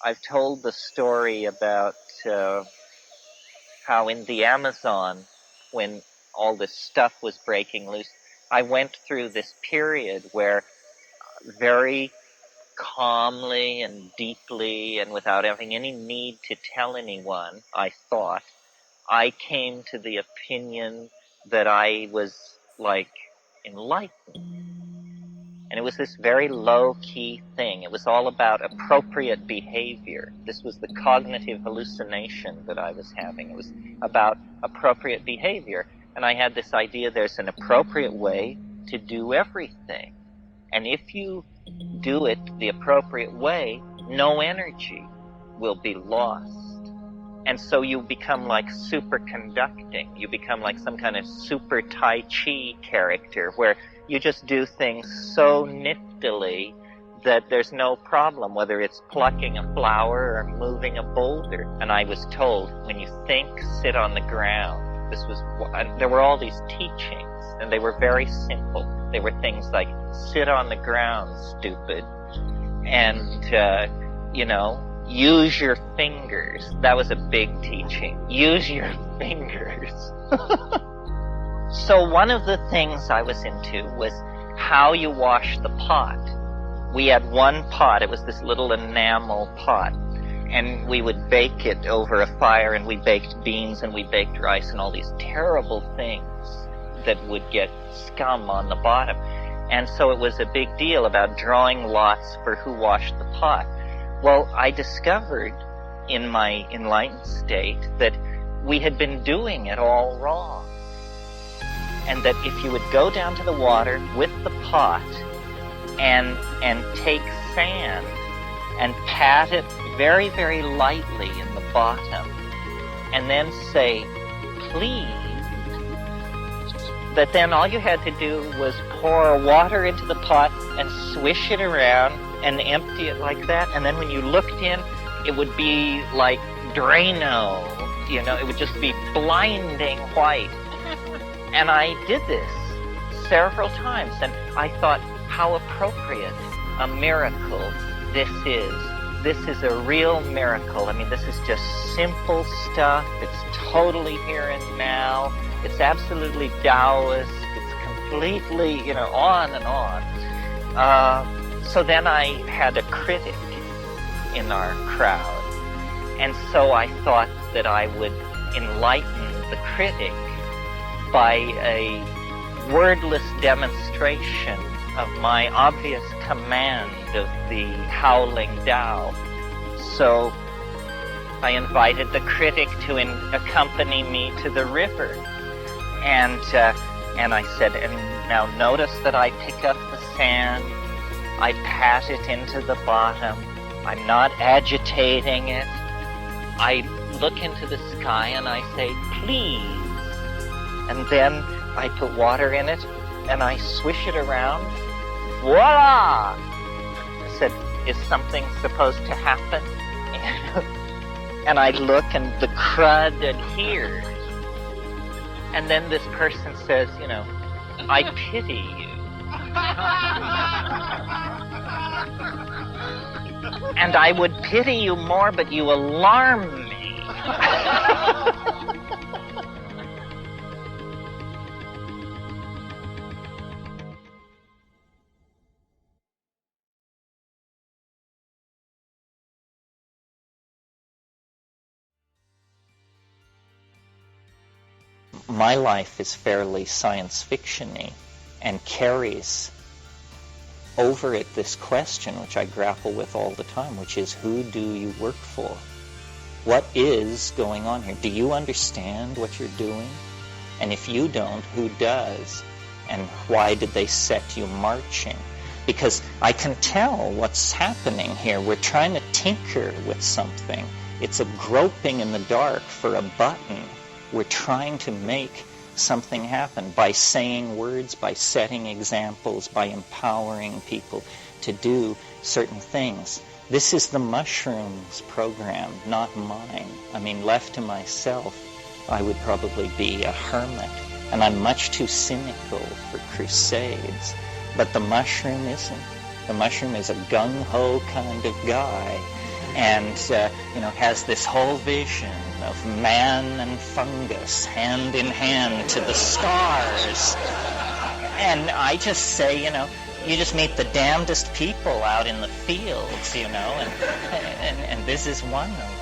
I've told the story about how in the Amazon, when all this stuff was breaking loose, I went through this period where very calmly and deeply and without having any need to tell anyone, I thought, I came to the opinion that I was like enlightened. And it was this very low-key thing. It was all about appropriate behavior. This was the cognitive hallucination that I was having. It was about appropriate behavior. And I had this idea there's an appropriate way to do everything. And if you do it the appropriate way, no energy will be lost. And so you become like superconducting. You become like some kind of super Tai Chi character where you just do things so niftily that there's no problem, whether it's plucking a flower or moving a boulder. And I was told, when you think, sit on the ground. There were all these teachings, and they were very simple. They were things like, sit on the ground, stupid. And, use your fingers. That was a big teaching. Use your fingers. So one of the things I was into was how you wash the pot. We had one pot. It was this little enamel pot. And we would bake it over a fire, and we baked beans and we baked rice and all these terrible things that would get scum on the bottom. And so it was a big deal about drawing lots for who washed the pot. Well, I discovered in my enlightened state that we had been doing it all wrong. And that if you would go down to the water with the pot and take sand and pat it very, very lightly in the bottom, and then say, please, that then all you had to do was pour water into the pot and swish it around and empty it like that, and then when you looked in, it would be like Drano, it would just be blinding white. And I did this several times, and I thought, how appropriate a miracle this is. This is a real miracle. I mean, this is just simple stuff. It's totally here and now. It's absolutely Taoist. It's completely, you know, on and on. So then I had a critic in our crowd. And so I thought that I would enlighten the critic by a wordless demonstration of my obvious command of the Howling Tao. So I invited the critic to accompany me to the river. And I said, and now notice that I pick up the sand, I pat it into the bottom, I'm not agitating it. I look into the sky and I say, please. And then I put water in it and I swish it around. Voila! I said, is something supposed to happen? And I look and the crud adheres. And then this person says, you know, I pity you. And I would pity you more, but you alarm me. My life is fairly science fiction-y and carries over it this question, which I grapple with all the time, which is, who do you work for? What is going on here? Do you understand what you're doing? And if you don't, who does? And why did they set you marching? Because I can tell what's happening here. We're trying to tinker with something. It's a groping in the dark for a button. We're trying to make something happen by saying words, by setting examples, by empowering people to do certain things. This is the mushrooms program, not mine. I mean, left to myself, I would probably be a hermit, and I'm much too cynical for crusades. But the mushroom isn't. The mushroom is a gung-ho kind of guy, and has this whole vision of man and fungus hand in hand to the stars. And I just say, you just meet the damnedest people out in the fields, and this is one of them.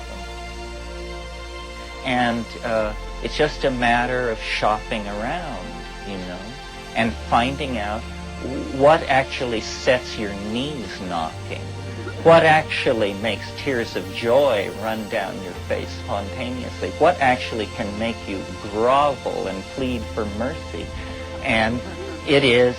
And it's just a matter of shopping around, and finding out what actually sets your knees knocking. What actually makes tears of joy run down your face spontaneously? What actually can make you grovel and plead for mercy? And it is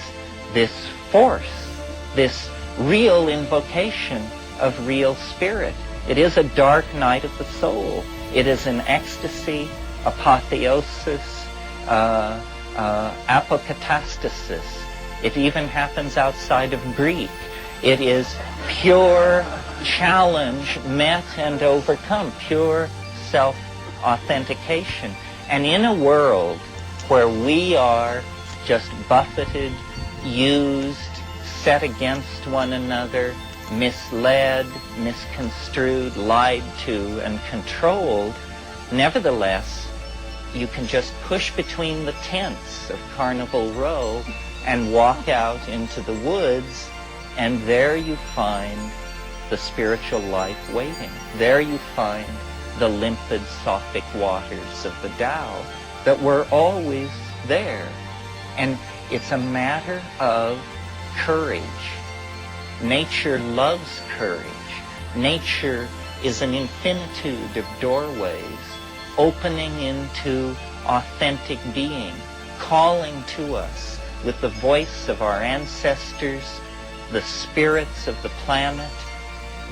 this force, this real invocation of real spirit. It is a dark night of the soul. It is an ecstasy, apotheosis, apokatastasis. It even happens outside of Greek. It is pure challenge met and overcome, pure self-authentication. And in a world where we are just buffeted, used, set against one another, misled, misconstrued, lied to, and controlled, nevertheless, you can just push between the tents of Carnival Row and walk out into the woods, and there you find the spiritual life waiting. There you find the limpid, sophic waters of the Tao that were always there. And it's a matter of courage. Nature loves courage. Nature is an infinitude of doorways opening into authentic being, calling to us with the voice of our ancestors, the spirits of the planet,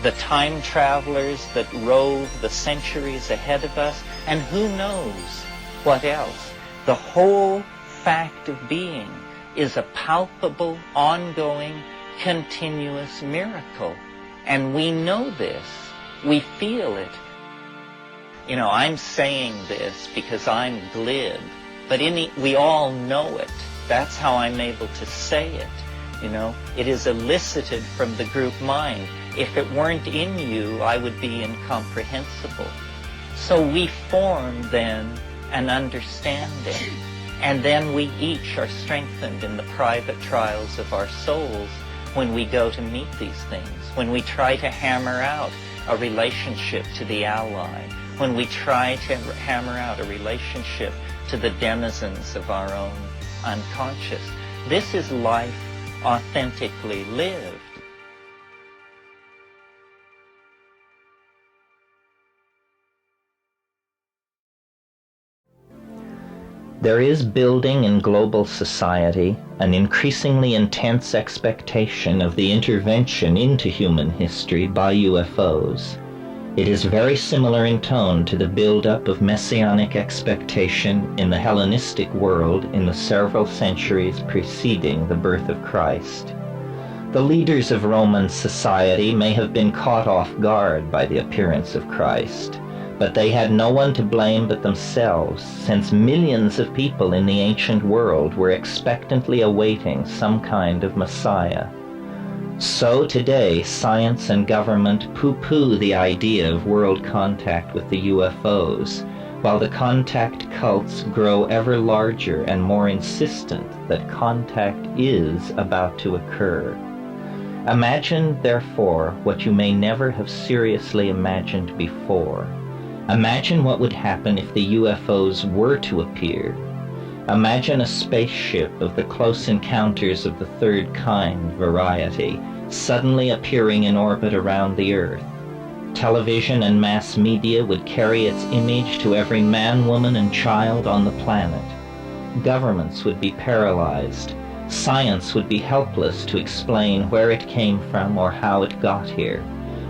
the time travelers that rove the centuries ahead of us, and who knows what else. The whole fact of being is a palpable, ongoing, continuous miracle. And we know this. We feel it. I'm saying this because I'm glib but we all know it. That's how I'm able to say it. You know, it is elicited from the group mind. If it weren't in you, I would be incomprehensible. So we form then an understanding, and then we each are strengthened in the private trials of our souls when we go to meet these things, when we try to hammer out a relationship to the ally, when we try to hammer out a relationship to the denizens of our own unconscious. This is life authentically lived. There is building in global society an increasingly intense expectation of the intervention into human history by UFOs. It is very similar in tone to the build-up of messianic expectation in the Hellenistic world in the several centuries preceding the birth of Christ. The leaders of Roman society may have been caught off guard by the appearance of Christ, but they had no one to blame but themselves, since millions of people in the ancient world were expectantly awaiting some kind of Messiah. So today, science and government pooh-pooh the idea of world contact with the UFOs, while the contact cults grow ever larger and more insistent that contact is about to occur. Imagine, therefore, what you may never have seriously imagined before. Imagine what would happen if the UFOs were to appear. Imagine a spaceship of the close encounters of the third kind variety suddenly appearing in orbit around the Earth. Television and mass media would carry its image to every man, woman, and child on the planet. Governments would be paralyzed. Science would be helpless to explain where it came from or how it got here.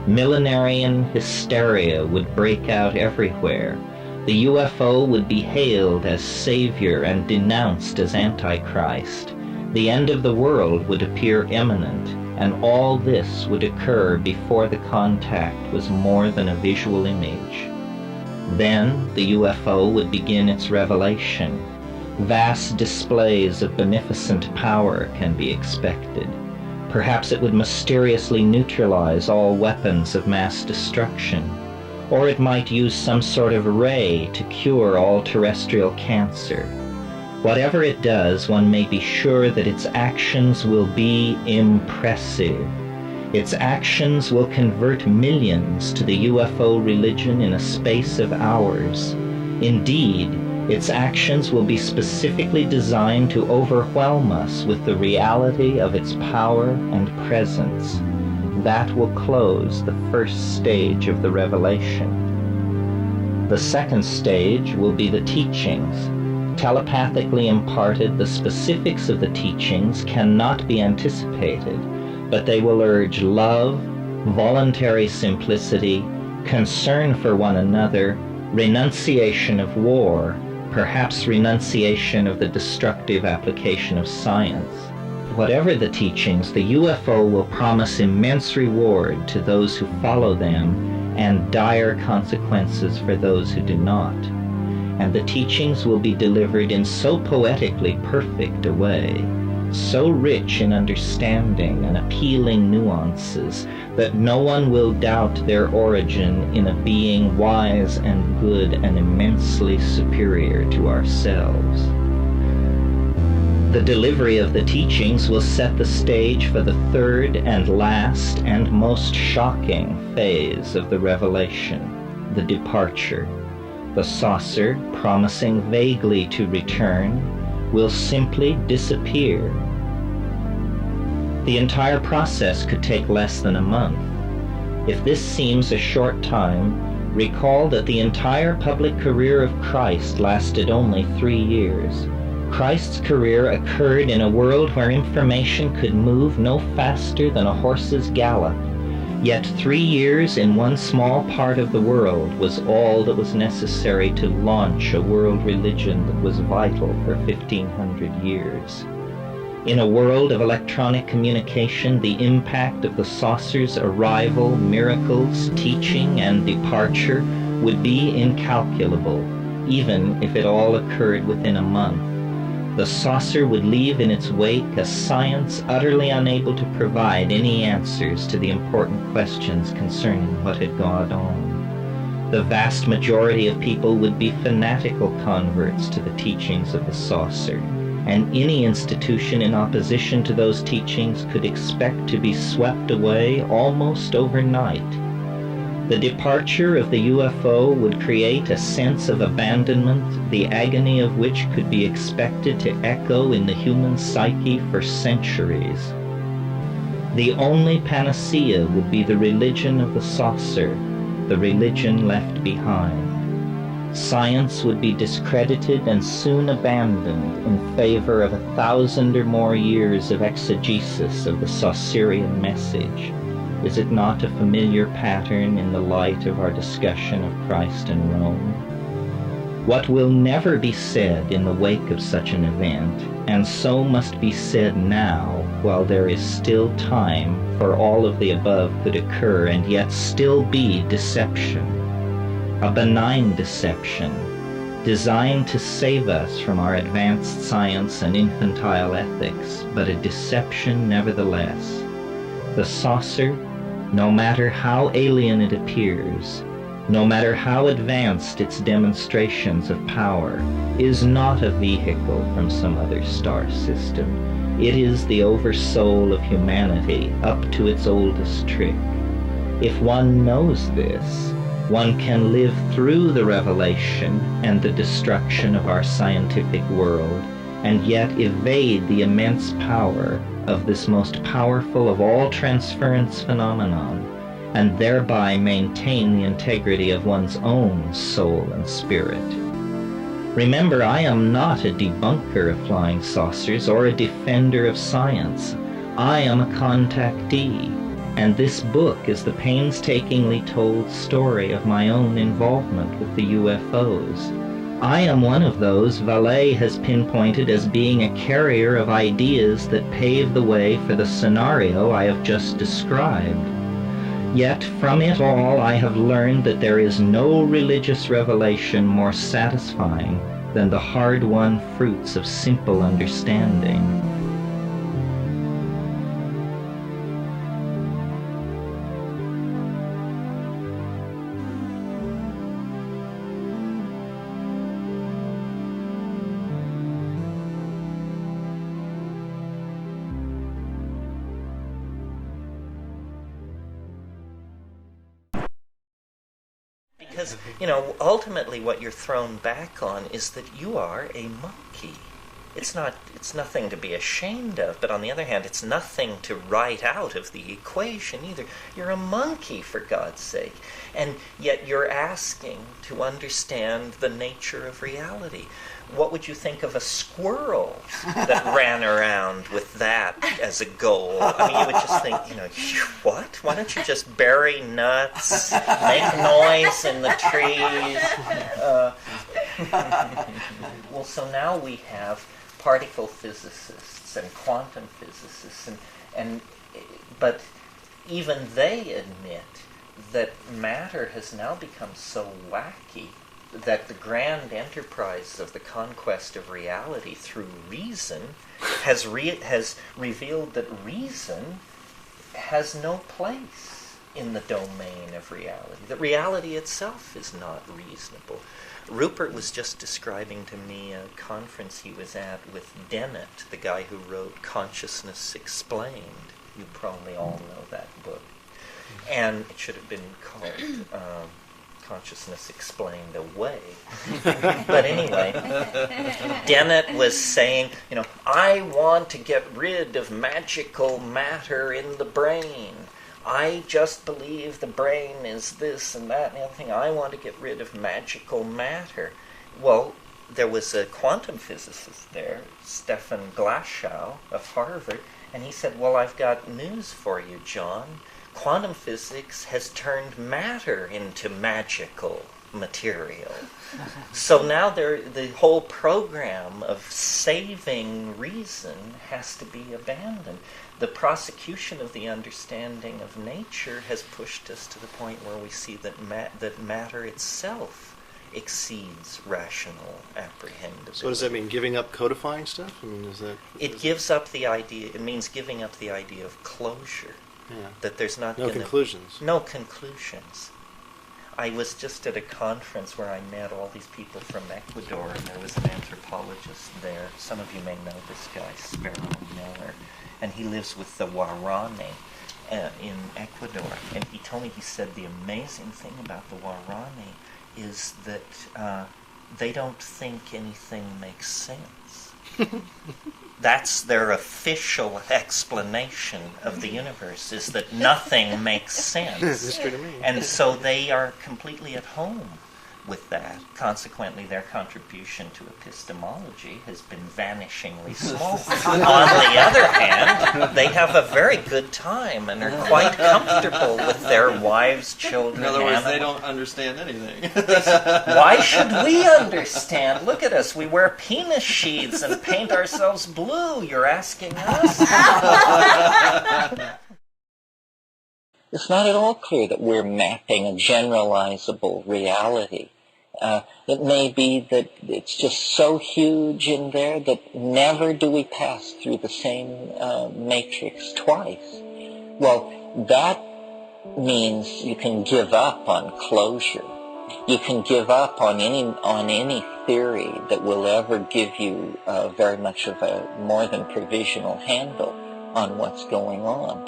Millenarian hysteria would break out everywhere. The UFO would be hailed as savior and denounced as Antichrist. The end of the world would appear imminent, and all this would occur before the contact was more than a visual image. Then the UFO would begin its revelation. Vast displays of beneficent power can be expected. Perhaps it would mysteriously neutralize all weapons of mass destruction, or it might use some sort of ray to cure all terrestrial cancer. Whatever it does, one may be sure that its actions will be impressive. Its actions will convert millions to the UFO religion in a space of hours. Indeed, its actions will be specifically designed to overwhelm us with the reality of its power and presence. That will close the first stage of the revelation. The second stage will be the teachings. Telepathically imparted, the specifics of the teachings cannot be anticipated, but they will urge love, voluntary simplicity, concern for one another, renunciation of war, perhaps renunciation of the destructive application of science. Whatever the teachings, the UFO will promise immense reward to those who follow them and dire consequences for those who do not. And the teachings will be delivered in so poetically perfect a way, so rich in understanding and appealing nuances, that no one will doubt their origin in a being wise and good and immensely superior to ourselves. The delivery of the teachings will set the stage for the third and last and most shocking phase of the revelation, the departure. The saucer, promising vaguely to return, will simply disappear. The entire process could take less than a month. If this seems a short time, recall that the entire public career of Christ lasted only 3 years. Christ's career occurred in a world where information could move no faster than a horse's gallop. Yet 3 years in one small part of the world was all that was necessary to launch a world religion that was vital for 1,500 years. In a world of electronic communication, the impact of the saucer's arrival, miracles, teaching, and departure would be incalculable. even if it all occurred within a month. The saucer would leave in its wake a science utterly unable to provide any answers to the important questions concerning what had gone on. The vast majority of people would be fanatical converts to the teachings of the saucer, and any institution in opposition to those teachings could expect to be swept away almost overnight. The departure of the UFO would create a sense of abandonment, the agony of which could be expected to echo in the human psyche for centuries. The only panacea would be the religion of the saucer, the religion left behind. Science would be discredited and soon abandoned in favor of 1,000 or more years of exegesis of the Saucerian message. Is it not a familiar pattern in the light of our discussion of Christ and Rome? What will never be said in the wake of such an event, and so must be said now, while there is still time, for all of the above could occur and yet still be deception. A benign deception, designed to save us from our advanced science and infantile ethics, but a deception nevertheless. The saucer, no matter how alien it appears, no matter how advanced its demonstrations of power, is not a vehicle from some other star system. It is the oversoul of humanity up to its oldest trick. If one knows this, one can live through the revelation and the destruction of our scientific world, and yet evade the immense power of this most powerful of all transference phenomenon, and thereby maintain the integrity of one's own soul and spirit. Remember, I am not a debunker of flying saucers or a defender of science. I am a contactee, and this book is the painstakingly told story of my own involvement with the UFOs. I am one of those Vallée has pinpointed as being a carrier of ideas that pave the way for the scenario I have just described. Yet from it all I have learned that there is no religious revelation more satisfying than the hard-won fruits of simple understanding. Because, ultimately what you're thrown back on is that you are a monkey. It's nothing to be ashamed of, but on the other hand, it's nothing to write out of the equation either. You're a monkey, for God's sake. And yet you're asking to understand the nature of reality. What would you think of a squirrel that ran around with that as a goal? I mean, you would just think, what? Why don't you just bury nuts, make noise in the trees? Well, so now we have particle physicists and quantum physicists, but even they admit that matter has now become so wacky that the grand enterprise of the conquest of reality through reason has revealed that reason has no place in the domain of reality. That reality itself is not reasonable. Rupert was just describing to me a conference he was at with Dennett, the guy who wrote Consciousness Explained. You probably all know that book. And it should have been called Consciousness Explained Away. But anyway, Dennett was saying, I want to get rid of magical matter in the brain. I just believe the brain is this and that and the other thing. I want to get rid of magical matter. Well, there was a quantum physicist there, Stefan Glashow of Harvard, and he said, well, I've got news for you, John. Quantum physics has turned matter into magical material. So now the whole program of saving reason has to be abandoned. The prosecution of the understanding of nature has pushed us to the point where we see that matter itself exceeds rational apprehendability. So does that mean giving up codifying stuff? I mean, is that... It gives up the idea, it means giving up the idea of closure. Yeah. That there's not No conclusions. No conclusions. I was just at a conference where I met all these people from Ecuador, and there was an anthropologist there. Some of you may know this guy, Sparrow Miller, and he lives with the Guarani in Ecuador. And he told me, he said, the amazing thing about the Guarani is that they don't think anything makes sense. That's their official explanation of the universe, is that nothing makes sense. That's true to me. And so they are completely at home with that. Consequently, their contribution to epistemology has been vanishingly small. On the other hand, they have a very good time and are quite comfortable with their wives, children, In other words, animals. they don't understand anything. Why should we understand? Look at us. We wear penis sheaths and paint ourselves blue. You're asking us? It's not at all clear that we're mapping a generalizable reality. It may be that it's just so huge in there that never do we pass through the same matrix twice. Well, that means you can give up on closure. You can give up on any theory that will ever give you very much of a more than provisional handle on what's going on.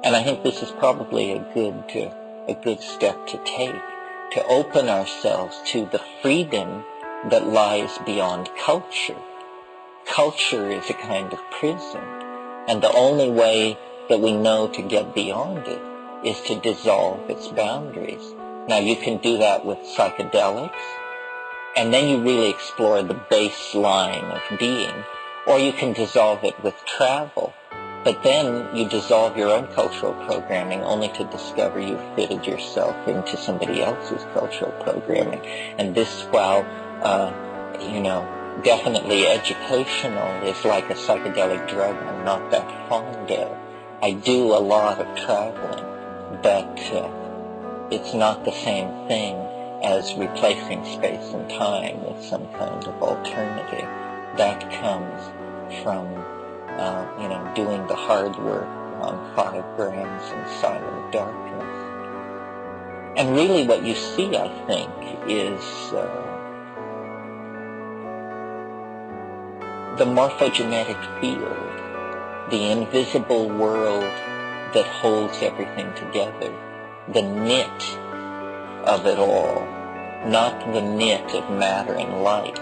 And I think this is probably a good step to take, to open ourselves to the freedom that lies beyond culture. Culture is a kind of prison, and the only way that we know to get beyond it is to dissolve its boundaries. Now, you can do that with psychedelics, and then you really explore the baseline of being, or you can dissolve it with travel. But then you dissolve your own cultural programming only to discover you've fitted yourself into somebody else's cultural programming. And this, while, definitely educational, is like a psychedelic drug I'm not that fond of. I do a lot of traveling, but it's not the same thing as replacing space and time with some kind of alternative. That comes from doing the hard work on 5 grams in silent darkness. And really what you see, I think, is the morphogenetic field, the invisible world that holds everything together, the knit of it all, not the knit of matter and light,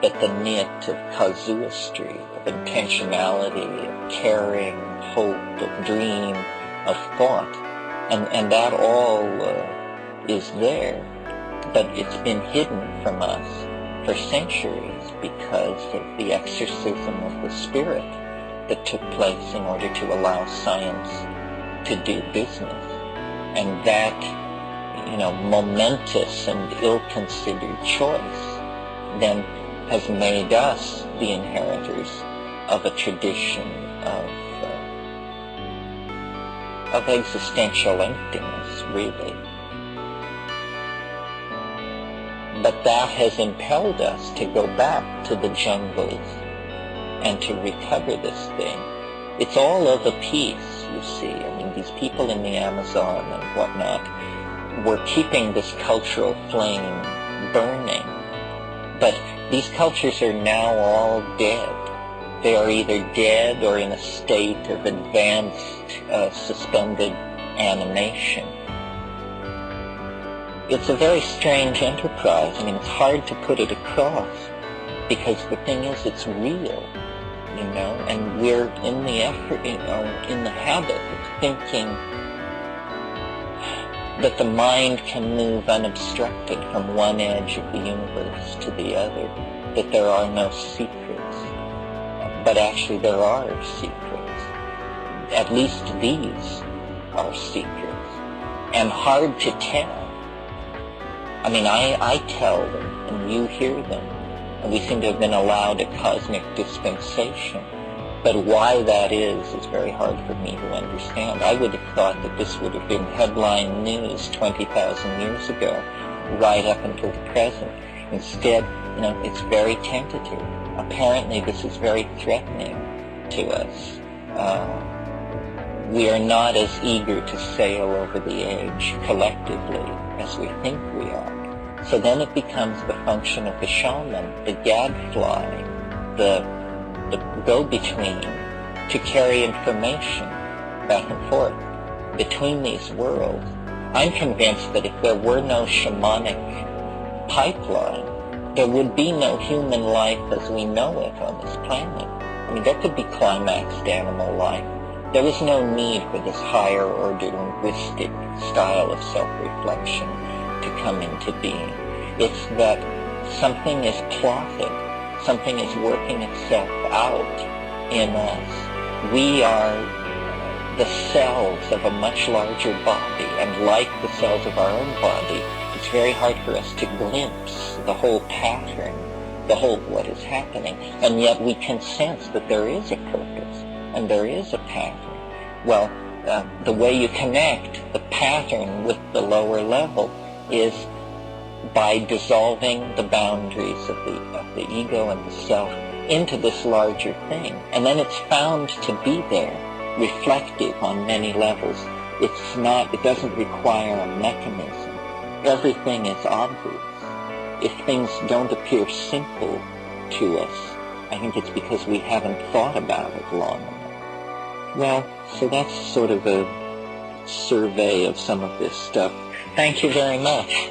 but the knit of casuistry, of intentionality, of caring, hope, of dream, of thought. And that all is there, but it's been hidden from us for centuries because of the exorcism of the spirit that took place in order to allow science to do business. And that, momentous and ill-considered choice then has made us the inheritors of a tradition of existential emptiness, really. But that has impelled us to go back to the jungles and to recover this thing. It's all of a piece, you see. I mean, these people in the Amazon and whatnot were keeping this cultural flame burning. But these cultures are now all dead. They are either dead or in a state of advanced suspended animation. It's a very strange enterprise. I mean, it's hard to put it across because the thing is, it's real, and we're in the effort, in the habit of thinking that the mind can move unobstructed from one edge of the universe to the other, that there are no secrets. But actually there are secrets. At least these are secrets, and hard to tell. I mean, I tell them, and you hear them, and we seem to have been allowed a cosmic dispensation. But why that is very hard for me to understand. I would have thought that this would have been headline news 20,000 years ago, right up until the present. Instead, it's very tentative. Apparently, this is very threatening to us. We are not as eager to sail over the edge collectively as we think we are. So then it becomes the function of the shaman, the gadfly, the go-between, to carry information back and forth between these worlds. I'm convinced that if there were no shamanic pipeline, there would be no human life as we know it on this planet. I mean, there could be climaxed animal life. There is no need for this higher order linguistic style of self-reflection to come into being. It's that something is plotted, something is working itself out in us. We are the cells of a much larger body, and like the cells of our own body, it's very hard for us to glimpse the whole pattern, the whole what is happening, and yet we can sense that there is a purpose and there is a pattern. Well, the way you connect the pattern with the lower level is by dissolving the boundaries of the ego and the self into this larger thing, and then it's found to be there, reflective on many levels. It doesn't require a mechanism. Everything is obvious. If things don't appear simple to us, I think it's because we haven't thought about it long enough. Well, so that's sort of a survey of some of this stuff. Thank you very much.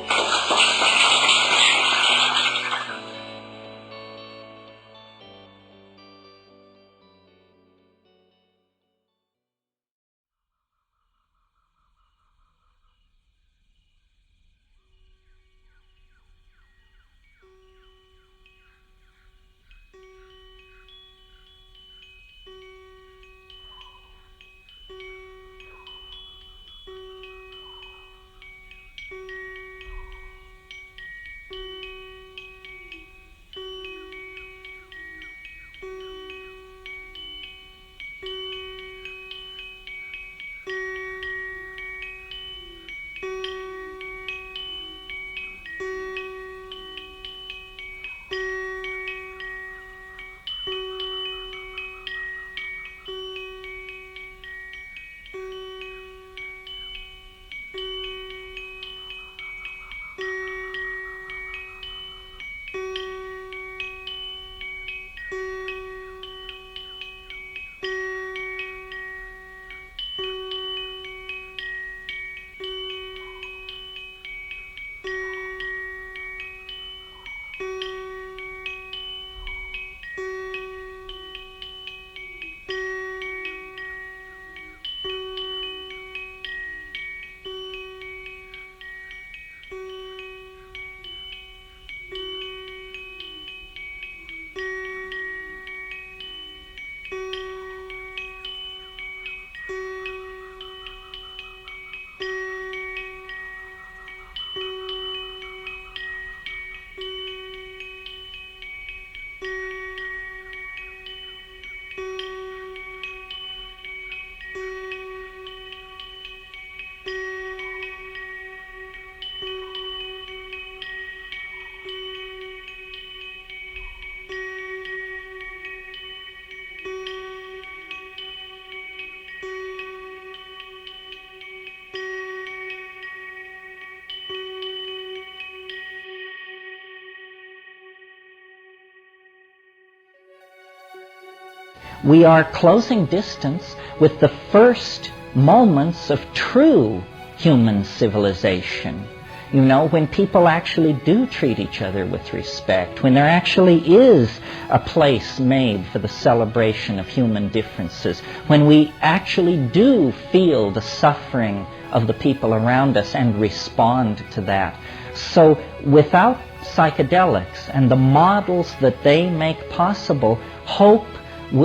We are closing distance with the first moments of true human civilization. You know, when people actually do treat each other with respect, when there actually is a place made for the celebration of human differences, when we actually do feel the suffering of the people around us and respond to that. So without psychedelics and the models that they make possible, hope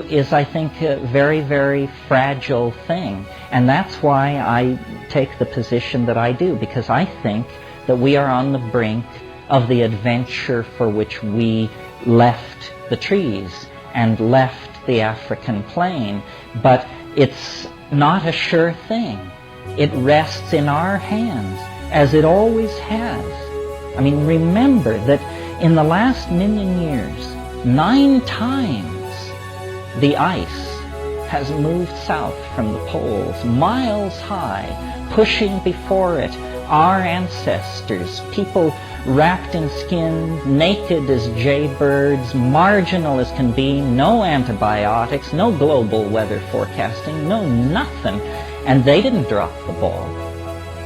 is, I think, a very, very fragile thing. And that's why I take the position that I do, because I think that we are on the brink of the adventure for which we left the trees and left the African plain. But it's not a sure thing. It rests in our hands, as it always has. I mean, remember that in the last million years, 9 times the ice has moved south from the poles, miles high, pushing before it our ancestors, people wrapped in skin, naked as jaybirds, marginal as can be, no antibiotics, no global weather forecasting, no nothing. And they didn't drop the ball.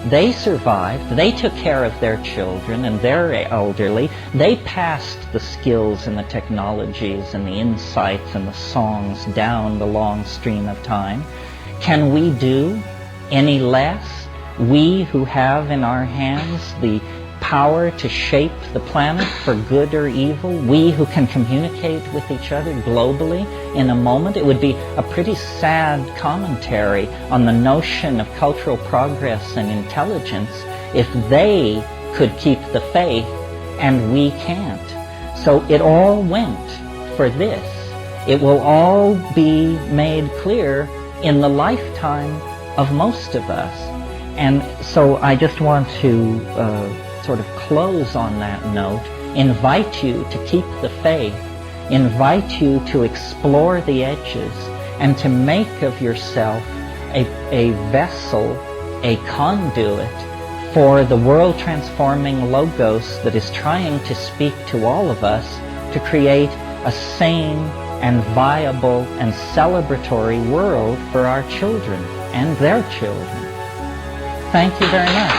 They survived. They took care of their children and their elderly. They passed the skills and the technologies and the insights and the songs down the long stream of time. Can we do any less? We who have in our hands the power to shape the planet for good or evil, we who can communicate with each other globally in a moment. It would be a pretty sad commentary on the notion of cultural progress and intelligence if they could keep the faith and we can't. So it all went for this. It will all be made clear in the lifetime of most of us. And so I just want to sort of close on that note, invite you to keep the faith, invite you to explore the edges, and to make of yourself a vessel, a conduit for the world-transforming logos that is trying to speak to all of us to create a sane and viable and celebratory world for our children and their children. Thank you very much.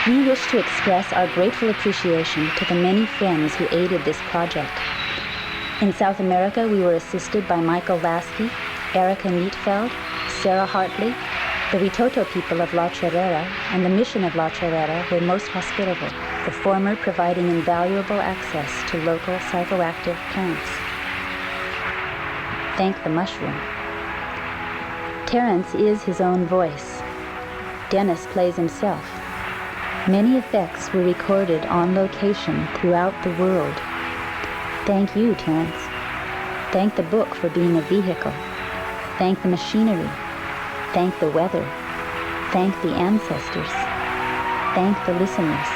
We wish to express our grateful appreciation to the many friends who aided this project. In South America, we were assisted by Michael Lasky, Erica Neatfeld, Sarah Hartley. The Witoto people of La Chorrera and the mission of La Chorrera were most hospitable, the former providing invaluable access to local psychoactive plants. Thank the mushroom. Terence is his own voice. Dennis plays himself. Many effects were recorded on location throughout the world. Thank you, Terence. Thank the book for being a vehicle. Thank the machinery. Thank the weather. Thank the ancestors. Thank the listeners.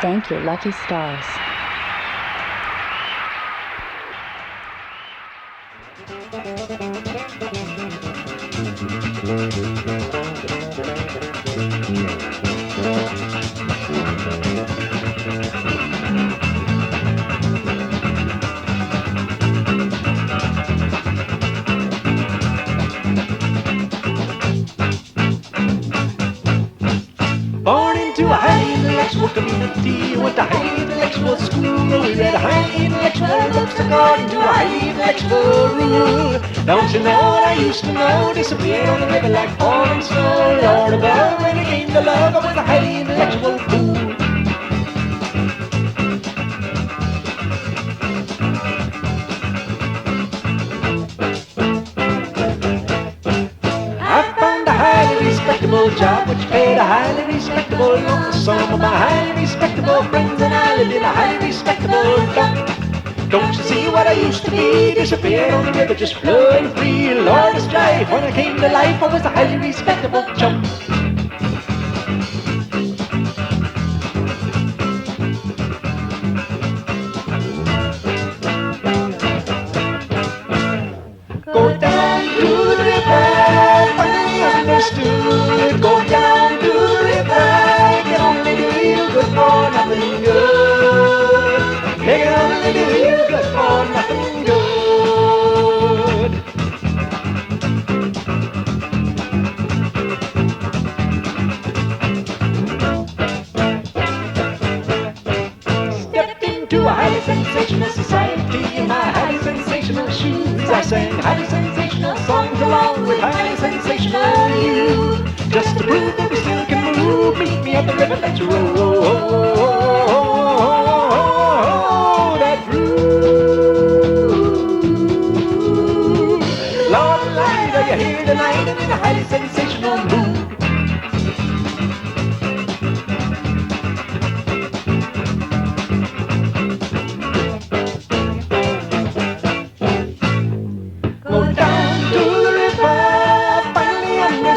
Thank your lucky stars. Born into a highly intellectual community, went to highly intellectual school. We read highly intellectual books according to a highly intellectual rule. Don't you know what I used to know? Disappeared on the river like falling snow. Lord above, when it came to love, I was a highly intellectual fool. Respectable job which paid a highly respectable lump sum of my highly respectable friends, and I lived in a highly respectable dump. Don't you see what I used to be? Disappeared on the river just flowing free. Lord of strife, when I came to life I was a highly respectable chump. Go down to the river, understood. Go down to the river, it can only do you good for nothing good. It can only do you good for nothing good. Stepped into a highly sensational society in my highly sensational shoes. I sang highly sensational songs along with highly sensational you. Just to prove that we still can move, meet me at the river, let's roll that groove. Lord alive, are you here tonight and in a highly sensational mood?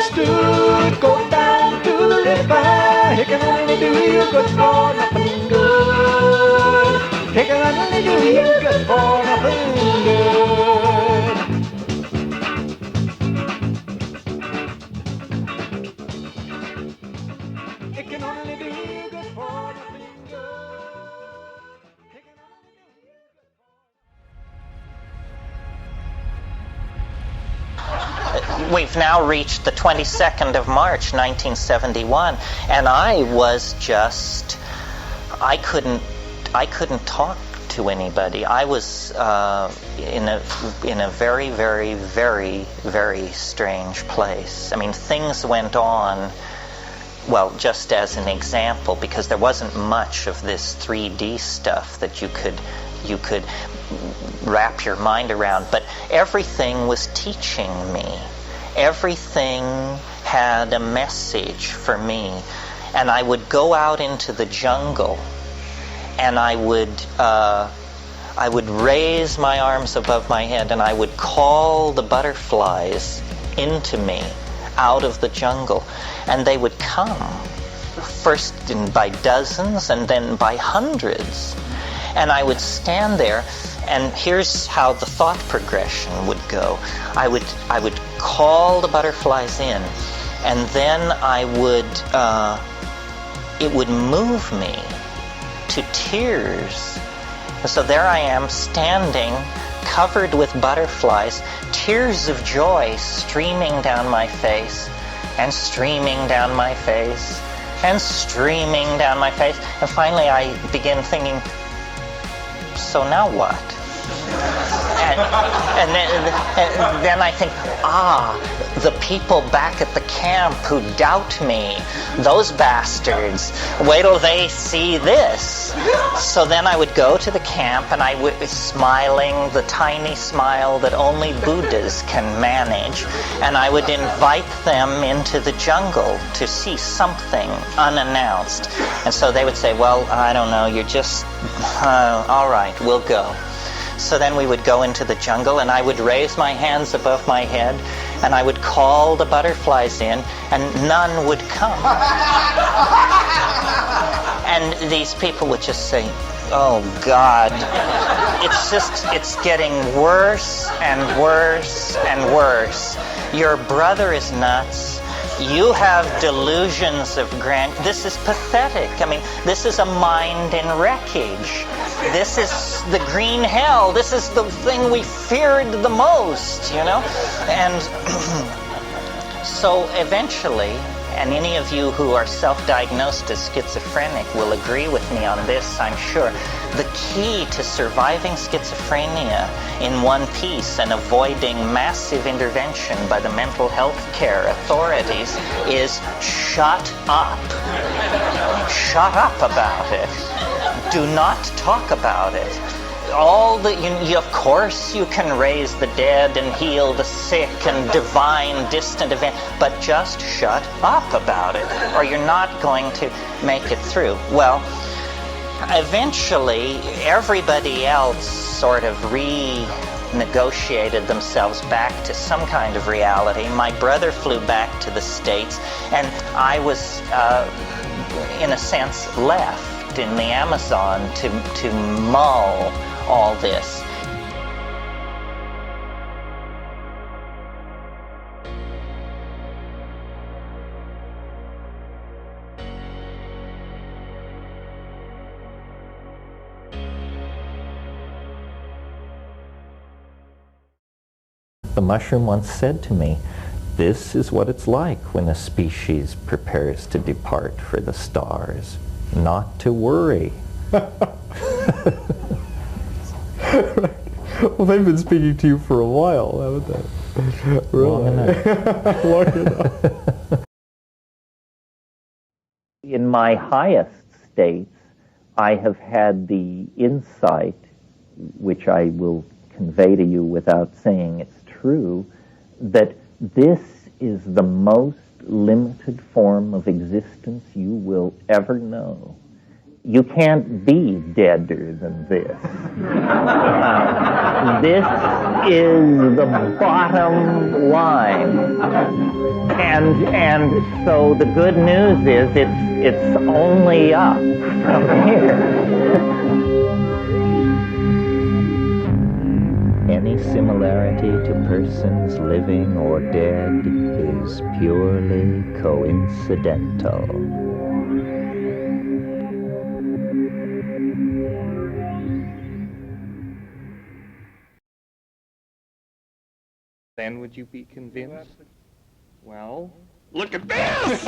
understood. Go down to the river, it can only do you good for nothing good. It can only do you good for nothing good. It can only do you good for nothing good. We've now reached the 22nd of March, 1971, and I was just, I couldn't talk to anybody. I was in a very, very, very, very strange place. I mean, things went on, well, just as an example, because there wasn't much of this 3D stuff that you could wrap your mind around, but everything was teaching me. Everything had a message for me. And I would go out into the jungle, and I would raise my arms above my head, and I would call the butterflies into me out of the jungle, and they would come, first by dozens and then by hundreds. And I would stand there, and here's how the thought progression would go. I would call the butterflies in, and then it would move me to tears. So there I am standing, covered with butterflies, tears of joy streaming down my face, and streaming down my face, and streaming down my face. And finally I begin thinking, so now what? And then I think, the people back at the camp who doubt me, those bastards, wait till they see this. So then I would go to the camp, and I would be smiling, the tiny smile that only Buddhas can manage, and I would invite them into the jungle to see something unannounced. And so they would say, well, I don't know, you're just, all right, we'll go. So then we would go into the jungle, and I would raise my hands above my head, and I would call the butterflies in, and none would come. And these people would just say, oh God, it's getting worse and worse and worse. Your brother is nuts. You have delusions of this is pathetic. I mean, this is a mind in wreckage. This is the green hell. This is the thing we feared the most, you know? And so eventually, and any of you who are self-diagnosed as schizophrenic will agree with me on this, I'm sure. The key to surviving schizophrenia in one piece and avoiding massive intervention by the mental health care authorities is shut up. Shut up about it. Do not talk about it. Of course you can raise the dead and heal the sick and divine distant event, but just shut up about it, or you're not going to make it through. Well, eventually everybody else sort of renegotiated themselves back to some kind of reality. My brother flew back to the States, and I was, in a sense, left in the Amazon to mull all this. The mushroom once said to me, "This is what it's like when a species prepares to depart for the stars. Not to worry." Well, they've been speaking to you for a while, haven't they? Long enough. Long enough. In my highest states, I have had the insight, which I will convey to you without saying it's true, that this is the most limited form of existence you will ever know. You can't be deader than this. This is the bottom line. And so the good news is it's only up from here. Any similarity to persons living or dead is purely coincidental. Then would you be convinced? Well, look at this!